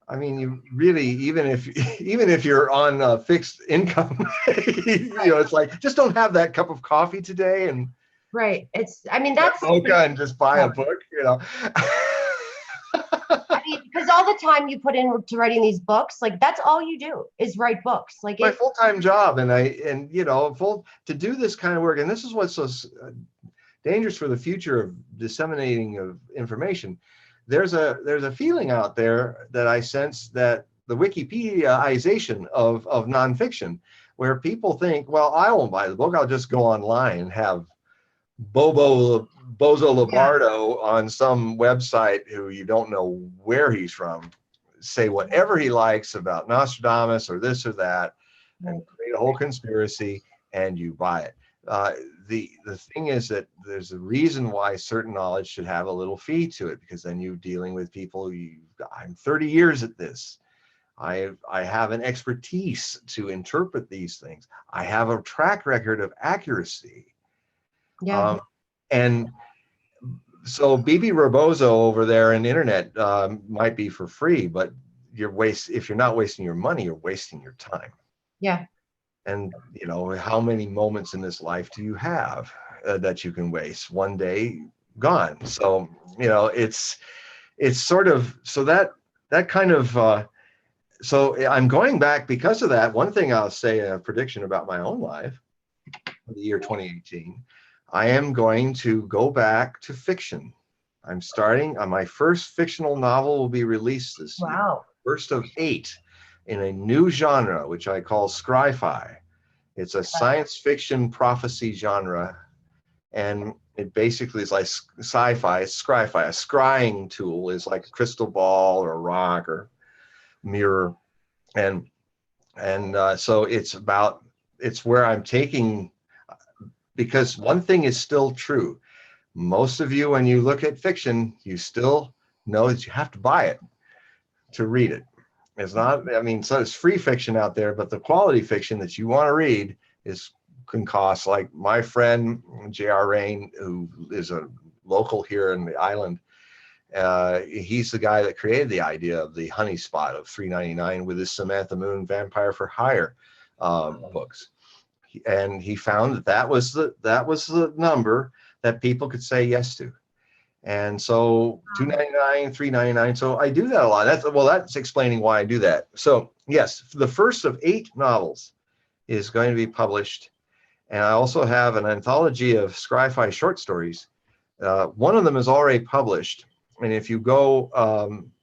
I mean, you really, even if you're on a fixed income, it's like, just don't have that cup of coffee today and right. I mean, that's mocha and just buy a book, I mean, because all the time you put into writing these books, like, that's all you do is write books. Like, my full-time job, and to do this kind of work, and this is what's so dangerous for the future of disseminating of information. There's a feeling out there that I sense, that the Wikipediaization of nonfiction, where people think, well, I won't buy the book, I'll just go online and have Bozo Lombardo on some website, who you don't know where he's from, say whatever he likes about Nostradamus or this or that, and create a whole conspiracy, and you buy it. The thing is that there's a reason why certain knowledge should have a little fee to it, because then you're dealing with people. I'm 30 years at this. I have an expertise to interpret these things. I have a track record of accuracy. yeah. And so BB Rebozo over there in the internet might be for free, but if you're not wasting your money, you're wasting your time. Yeah. And how many moments in this life do you have that you can waste? One day gone. So it's sort of, so that kind of so I'm going back because of that. One thing I'll say, a prediction about my own life, the year 2018, I am going to go back to fiction. I'm starting on my first fictional novel, will be released this year. First of 8 in a new genre, which I call scry-fi. It's a science fiction prophecy genre, and it basically is like sci-fi. It's scry-fi. A scrying tool is like a crystal ball or a rock or mirror, and so it's where I'm taking, because one thing is still true. Most of you, when you look at fiction, you still know that you have to buy it to read it. It's not, so it's free fiction out there, but the quality fiction that you want to read can cost, like my friend J.R. Rain, who is a local here in the island. He's the guy that created the idea of the honey spot of $3.99 with his Samantha Moon Vampire for Hire books. And he found that that was the number that people could say yes to. And so $2.99, $3.99. So I do that a lot. That's explaining why I do that. So yes, the first of 8 novels is going to be published. And I also have an anthology of sci-fi short stories. One of them is already published. And if you go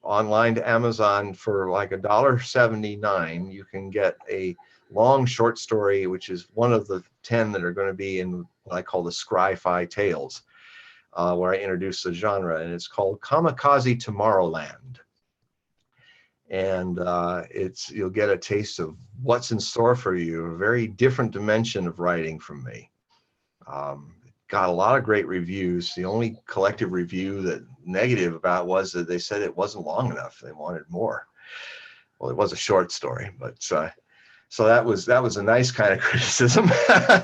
online to Amazon for like $1.79, you can get a long short story, which is one of the 10 that are going to be in what I call the sci-fi tales, where I introduce the genre, and it's called Kamikaze Tomorrowland. And you'll get a taste of what's in store for you, a very different dimension of writing from me. Got a lot of great reviews. The only collective review that negative about was that they said it wasn't long enough. They wanted more. Well, it was a short story, but so that was a nice kind of criticism.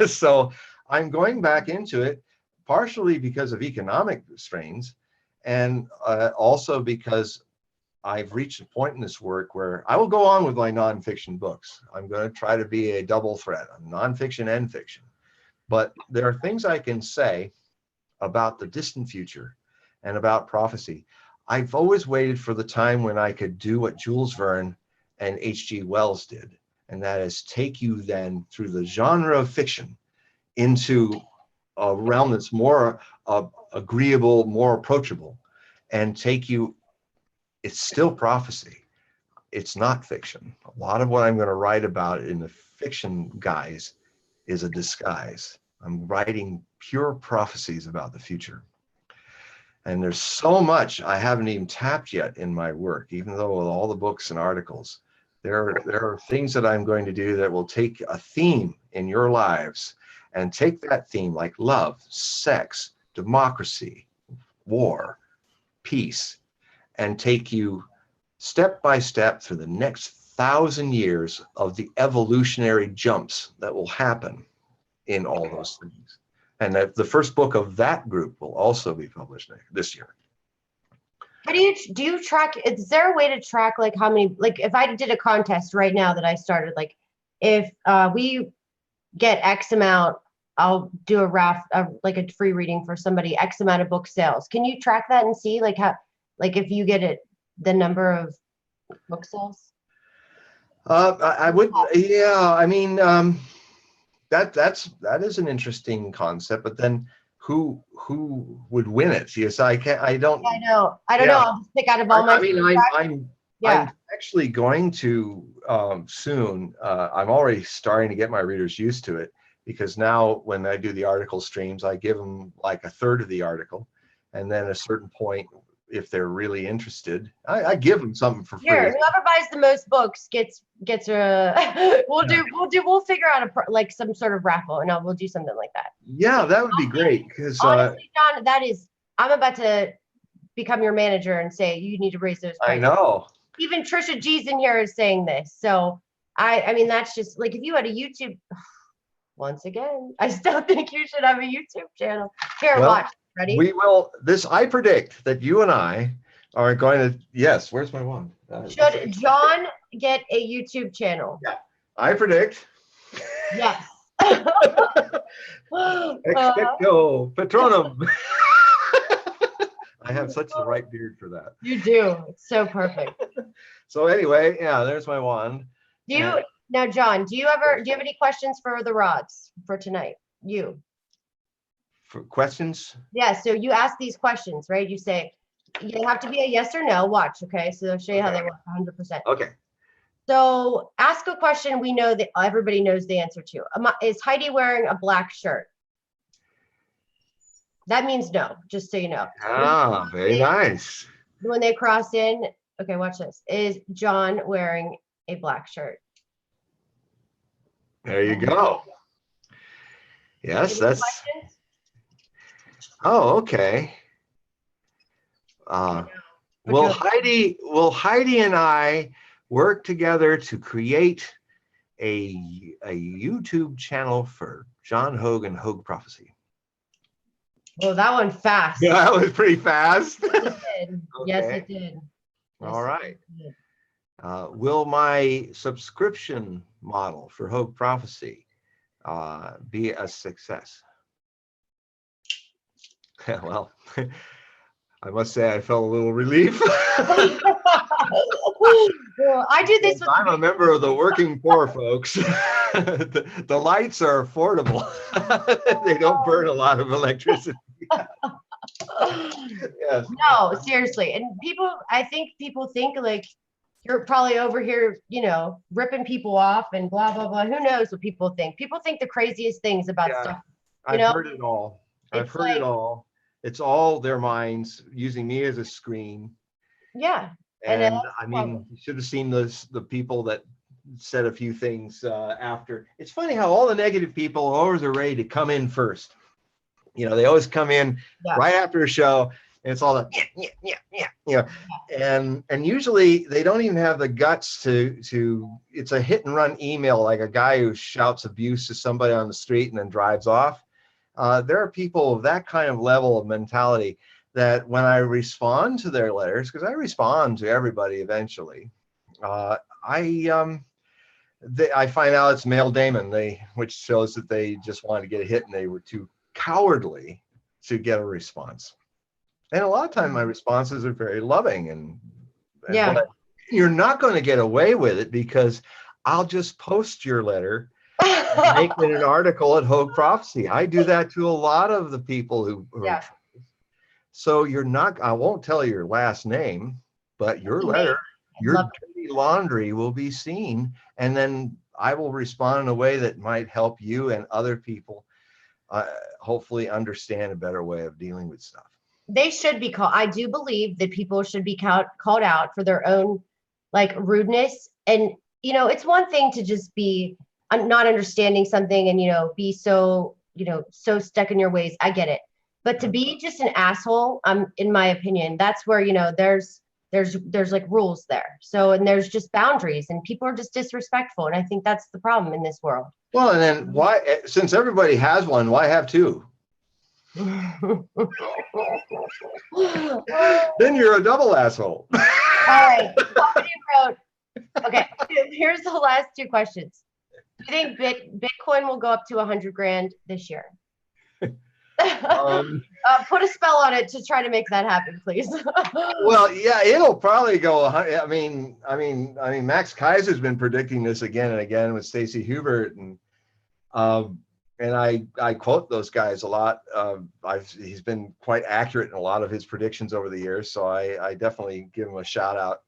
So I'm going back into it, partially because of economic strains, and also because I've reached a point in this work where I will go on with my nonfiction books. I'm going to try to be a double threat, nonfiction and fiction. But there are things I can say about the distant future and about prophecy. I've always waited for the time when I could do what Jules Verne and H.G. Wells did, and that is take you then through the genre of fiction into a realm that's more agreeable, more approachable, and take you, it's still prophecy. It's not fiction. A lot of what I'm going to write about in the fiction guise is a disguise. I'm writing pure prophecies about the future. And there's so much I haven't even tapped yet in my work, even though with all the books and articles, there are things that I'm going to do that will take a theme in your lives and take that theme like love, sex, democracy, war, peace, and take you step by step through the next 1,000 years of the evolutionary jumps that will happen in all those things. And that the first book of that group will also be published this year. How do you track, is there a way to track like how many, like if I did a contest right now that I started, like if we get X amount, I'll do like a free reading for somebody, X amount of book sales. Can you track that and see like how, like if you get the number of book sales? I would, yeah. I mean, that is an interesting concept. But then, who would win it? Yes, I can't. I don't. I know. I'll just pick out of all my. I mean, I'm actually going to soon. I'm already starting to get my readers used to it, because now when I do the article streams, I give them like a third of the article, and then at a certain point, if they're really interested, I give them something for free. Here, whoever buys the most books gets a. We'll figure out like some sort of raffle, and we'll do something like that. Yeah, that would be great. Because honestly, John, I'm about to become your manager and say you need to raise those prices. I know. Even Trisha G's in here is saying this, so I mean that's just like if you had a YouTube. Once again, I still think you should have a YouTube channel. Here, watch. Ready? We will. I predict that you and I are going to. Yes. Where's my wand? Should John get a YouTube channel? Yeah. I predict. Yes. Expecto Patronum. I have such the right beard for that. You do. It's so perfect. So anyway, yeah, there's my wand. Now, John, do you have any questions for the rods for tonight? For questions? Yeah, so you ask these questions, right? You say, you have to be a yes or no. Watch, okay? So they'll show you how they work 100%. Okay. So ask a question we know that everybody knows the answer to. Is Heidi wearing a black shirt? That means no, just so you know. Ah, very nice. When they cross in, okay, watch this. Is John wearing a black shirt? There you go. Yes, that's. Questions? Oh, okay. Will Heidi and I work together to create a YouTube channel for John Hogue and Hogue Prophecy? Well, that one fast. Yeah, that was pretty fast. It did. Yes, Okay. it did. All Yes, right. it did. Will my subscription model for Hogue Prophecy be a success? Well, I must say I felt a little relief. Well, I do this with I'm a member of the working poor, folks. The lights are affordable. They don't burn a lot of electricity. Yes. No, seriously. And people, I think people think like you're probably over here, ripping people off and blah, blah, blah. Who knows what people think? People think the craziest things about Yeah, stuff. I've heard it all. I've It's heard it like, all. It's all their minds using me as a screen. yeah. And And I mean, you should have seen the people that said a few things after. It's funny how all the negative people always are ready to come in first. They always come in right after a show, and it's all the and usually they don't even have the guts to. It's a hit and run email, like a guy who shouts abuse to somebody on the street and then drives off. There are people of that kind of level of mentality that when I respond to their letters, because I respond to everybody eventually, I find out it's male daemon, which shows that they just wanted to get a hit and they were too cowardly to get a response. And a lot of times my responses are very loving and but you're not going to get away with it because I'll just post your letter, make it an article at Hogue Prophecy. I do that to a lot of the people who are. So you're not, I won't tell your last name, but your letter, your dirty laundry will be seen. And then I will respond in a way that might help you and other people hopefully understand a better way of dealing with stuff. They should be called. I do believe that people should be called out for their own rudeness. And, it's one thing to just be not understanding something and, be so, so stuck in your ways. I get it. But to be just an asshole, in my opinion, that's where, there's rules there. So, and there's just boundaries and people are just disrespectful. And I think that's the problem in this world. Well, and then why, since everybody has one, why have two? Then you're a double asshole. All right. Somebody wrote, okay, here's the last two questions. Do you think Bitcoin will go up to 100 grand this year? Put a spell on it to try to make that happen, please. Well, yeah, it'll probably go. I mean, Max Kaiser's been predicting this again and again with Stacey Hubert, and I quote those guys a lot. He's been quite accurate in a lot of his predictions over the years, so I definitely give him a shout out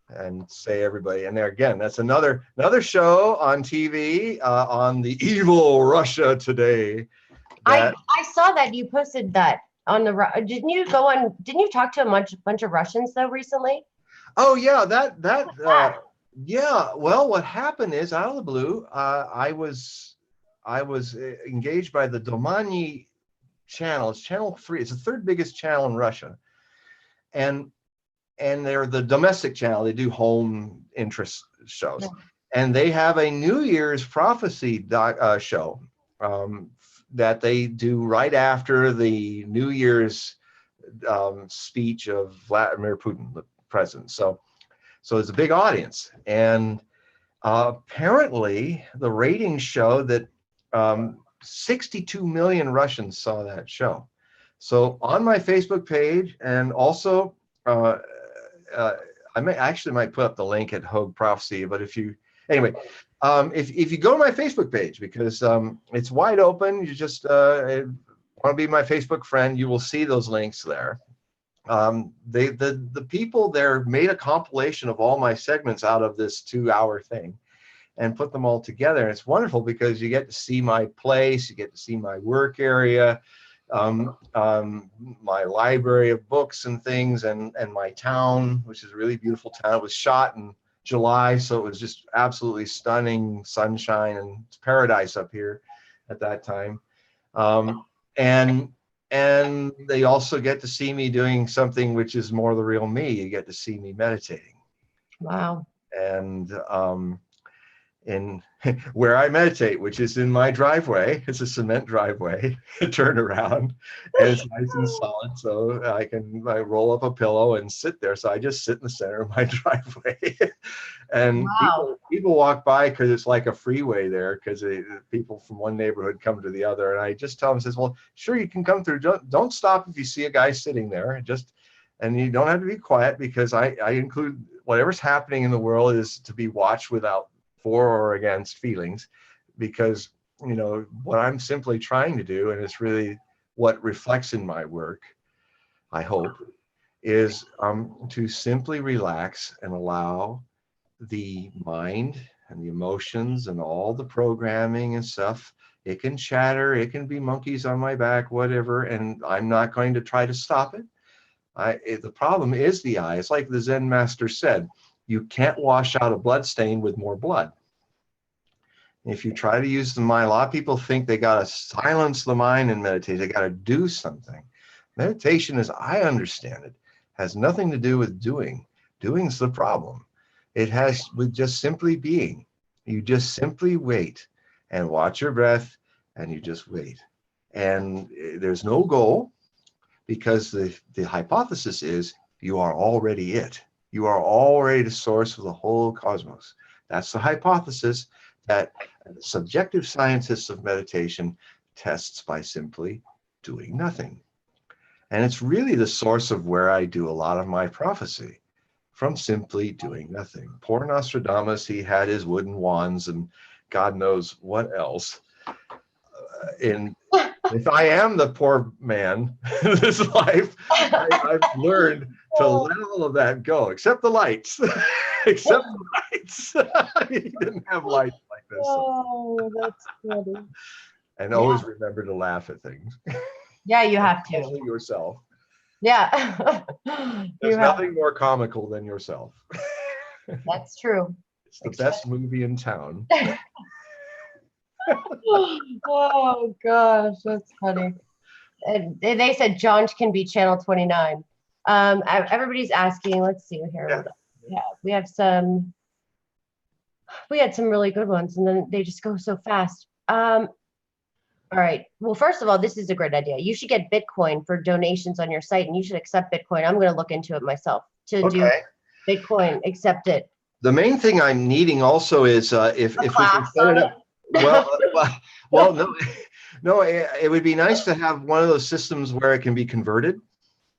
and say everybody. And there again, that's another show on TV on the evil Russia Today. I saw that you posted that on the. Didn't you talk to a bunch of Russians though recently? Oh yeah, yeah. Well, what happened is out of the blue, I was engaged by the Domani channel. It's channel 3. It's the third biggest channel in Russia, and they're the domestic channel. They do home interest shows, and they have a New Year's prophecy show that they do right after the New Year's speech of Vladimir Putin, the president. So it's a big audience, and apparently the ratings show that 62 million Russians saw that show. So on my Facebook page, and also I might put up the link at Hogue Prophecy, but if you go to my Facebook page, because it's wide open, you just want to be my Facebook friend, you will see those links there. The people there made a compilation of all my segments out of this 2-hour thing and put them all together. And it's wonderful because you get to see my place, you get to see my work area, my library of books and things, and my town, which is a really beautiful town. It was shot in July, so it was just absolutely stunning sunshine, and it's paradise up here at that time. And they also get to see me doing something which is more the real me. You get to see me meditating. Wow. And in where I meditate, which is in my driveway. It's a cement driveway, turn around, and it's nice and solid. So I roll up a pillow and sit there. So I just sit in the center of my driveway. And Wow. people walk by because it's like a freeway there, because people from one neighborhood come to the other. And I just tell them, says, well, sure, you can come through. Don't stop if you see a guy sitting there. And you don't have to be quiet, because I include whatever's happening in the world is to be watched without for or against feelings, because what I'm simply trying to do, and it's really what reflects in my work, I hope, is to simply relax and allow the mind and the emotions and all the programming and stuff. It can chatter, it can be monkeys on my back, whatever, and I'm not going to try to stop it. The problem is the eye. It's like the Zen master said, you can't wash out a blood stain with more blood. If you try to use the mind, a lot of people think they got to silence the mind and meditate. They got to do something. Meditation, as I understand it, has nothing to do with doing. Doing's the problem. It has with just simply being. You just simply wait and watch your breath, and you just wait. And there's no goal, because the hypothesis is you are already it. You are already the source of the whole cosmos. That's the hypothesis that subjective scientists of meditation tests by simply doing nothing. And it's really the source of where I do a lot of my prophecy, from simply doing nothing. Poor Nostradamus, he had his wooden wands and God knows what else. If I am the poor man in this life, I've learned to let all of that go, except the lights. Except the lights. He didn't have lights like this. Oh, that's funny. And always remember to laugh at things. Yeah, you have to. Especially yourself. Yeah. There's nothing more comical than yourself. That's true. It's the best movie in town. Oh gosh, that's funny. And they said John can be channel 29. Everybody's asking. Let's see here. Yeah, we had some really good ones, and then they just go so fast. All right. Well, first of all, this is a great idea. You should get Bitcoin for donations on your site, and you should accept Bitcoin. I'm going to look into it myself to do Bitcoin. Accept it. The main thing I'm needing also is if we can set it up. Well, no, it would be nice to have one of those systems where it can be converted.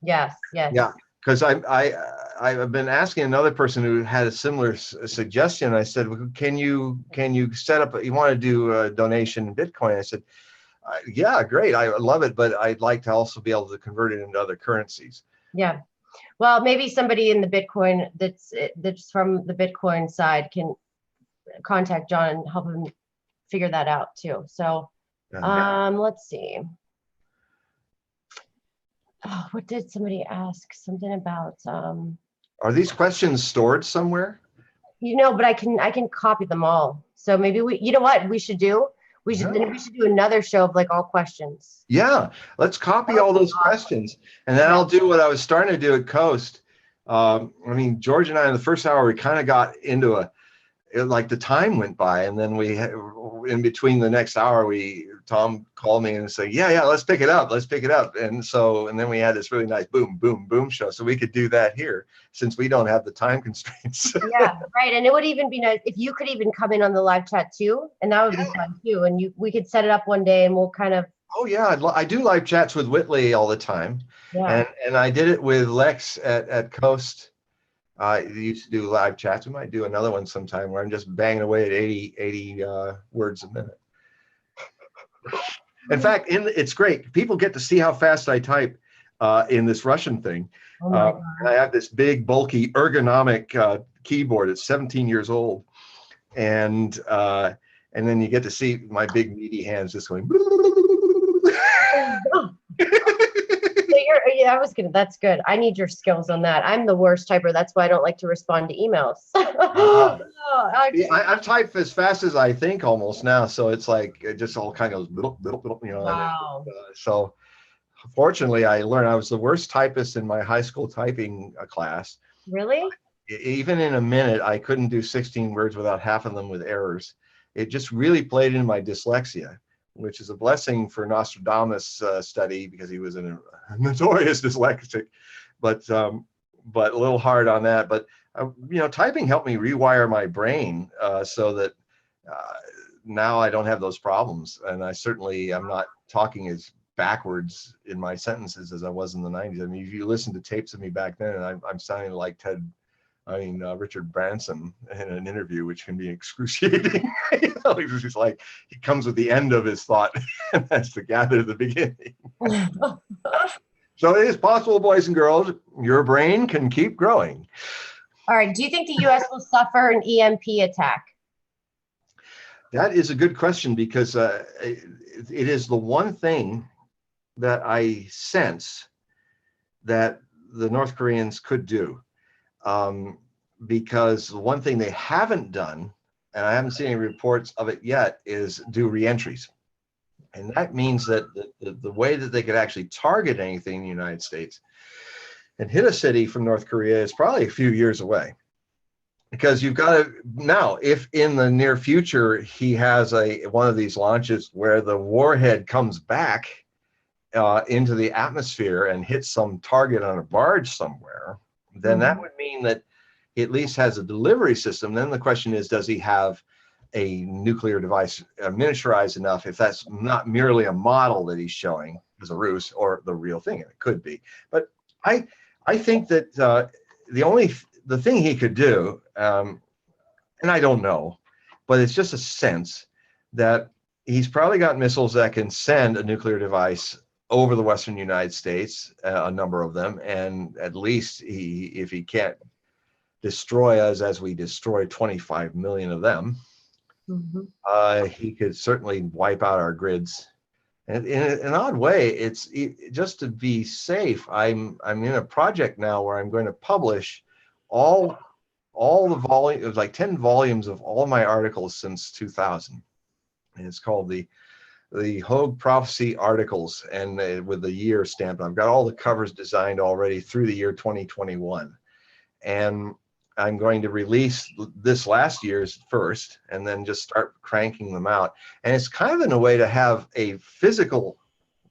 Yes. Yeah, because I've been asking another person who had a similar suggestion. I said, well, can you set up? You want to do a donation in Bitcoin? I said, yeah, great, I love it, but I'd like to also be able to convert it into other currencies. Yeah. Well, maybe somebody in the Bitcoin that's from the Bitcoin side can contact John and help him figure that out too. So let's see. Oh, what did somebody ask? Something about are these questions stored somewhere? But I can copy them all. So maybe we should do another show of like all questions. Yeah, let's copy all those questions, and then I'll do what I was starting to do at Coast. I mean, George and I in the first hour, we kind of got into like the time went by, and then in between the next hour, Tom called me and said, yeah, let's pick it up. And then we had this really nice boom, boom, boom show. So we could do that here since we don't have the time constraints. Yeah, right. And it would even be nice if you could even come in on the live chat too, and that would be fun too. And we could set it up one day, and we'll kind of. Oh yeah, I do live chats with Whitley all the time. Yeah. And I did it with Lex at Coast. I used to do live chats. We might do another one sometime where I'm just banging away at 80 words a minute. In fact, it's great. People get to see how fast I type in this Russian thing. Oh my God. I have this big, bulky, ergonomic keyboard. It's 17 years old, and then you get to see my big, meaty hands just going. That's good. I need your skills on that. I'm the worst typer. That's why I don't like to respond to emails. I've typed as fast as I think almost now. So it's like, it just all kind of goes, Wow. So fortunately I learned I was the worst typist in my high school typing class. Really? even in a minute, I couldn't do 16 words without half of them with errors. It just really played into my dyslexia, which is a blessing for Nostradamus study, because he was a notorious dyslexic, but a little hard on that. But typing helped me rewire my brain so that now I don't have those problems, and I'm not talking as backwards in my sentences as I was in the 90s. I mean, if you listen to tapes of me back then, I'm sounding like Richard Branson in an interview, which can be excruciating. He's like, he comes with the end of his thought and has to gather the beginning. So it is possible, boys and girls, your brain can keep growing. All right. Do you think the U.S. will suffer an EMP attack? That is a good question, because it is the one thing that I sense that the North Koreans could do. Because the one thing they haven't done, and I haven't seen any reports of it yet, is do reentries. And that means that the way that they could actually target anything in the United States and hit a city from North Korea is probably a few years away. Because you've got to, now, if in the near future he has one of these launches where the warhead comes back into the atmosphere and hits some target on a barge somewhere, then that would mean that he at least has a delivery system. Then the question is, does he have a nuclear device miniaturized enough, if that's not merely a model that he's showing as a ruse or the real thing? It could be. But I think that the thing he could do, and I don't know, but it's just a sense that he's probably got missiles that can send a nuclear device over the Western United States, a number of them, and at least if he can't destroy us as we destroy 25 million of them, he could certainly wipe out our grids. And in an odd way, it's just to be safe. I'm in a project now where I'm going to publish all the volumes, like 10 volumes of all my articles since 2000, and it's called the Hogue Prophecy articles, and with the year stamped. I've got all the covers designed already through the year 2021, and I'm going to release this last year's first, and then just start cranking them out. And it's kind of in a way to have a physical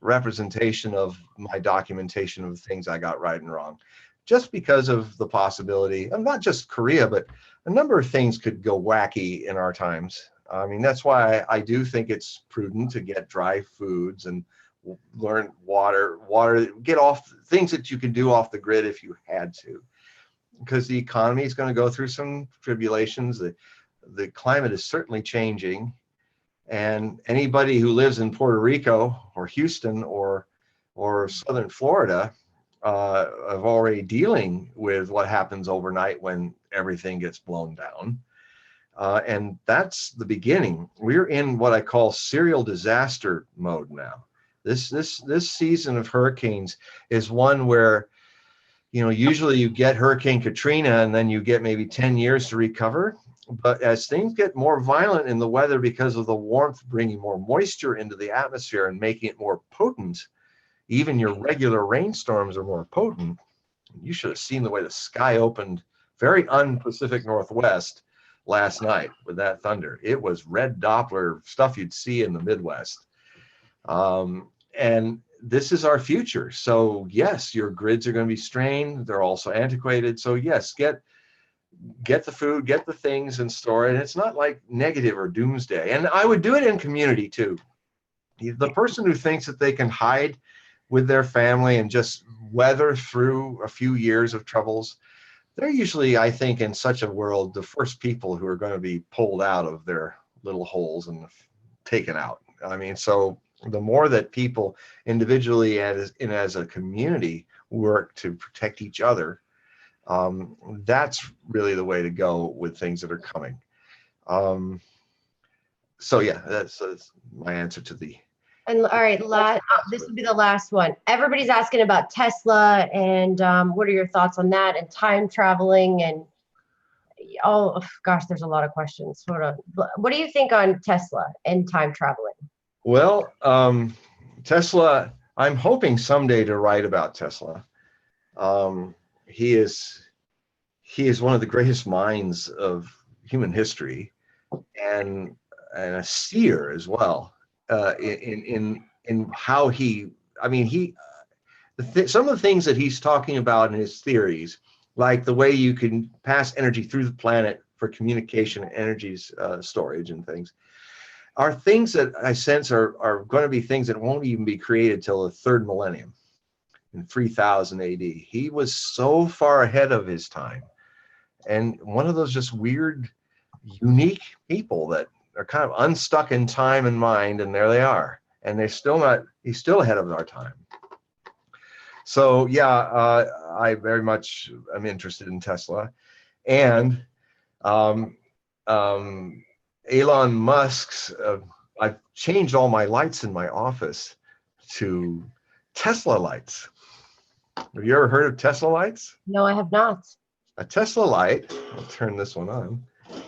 representation of my documentation of things I got right and wrong, just because of the possibility of not just Korea, but a number of things could go wacky in our times. I mean, that's why I do think it's prudent to get dry foods and learn water, get off things that you can do off the grid if you had to, because the economy is going to go through some tribulations. The climate is certainly changing, and anybody who lives in Puerto Rico or Houston or Southern Florida are already dealing with what happens overnight when everything gets blown down. And that's the beginning. We're in what I call serial disaster mode now. This season of hurricanes is one where, usually you get Hurricane Katrina and then you get maybe 10 years to recover. But as things get more violent in the weather because of the warmth bringing more moisture into the atmosphere and making it more potent, even your regular rainstorms are more potent. You should have seen the way the sky opened very un-Pacific Northwest last night with that thunder. It was red Doppler stuff you'd see in the Midwest. And this is our future. So yes, your grids are going to be strained. They're also antiquated. So yes, get the food, get the things, and store it. And it's not like negative or doomsday. And I would do it in community too. The person who thinks that they can hide with their family and just weather through a few years of troubles, they're usually, I think, in such a world, the first people who are going to be pulled out of their little holes and taken out. I mean, so the more that people individually and as a community work to protect each other, that's really the way to go with things that are coming. So yeah, that's my answer to the. And all right, this will be the last one. Everybody's asking about Tesla, and what are your thoughts on that, and time traveling, and gosh, there's a lot of questions. What do you think on Tesla and time traveling? Well, Tesla, I'm hoping someday to write about Tesla. He he is one of the greatest minds of human history, and a seer as well, in how he, I mean, some of the things that he's talking about in his theories, like the way you can pass energy through the planet for communication, energies, storage and things, are things that I sense are going to be things that won't even be created till the third millennium, in 3000 AD. He was so far ahead of his time, and one of those just weird, unique people that are kind of unstuck in time and mind, and there they are, and he's still ahead of our time. So yeah, I very much am interested in Tesla, and Elon Musk's, I've changed all my lights in my office to Tesla lights. Have you ever heard of Tesla lights? No, I have not. A Tesla light, I'll turn this one on.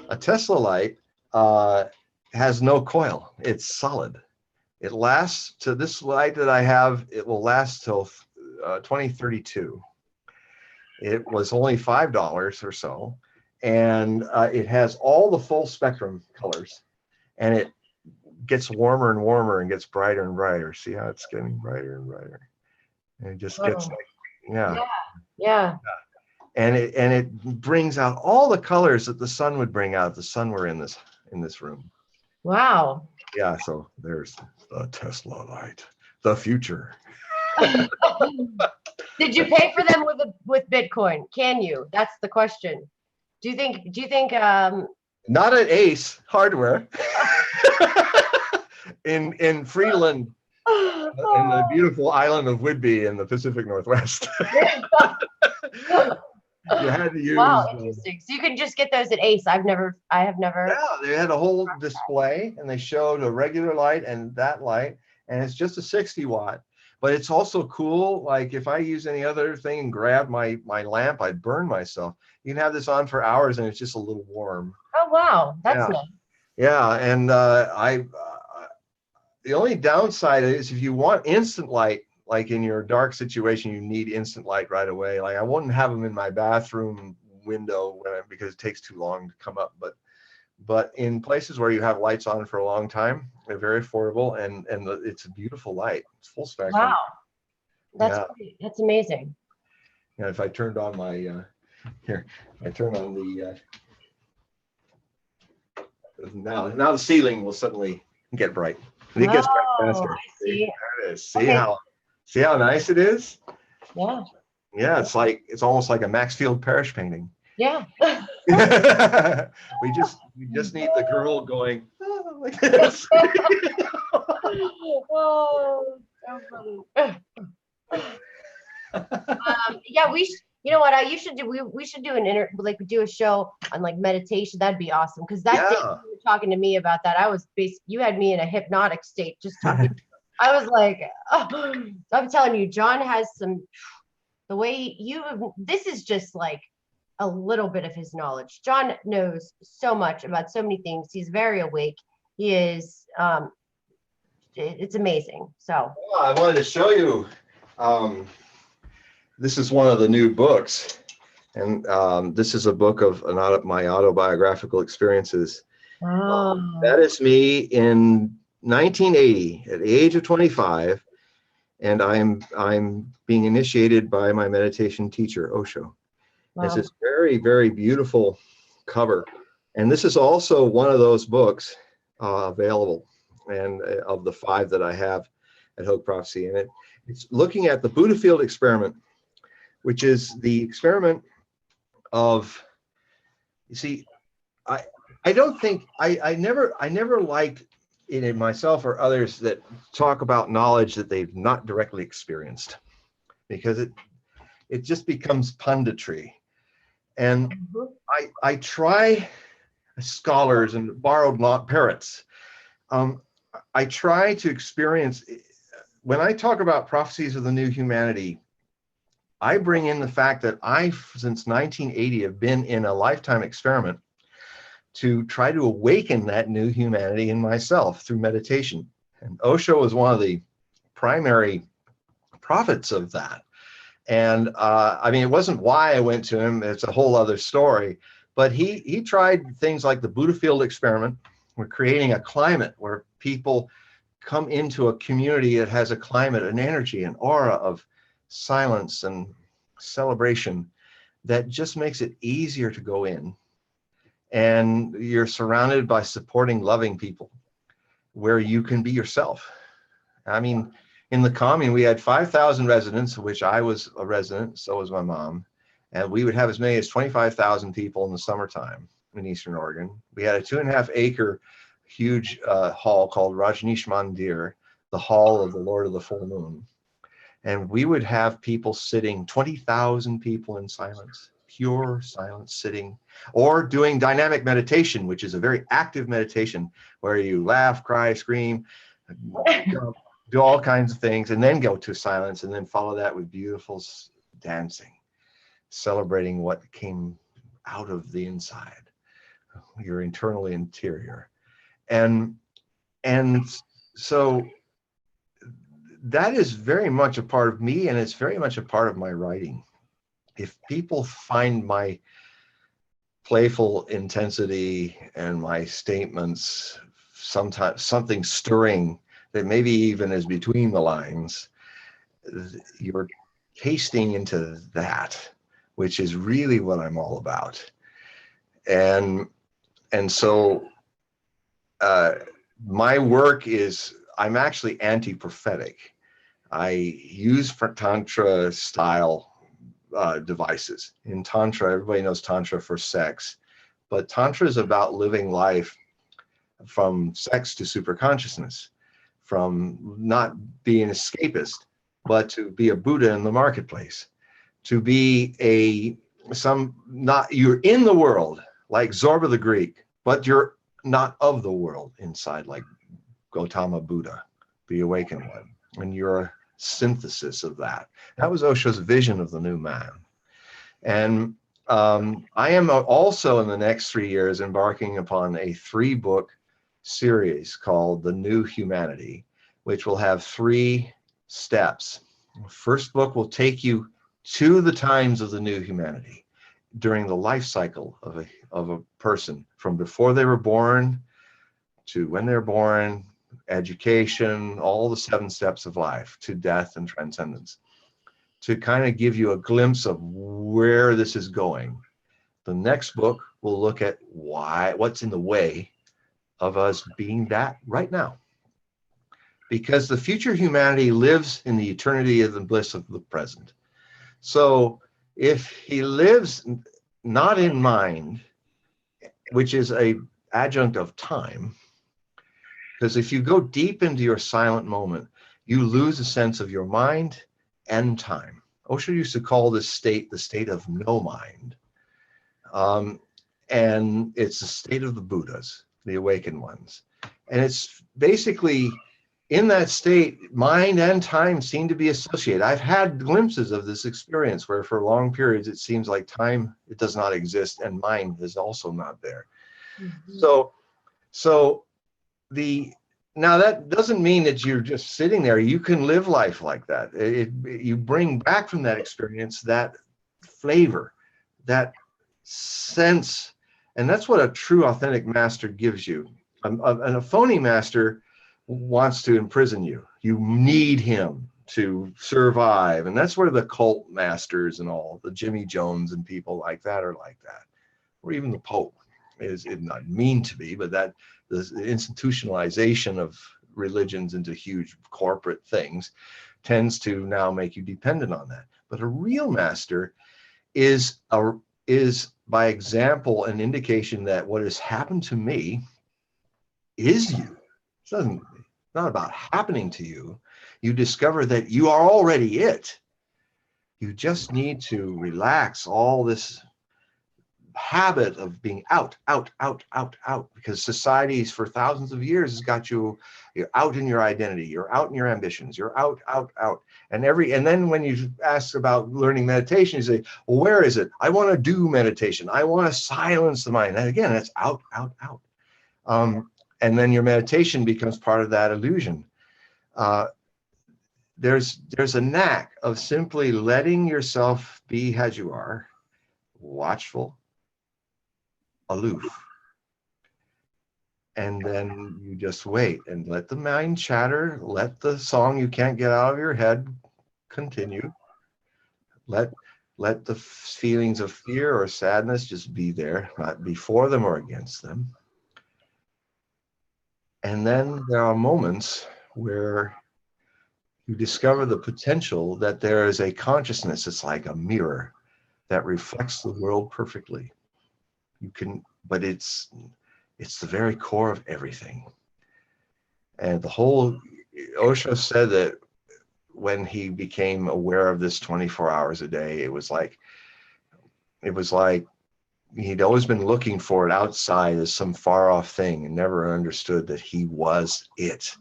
A Tesla light has no coil. It's solid. It lasts, to this light that I have, it will last till 2032. It was only $5 or so, and it has all the full spectrum colors, and it gets warmer and warmer and gets brighter and brighter. See how it's getting brighter and brighter, and it just gets like, yeah. And it brings out all the colors that the sun would bring out if the sun were in this room. Wow. Yeah, so there's the Tesla light, the future. Did you pay for them with Bitcoin? Can you? That's the question. Do you think Not at Ace Hardware. in Freeland, in the beautiful island of Whidbey in the Pacific Northwest. You had to use. Wow, interesting. So you can just get those at Ace. I have never. Yeah, they had a whole display, and they showed a regular light and that light, and it's just a 60 watt. But it's also cool. Like if I use any other thing and grab my lamp, I'd burn myself. You can have this on for hours, and it's just a little warm. Oh wow, that's nice. Yeah, and the only downside is if you want instant light, like in your dark situation, you need instant light right away. Like I wouldn't have them in my bathroom window because it takes too long to come up. But in places where you have lights on for a long time, they're very affordable, and it's a beautiful light. It's full spectrum. Wow, that's great. That's amazing. And if I turned on my here, I turn on the now the ceiling will suddenly get bright. It gets bright faster. I see. There it is. See how nice it is? Yeah. Yeah, it's almost like a Maxfield Parrish painting. Yeah. we just need the girl going like this. Oh, so funny. Yeah, you know what? We should do do a show on like meditation. That'd be awesome. Because that day you were talking to me about that, you had me in a hypnotic state just talking. I was like, oh, I'm telling you, John has the way this is just like a little bit of his knowledge. John knows so much about so many things. He's very awake. He is, it's amazing. So. Well, I wanted to show you, this is one of the new books. And this is a book of my autobiographical experiences. Oh. That is me in 1980 at the age of 25, and I'm being initiated by my meditation teacher, Osho. Wow. It's this very, very beautiful cover, and this is also one of those books available, and of the 5 that I have at Hogue Prophecy, and it's looking at the Buddha field experiment, which is the experiment of, you see, I don't think I never liked in myself or others that talk about knowledge that they've not directly experienced, because it just becomes punditry. And I try, scholars and borrowed parrots, I try to experience, when I talk about prophecies of the new humanity, I bring in the fact that I, since 1980, have been in a lifetime experiment to try to awaken that new humanity in myself through meditation. And Osho was one of the primary prophets of that. And I mean, it wasn't why I went to him. It's a whole other story. But he tried things like the Buddha field experiment. We're creating a climate where people come into a community that has a climate, an energy, an aura of silence and celebration that just makes it easier to go in. And you're surrounded by supporting, loving people where you can be yourself. I mean, in the commune, we had 5,000 residents, of which I was a resident, so was my mom. And we would have as many as 25,000 people in the summertime in Eastern Oregon. We had a 2.5-acre huge hall called Rajneesh Mandir, the Hall of the Lord of the Full Moon. And we would have people sitting, 20,000 people in silence, pure silence, sitting, or doing dynamic meditation, which is a very active meditation where you laugh, cry, scream, jump, do all kinds of things, and then go to silence, and then follow that with beautiful dancing, celebrating what came out of the inside, your internal interior. And so that is very much a part of me, and it's very much a part of my writing. If people find my playful intensity and my statements sometimes something stirring that maybe even is between the lines, you're tasting into that, which is really what I'm all about. And so my work is, I'm actually anti-prophetic. I use Tantra style devices. In Tantra, everybody knows Tantra for sex, but Tantra is about living life from sex to superconsciousness, from not being an escapist, but to be a Buddha in the marketplace, to be you're in the world like Zorba the Greek, but you're not of the world inside like Gautama Buddha, the awakened one. And you're a synthesis of that. That was Osho's vision of the new man. And I am also in the next 3 years embarking upon a 3-book series called The New Humanity, which will have 3 steps. The first book will take you to the times of the new humanity during the life cycle of a person, from before they were born to when they're born, education, all the 7 steps of life, to death and transcendence, to kind of give you a glimpse of where this is going. The next book will look at what's in the way of us being that right now. Because the future humanity lives in the eternity of the bliss of the present. So if he lives not in mind, which is a adjunct of time, because if you go deep into your silent moment, you lose a sense of your mind and time. Osho used to call this state the state of no mind. And it's the state of the Buddhas, the awakened ones. And it's basically in that state, mind and time seem to be associated. I've had glimpses of this experience where for long periods, it seems like time, it does not exist, and mind is also not there. Mm-hmm. Now that doesn't mean that you're just sitting there. You can live life like that. You bring back from that experience that flavor, that sense, and that's what a true authentic master gives you. And a phony master wants to imprison you. You need him to survive. And that's where the cult masters and all, the Jimmy Jones and people like that are like that. Or even the Pope is not mean to be, but that the institutionalization of religions into huge corporate things tends to now make you dependent on that. But a real master is by example an indication that what has happened to me is you. It's not about happening to you. You discover that you are already it. You just need to relax all this habit of being out, because societies for thousands of years has got you're out in your identity, you're out in your ambitions, you're out. And then when you ask about learning meditation, you say, well, where is it? I want to do meditation. I want to silence the mind. And again, that's out. And then your meditation becomes part of that illusion. there's a knack of simply letting yourself be as you are, watchful, aloof. And then you just wait and let the mind chatter, let the song you can't get out of your head continue. Let the feelings of fear or sadness just be there, not before them or against them. And then there are moments where you discover the potential that there is a consciousness that's like a mirror that reflects the world perfectly. You can, but it's the very core of everything. And the whole, Osho said that when he became aware of this 24 hours a day, it was like he'd always been looking for it outside as some far off thing and never understood that he was it.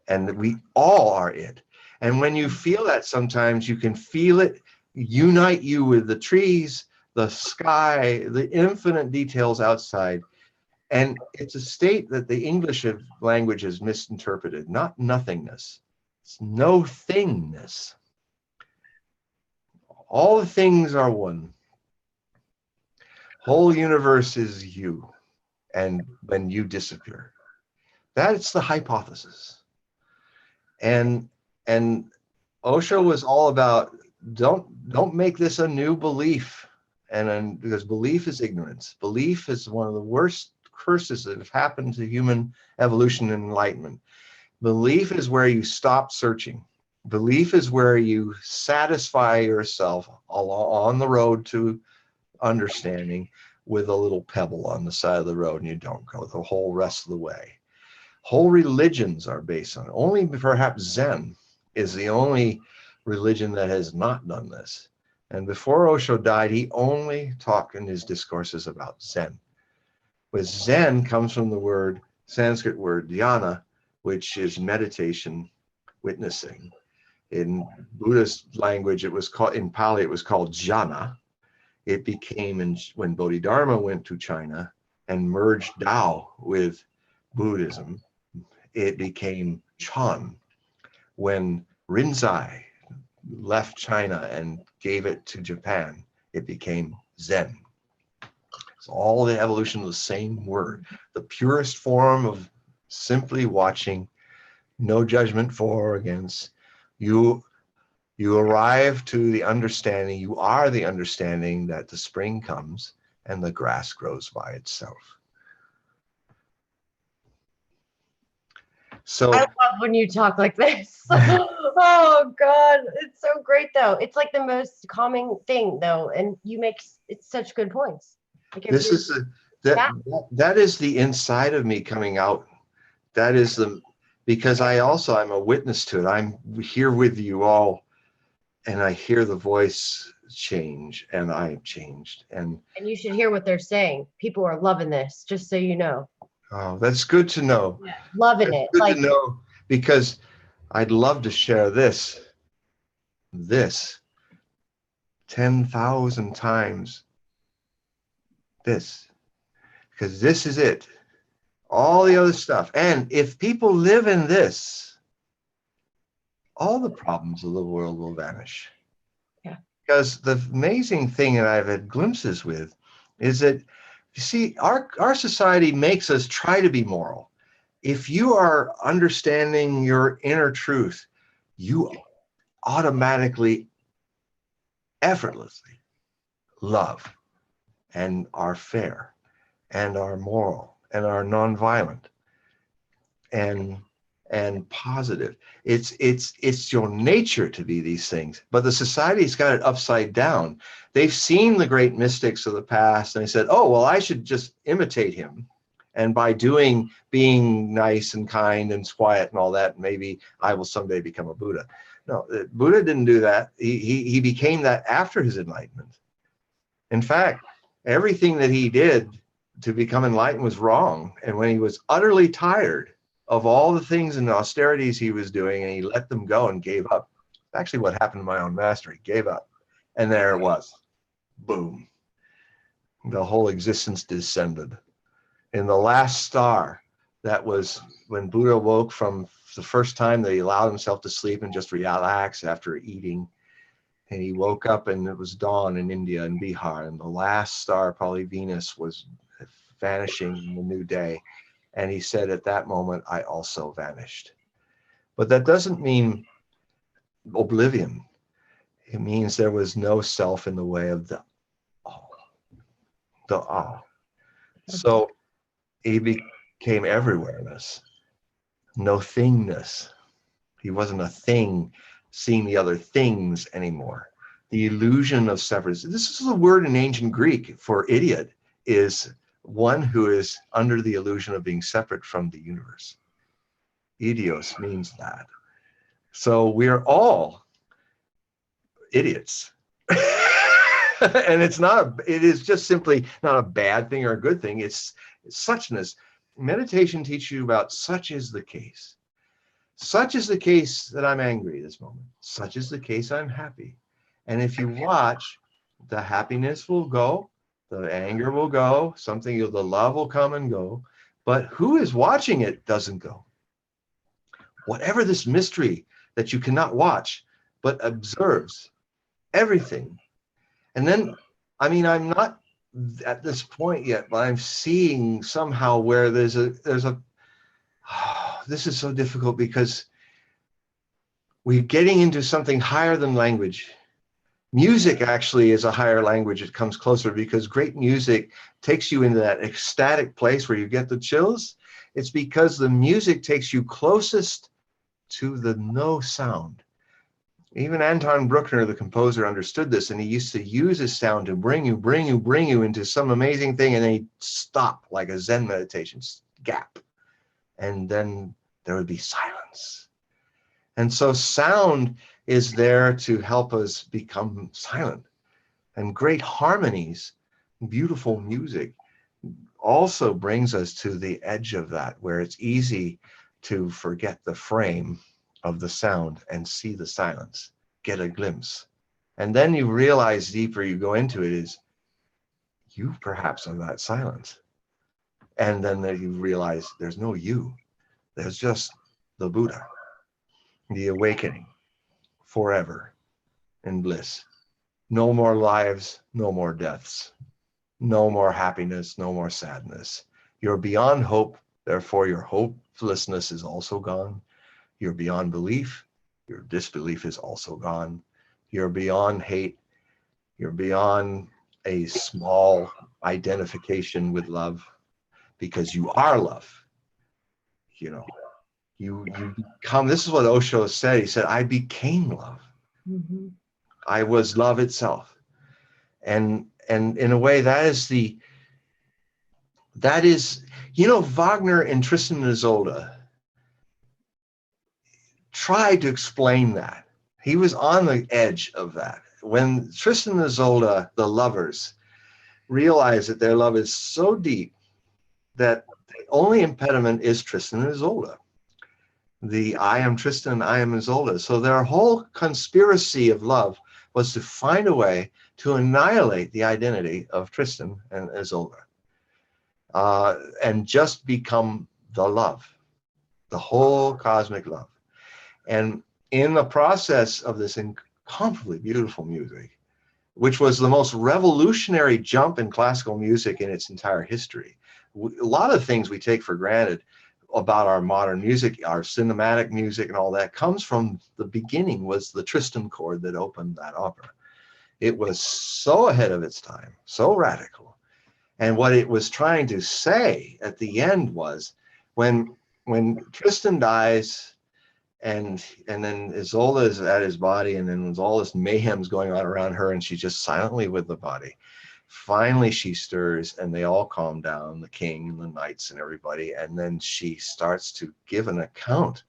And that we all are it. And when you feel that, sometimes you can feel it unite you with the trees, the sky, the infinite details outside. And it's a state that the English language has misinterpreted, not nothingness. It's no thingness. All the things are one. Whole universe is you. And when you disappear, that's the hypothesis. And Osho was all about don't make this a new belief, and because belief is ignorance. Belief is one of the worst curses that have happened to human evolution and enlightenment. Belief is where you stop searching. Belief is where you satisfy yourself on the road to understanding with a little pebble on the side of the road, and you don't go the whole rest of the way. Whole religions are based on it. Only perhaps Zen is the only religion that has not done this. And before Osho died, he only talked in his discourses about Zen. But Zen comes from the Sanskrit word dhyana, which is meditation, witnessing. In Buddhist language, it was called, in Pali, it was called jhana. It became, when Bodhidharma went to China and merged Tao with Buddhism, it became Chan. When Rinzai left China and gave it to Japan, it became Zen. It's all the evolution of the same word, the purest form of simply watching, no judgment for or against. You arrive to the understanding, you are the understanding that the spring comes and the grass grows by itself. So I love when you talk like this. Oh God, it's so great though. It's like the most calming thing though, and you make it's such good points. Like this is that is the inside of me coming out. That is because I'm a witness to it. I'm here with you all, and I hear the voice change, and I've changed. And you should hear what they're saying. People are loving this, just so you know. Oh, that's good to know. Yeah, loving it. Good to know, because I'd love to share this 10,000 times this, because this is it. All the other stuff. And if people live in this, all the problems of the world will vanish. Yeah. Because the amazing thing that I've had glimpses with is that, you see, our society makes us try to be moral. If you are understanding your inner truth, you automatically, effortlessly love and are fair and are moral and are nonviolent and positive. It's your nature to be these things, but the society's got it upside down. They've seen the great mystics of the past and they said, oh, well, I should just imitate him. And by being nice and kind and quiet and all that, maybe I will someday become a Buddha. No, Buddha didn't do that. He became that after his enlightenment. In fact, everything that he did to become enlightened was wrong. And when he was utterly tired of all the things and austerities he was doing, and he let them go and gave up. Actually, what happened to my own master, he gave up. And there it was. Boom. The whole existence descended. In the last star, That was when Buddha woke from the first time that he allowed himself to sleep and just relax after eating. And he woke up and it was dawn in India and Bihar, and the last star, probably Venus, was vanishing in the new day. And he said, at that moment, I also vanished. But that doesn't mean oblivion. It means there was no self in the way of the all. The all. So he became everywhereness, no thingness. He wasn't a thing seeing the other things anymore. The illusion of separateness. This is a word in ancient Greek for idiot, is one who is under the illusion of being separate from the universe. Idios means that. So we're all idiots. And it's not, it is just simply not a bad thing or a good thing. It's suchness. Meditation teaches you about such is the case. Such is the case that I'm angry this moment. Such is the case I'm happy. And if you watch, the happiness will go, the anger will go, the love will come and go, but who is watching it doesn't go. Whatever this mystery that you cannot watch, but observes everything. And then, I mean, I'm not at this point yet, but I'm seeing somehow where there's a, this is so difficult because we're getting into something higher than language. Music actually is a higher language. It comes closer because great music takes you into that ecstatic place where you get the chills. It's because the music takes you closest to the no sound. Even Anton Bruckner, the composer, understood this, and he used to use his sound to bring you into some amazing thing, and then he'd stop like a Zen meditation gap. And then there would be silence. And so sound is there to help us become silent. And great harmonies, beautiful music also brings us to the edge of that, where it's easy to forget the frame of the sound and see the silence, get a glimpse. And then you realize deeper you go into it is, you perhaps are that silence. And then you realize there's no you. There's just the Buddha, the awakening, forever in bliss. No more lives, no more deaths, no more happiness, no more sadness. You're beyond hope, therefore your hopelessness is also gone. You're beyond belief, your disbelief is also gone. You're beyond hate, you're beyond a small identification with love, because you are love. You know, you become, this is what Osho said. He said, I became love. Mm-hmm. I was love itself. And in a way, that is, you know, Wagner in Tristan and Isolde tried to explain that. He was on the edge of that. When Tristan and Isolde, the lovers, realize that their love is so deep that the only impediment is Tristan and Isolde. The I am Tristan, I am Isolde. So their whole conspiracy of love was to find a way to annihilate the identity of Tristan and Isolde, and just become the love, the whole cosmic love. And in the process of this incomparably beautiful music, which was the most revolutionary jump in classical music in its entire history. A lot of things we take for granted about our modern music, our cinematic music and all that, comes from the beginning, was the Tristan chord that opened that opera. It was so ahead of its time, so radical. And what it was trying to say at the end was, when Tristan dies, and then Isolde is at his body, and then all this mayhem's going on around her, and she's just silently with the body. Finally, she stirs, and they all calm down, the king and the knights and everybody, and then she starts to give an account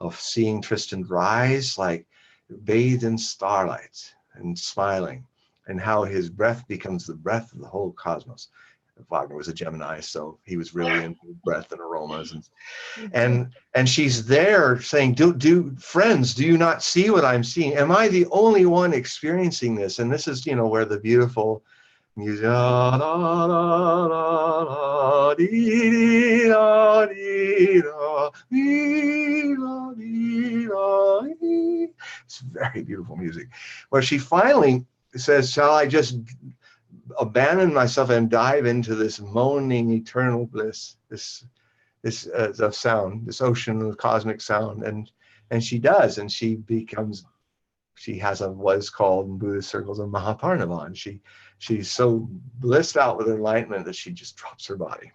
of seeing Tristan rise, like bathed in starlight and smiling, and how his breath becomes the breath of the whole cosmos. Wagner was a Gemini, so he was really into breath and aromas, and she's there saying, do friends, do you not see what I'm seeing? Am I the only one experiencing this? And this is, you know, where the beautiful music, It's very beautiful music. Where she finally says, shall I just abandon myself and dive into this moaning eternal bliss, this of sound, this ocean of cosmic sound, and she does, and she has what is called in Buddhist circles a Mahaparinibbana. She's so blissed out with enlightenment that she just drops her body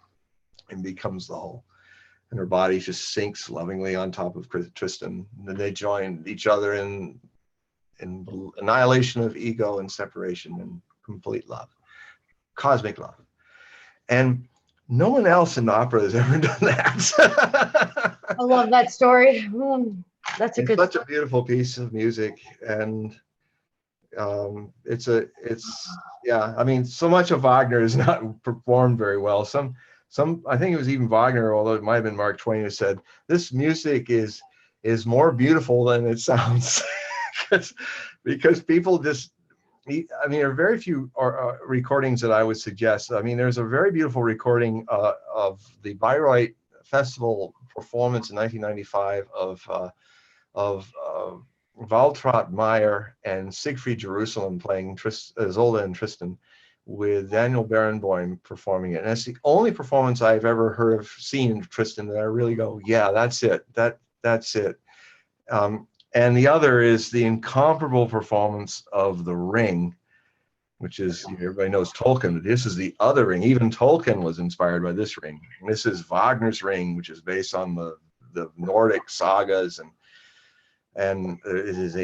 and becomes the whole, and her body just sinks lovingly on top of Tristan. And then they join each other in annihilation of ego and separation and complete love, cosmic love. And no one else in opera has ever done that. I love that story. That's a it's good. Such a beautiful piece of music, and yeah. I mean, so much of Wagner is not performed very well. Some I think it was even Wagner, although it might have been Mark Twain, who said this music is more beautiful than it sounds, because people just. I mean, there are very few recordings that I would suggest. I mean, there's a very beautiful recording of the Bayreuth Festival performance in 1995 of Waltraud Meyer and Siegfried Jerusalem playing Isolde and Tristan, with Daniel Barenboim performing it. And it's the only performance I've ever seen Tristan that I really go, yeah, that's it. That's it. And the other is the incomparable performance of The Ring, which is, everybody knows Tolkien. This is the other ring. Even Tolkien was inspired by this ring. And this is Wagner's Ring, which is based on the Nordic sagas, and it is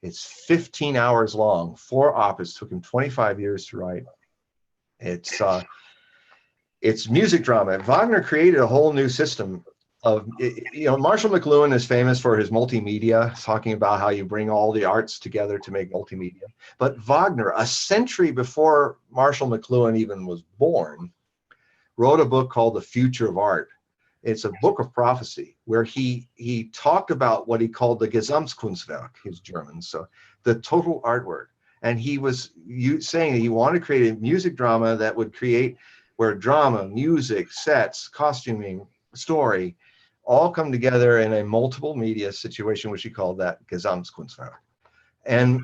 it's 15 hours long, 4 operas. Took him 25 years to write. It's music drama. Wagner created a whole new system of, Marshall McLuhan is famous for his multimedia, talking about how you bring all the arts together to make multimedia. But Wagner, a century before Marshall McLuhan even was born, wrote a book called The Future of Art. It's a book of prophecy where he talked about what he called the Gesamtkunstwerk, his German, so the total artwork. And he was saying that he wanted to create a music drama that would create where drama, music, sets, costuming, story, all come together in a multiple media situation, which he called that Gesamtkunstwerk. And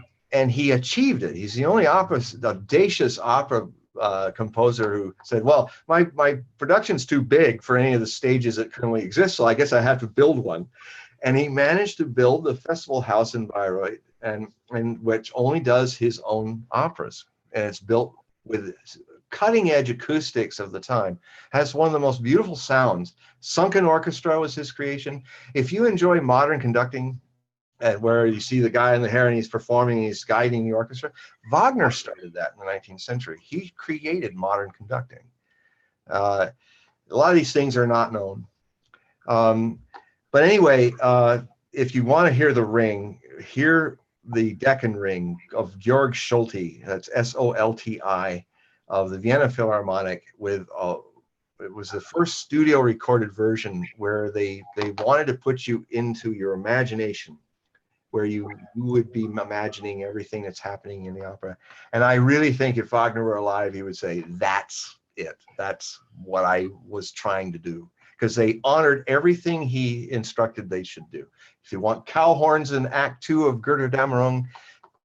he achieved it. He's the only audacious opera composer who said, well, my production's too big for any of the stages that currently exist, so I guess I have to build one. And he managed to build the festival house in Bayreuth, and which only does his own operas. And it's built with cutting edge acoustics of the time, has one of the most beautiful sounds. Sunken orchestra was his creation. If you enjoy modern conducting, where you see the guy in the hair and he's performing, he's guiding the orchestra, Wagner started that in the 19th century. He created modern conducting. A lot of these things are not known. But anyway, if you want to hear The Ring, hear the Deccan Ring of Georg Solti, that's S-O-L-T-I, of the Vienna Philharmonic, with it was the first studio recorded version where they wanted to put you into your imagination, where you would be imagining everything that's happening in the opera. And I really think if Wagner were alive, he would say, that's it. That's what I was trying to do. Because they honored everything he instructed they should do. If you want cow horns in Act 2 of Götterdämmerung,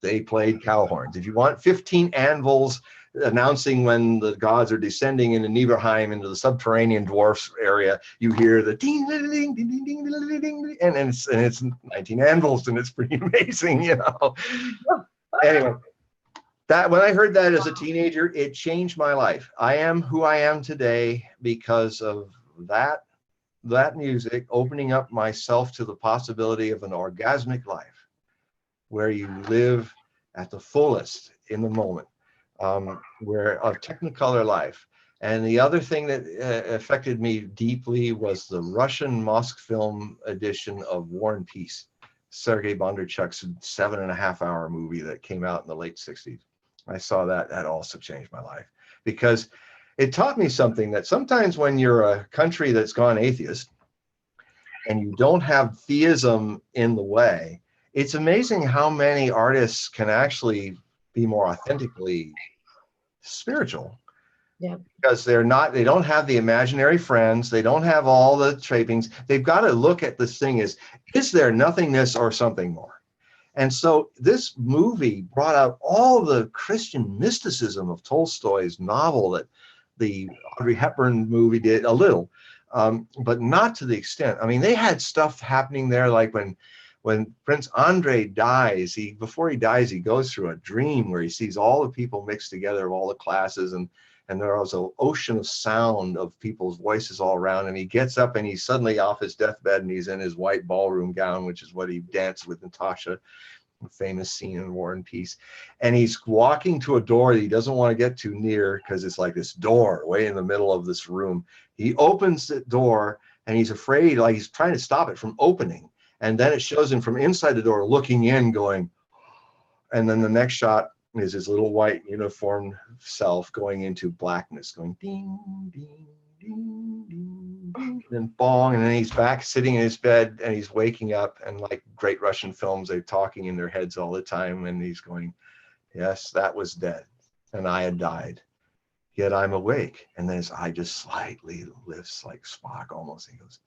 they played cow horns. If you want 15 anvils announcing when the gods are descending into Nibelheim, into the subterranean dwarfs area, you hear the ding, ding, ding, ding, ding, ding, ding, and it's 19 anvils, and it's pretty amazing, Anyway, that when I heard that as a teenager, it changed my life. I am who I am today because of that music opening up myself to the possibility of an orgasmic life, where you live at the fullest in the moment. Where of Technicolor life. And the other thing that affected me deeply was the Russian Mosfilm edition of War and Peace, Sergei Bondarchuk's 7.5-hour movie that came out in the late 60s. I saw that also changed my life, because it taught me something, that sometimes when you're a country that's gone atheist and you don't have theism in the way, it's amazing how many artists can actually be more authentically spiritual Yeah. Because they don't have the imaginary friends. They don't have all the trappings. They've got to look at this thing as, is there nothingness or something more? And so this movie brought out all the Christian mysticism of Tolstoy's novel that the Audrey Hepburn movie did a little, but not to the extent. I mean, they had stuff happening there, like when Prince Andrei dies, before he dies, he goes through a dream where he sees all the people mixed together of all the classes, and there was an ocean of sound of people's voices all around him. He gets up and he's suddenly off his deathbed, and he's in his white ballroom gown, which is what he danced with Natasha, a famous scene in War and Peace. And he's walking to a door that he doesn't want to get too near because it's like this door way in the middle of this room. He opens the door and he's afraid, like he's trying to stop it from opening. And then it shows him from inside the door looking in, going, and then the next shot is his little white uniformed self going into blackness, going ding, ding, ding, ding, ding, then bong, and then he's back sitting in his bed and he's waking up, and like great Russian films, they're talking in their heads all the time, and he's going, yes, that was dead, and I had died, yet I'm awake. And then his eye just slightly lifts like Spock almost. He goes,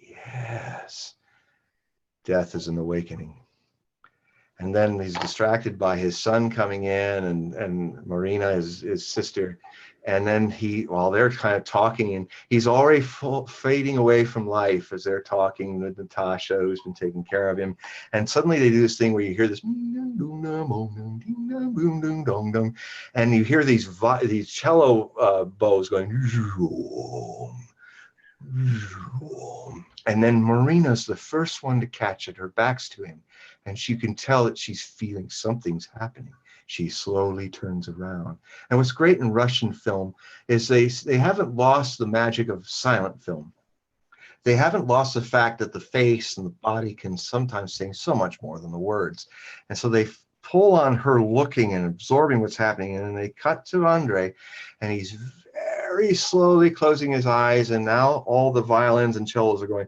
yes, death is an awakening. And then he's distracted by his son coming in, and Marina, his sister. And then while they're kind of talking, and he's already fading away from life as they're talking with Natasha, who's been taking care of him. And suddenly they do this thing where you hear this, and you hear these cello bows going, and then Marina's the first one to catch it. Her back's to him, and she can tell that she's feeling something's happening. She slowly turns around. And what's great in Russian film is they haven't lost the magic of silent film. They haven't lost the fact that the face and the body can sometimes say so much more than the words. And so they pull on her looking and absorbing what's happening, and then they cut to Andrei, and he's very slowly closing his eyes, and now all the violins and cellos are going,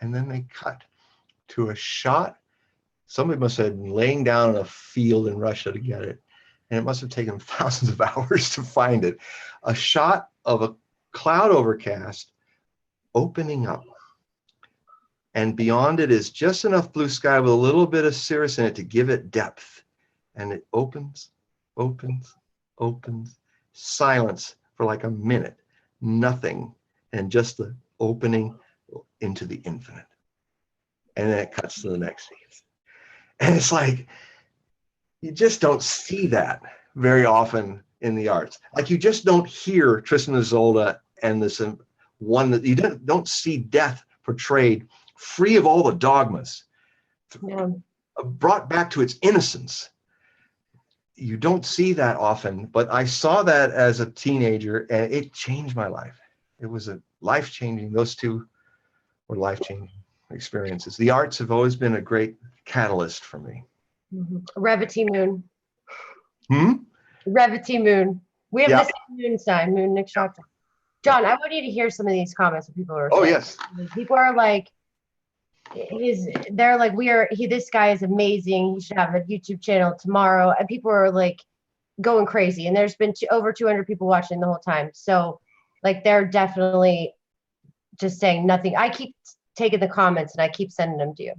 and then they cut to a shot. Somebody must have been laying down in a field in Russia to get it, and it must have taken thousands of hours to find it. A shot of a cloud overcast opening up, and beyond it is just enough blue sky with a little bit of cirrus in it to give it depth. And it opens, opens, opens, silence for like a minute, nothing, and just the opening into the infinite. And then it cuts to the next scene. And it's like, you just don't see that very often in the arts. Like, you just don't hear Tristan and Isolde and this one that you don't see death portrayed free of all the dogmas, brought back to its innocence. You don't see that often, but I saw that as a teenager, and it changed my life. It was a life-changing, those two were life-changing experiences. The arts have always been a great catalyst for me. Revity moon. Revity moon. We have the same moon sign, moon nakshatra. John, I want you to hear some of these comments that people are saying. Yes. People are like, they're like, this guy is amazing. He should have a YouTube channel tomorrow. And people are like going crazy. And there's been over 200 people watching the whole time. So like, they're definitely just saying nothing. I keep taking the comments and I keep sending them to you.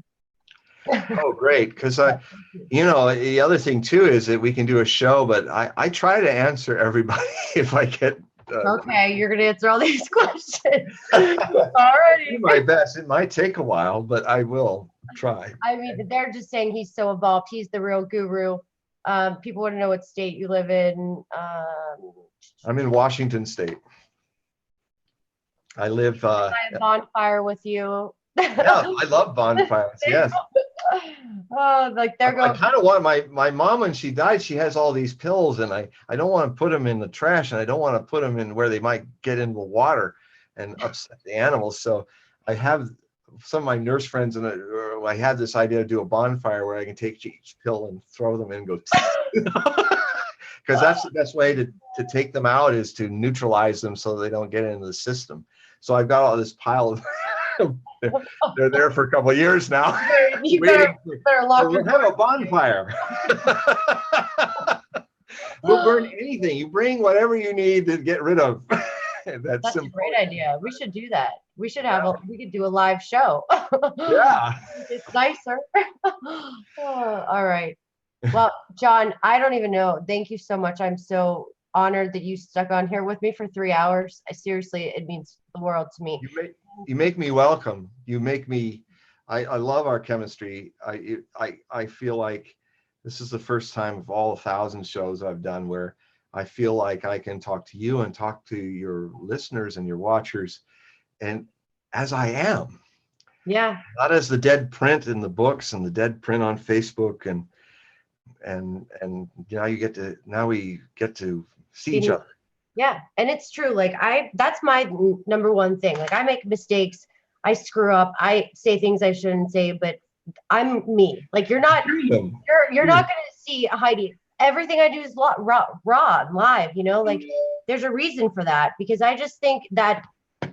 Oh, great. Because the other thing too is that we can do a show, but I try to answer everybody if I get okay, you're gonna answer all these questions. Alrighty. Do my best. It might take a while, but I will try. I mean, they're just saying he's so evolved. He's the real guru. People want to know what state you live in. I'm in Washington State. I live by a bonfire with you. Yeah, I love bonfires. Yes. Oh, like they're going. I kind of want my mom, when she died, she has all these pills, and I don't want to put them in the trash, and I don't want to put them in where they might get into the water and upset the animals. So I have some of my nurse friends, and I had this idea to do a bonfire where I can take each pill and throw them in and go, because that's the best way to take them out, is to neutralize them so they don't get into the system. So I've got all this pile of they're there for a couple of years now. You Waiting better lock your we'll have door. a bonfire. We'll burn anything. You bring whatever you need to get rid of. That's a great idea. We should do that. We should have we could do a live show. Yeah. It's nicer. Oh, all right. Well, John, I don't even know. Thank you so much. I'm so honored that you stuck on here with me for 3 hours. Seriously, it means the world to me. You make me welcome. You make me, I love our chemistry. I feel like this is the first time of all 1,000 shows I've done where I feel like I can talk to you and talk to your listeners and your watchers, and as I am. Yeah. Not as the dead print in the books and the dead print on Facebook and now we get to see each other. Yeah. And it's true. Like that's my number one thing. Like I make mistakes. I screw up. I say things I shouldn't say, but I'm me. Like you're not going to see Heidi. Everything I do is raw and live, you know, like there's a reason for that, because I just think that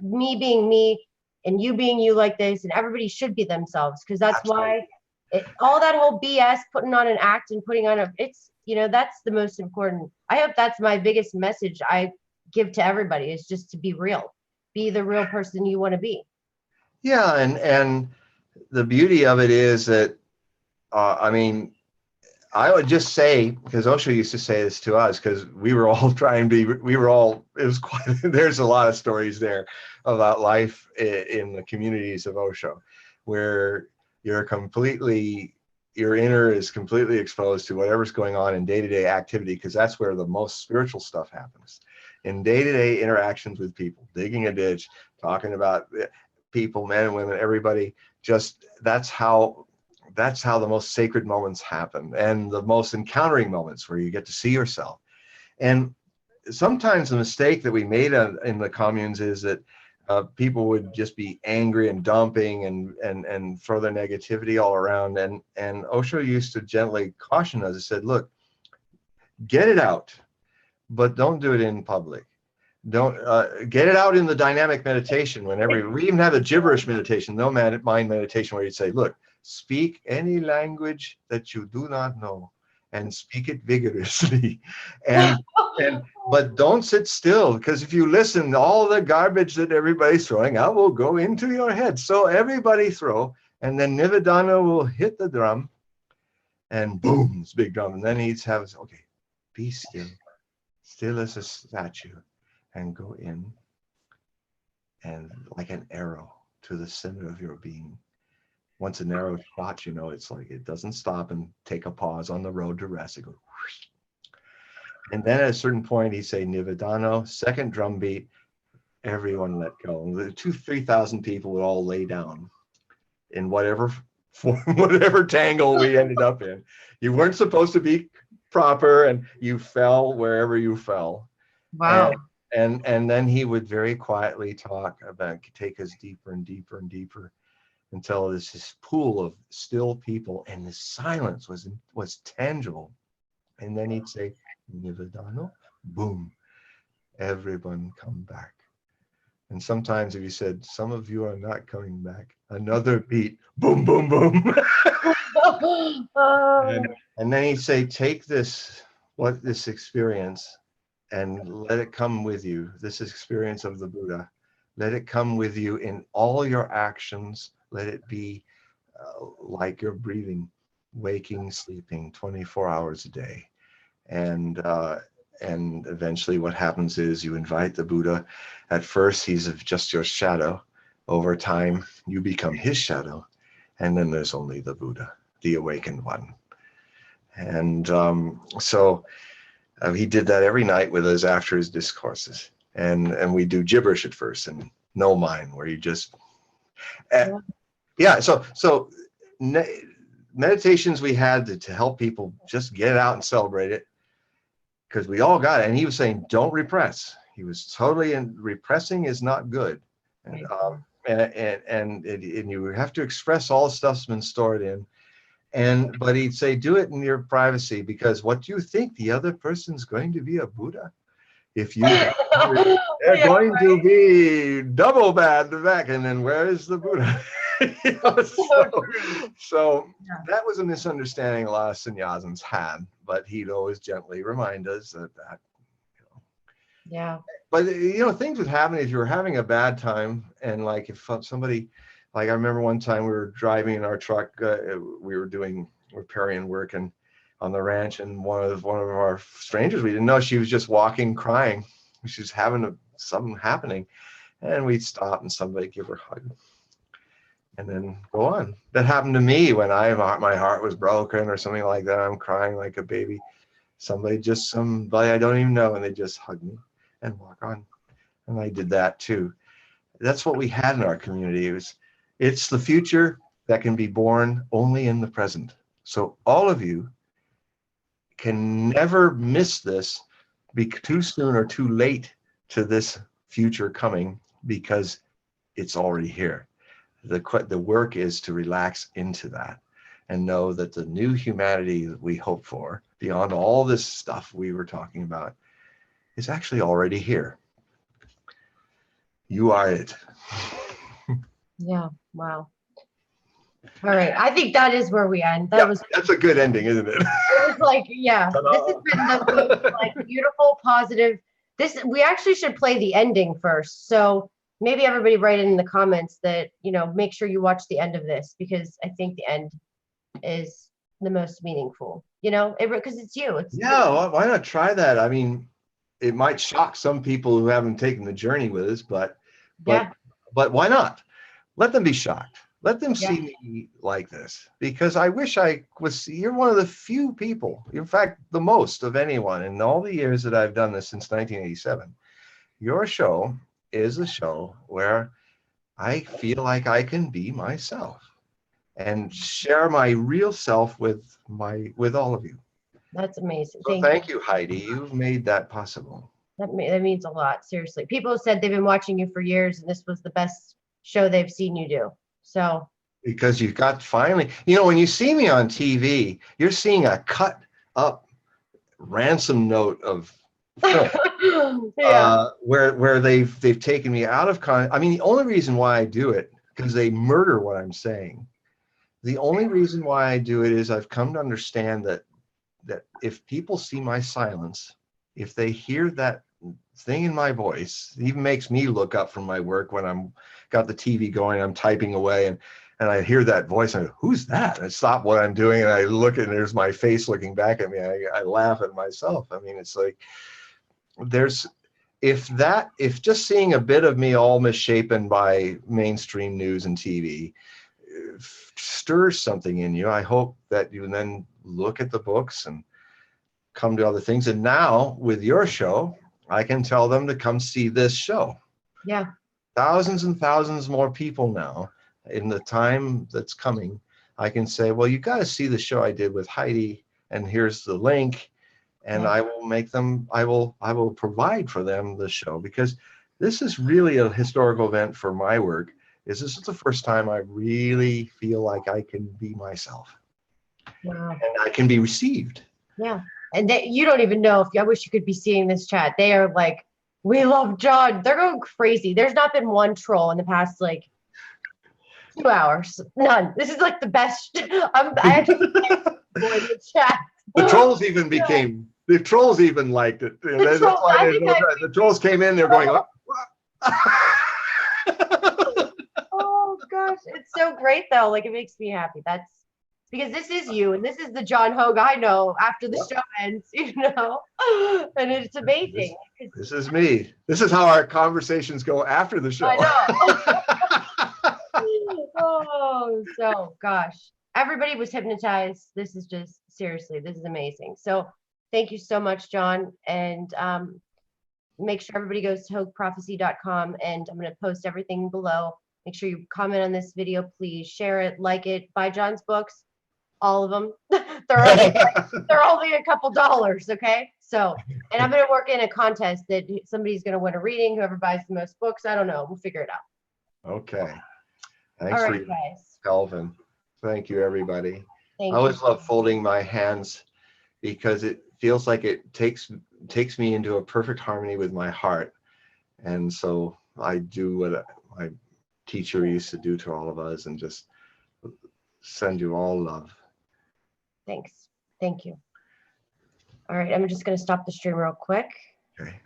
me being me and you being you like this, and everybody should be themselves, because that's why all that whole BS, putting on an act and putting on it's, you know, that's the most important. I hope that's my biggest message I give to everybody, is just to be real, be the real person you want to be. Yeah. And the beauty of it is that, I mean, I would just say, because Osho used to say this to us, because we were all it was quite, there's a lot of stories there about life in the communities of Osho, where your inner is completely exposed to whatever's going on in day-to-day activity, because that's where the most spiritual stuff happens. In day-to-day interactions with people, digging a ditch, talking about people, men and women, everybody, just that's how the most sacred moments happen, and the most encountering moments where you get to see yourself. And sometimes the mistake that we made in the communes is that people would just be angry and dumping and throw their negativity all around. And Osho used to gently caution us and said, look, get it out, but don't do it in public. Don't get it out in the dynamic meditation. We even have a gibberish meditation, no mind meditation, where you'd say, look, speak any language that you do not know and speak it vigorously. But don't sit still, because if you listen, all the garbage that everybody's throwing out will go into your head. So everybody throw, and then Nivadana will hit the drum, and boom, this big drum. And then he'd have, okay, be still as a statue, and go in, and like an arrow to the center of your being. Once an arrow shot, you know, it's like it doesn't stop and take a pause on the road to rest. It goes whoosh. And then at a certain point, he'd say, Nivadano, second drum beat, everyone let go. The 2,000-3,000 people would all lay down in whatever form, whatever tangle we ended up in. You weren't supposed to be proper, and you fell wherever you fell. Wow. And then he would very quietly talk about, take us deeper and deeper and deeper, until there's this pool of still people, and the silence was tangible. And then he'd say, Nivadano, boom, everyone come back. And sometimes if he said, some of you are not coming back, another beat, boom, boom, boom. and then he'd say, take this experience and let it come with you, this experience of the Buddha. Let it come with you in all your actions. Let it be like you're breathing, waking, sleeping 24 hours a day. And eventually what happens is you invite the Buddha. At first, he's just your shadow. Over time, you become his shadow. And then there's only the Buddha, the awakened one. And so he did that every night with us after his discourses. And we do gibberish at first, and no mind, where you just... So meditations we had to help people just get it out and celebrate it, because we all got it. And he was saying, don't repress. He was totally repressing is not good. And you have to express all the stuff's been stored in. But he'd say, do it in your privacy, because what you think the other person's going to be a Buddha? If you get hungry, they're Yeah, going right. to be double bad back. And then where is the Buddha? You know, so Yeah. that was a misunderstanding a lot of sannyasins had, but he'd always gently remind us that, Yeah. but you know, things would happen if you were having a bad time. And like if somebody, like I remember one time we were driving in our truck, we were doing riparian work and on the ranch, and one of our strangers, we didn't know, she was just walking crying. She was having something happening, and we'd stop and somebody give her a hug and then go on. That happened to me when my heart was broken or something like that. I'm crying like a baby. Somebody I don't even know, and they just hug me and walk on. And I did that too. That's what we had in our community. It's the future that can be born only in the present. So all of you can never miss this, be too soon or too late to this future coming, because it's already here. The work is to relax into that and know that the new humanity that we hope for, beyond all this stuff we were talking about, is actually already here. You are it. Yeah. Wow. All right. I think that is where we end. That's a good ending, isn't it? It was like, yeah, this has been the most like beautiful, positive. We actually should play the ending first. So maybe everybody write in the comments that, make sure you watch the end of this, because I think the end is the most meaningful, because it's you. Yeah, why not try that? I mean, it might shock some people who haven't taken the journey with us, but why not? Let them be shocked. Let them see me like this, because I wish you're one of the few people, in fact, the most of anyone in all the years that I've done this since 1987. Your show is a show where I feel like I can be myself and share my real self with all of you. That's amazing. So thank you, Heidi. You've made that possible. That means a lot. Seriously. People said they've been watching you for years, and this was the best show they've seen you do. So. Because you've got finally, when you see me on TV, you're seeing a cut up ransom note of film, where they've taken me out of I mean, the only reason why I do it, because they murder what I'm saying. The only reason why I do it is I've come to understand that if people see my silence, if they hear that thing in my voice, it even makes me look up from my work when I'm got the TV going, I'm typing away, and I hear that voice, and I go, who's that? I stop what I'm doing, and I look, and there's my face looking back at me. I laugh at myself. I mean, it's like if just seeing a bit of me all misshapen by mainstream news and TV stirs something in you, I hope that you then look at the books and come to other things. And now with your show, I can tell them to come see this show. Yeah. Thousands and thousands more people now. In the time that's coming, I can say, well, you got to see the show I did with Heidi, and here's the link, and I will provide for them the show, because this is really a historical event for my work. This is the first time I really feel like I can be myself. Wow. And I can be received. Yeah. And you don't even know, I wish you could be seeing this chat. They are like, we love John. They're going crazy. There's not been one troll in the past 2 hours. None. This is like the best. I actually the chat. The trolls even liked it. The trolls came in, they're going, oh gosh, it's so great though. Like, it makes me happy. That's because this is you, and this is the John Hogue I know after the show ends, and it's amazing. This is me. This is how our conversations go after the show. I know. Oh, so gosh, everybody was hypnotized. This is just, seriously, this is amazing. So thank you so much, John. And make sure everybody goes to HOGUE'sprophecy.com, and I'm going to post everything below. Make sure you comment on this video, please share it, like it, buy John's books, all of them. they're only a couple dollars. Okay. So, and I'm going to work in a contest that somebody's going to win a reading. Whoever buys the most books, I don't know. We'll figure it out. Okay. Thanks, all right, guys. Calvin. Thank you, everybody. I always love folding my hands, because it feels like it takes me into a perfect harmony with my heart. And so I do what my teacher used to do to all of us, and just send you all love. Thanks. Thank you. All right, I'm just going to stop the stream real quick. Okay.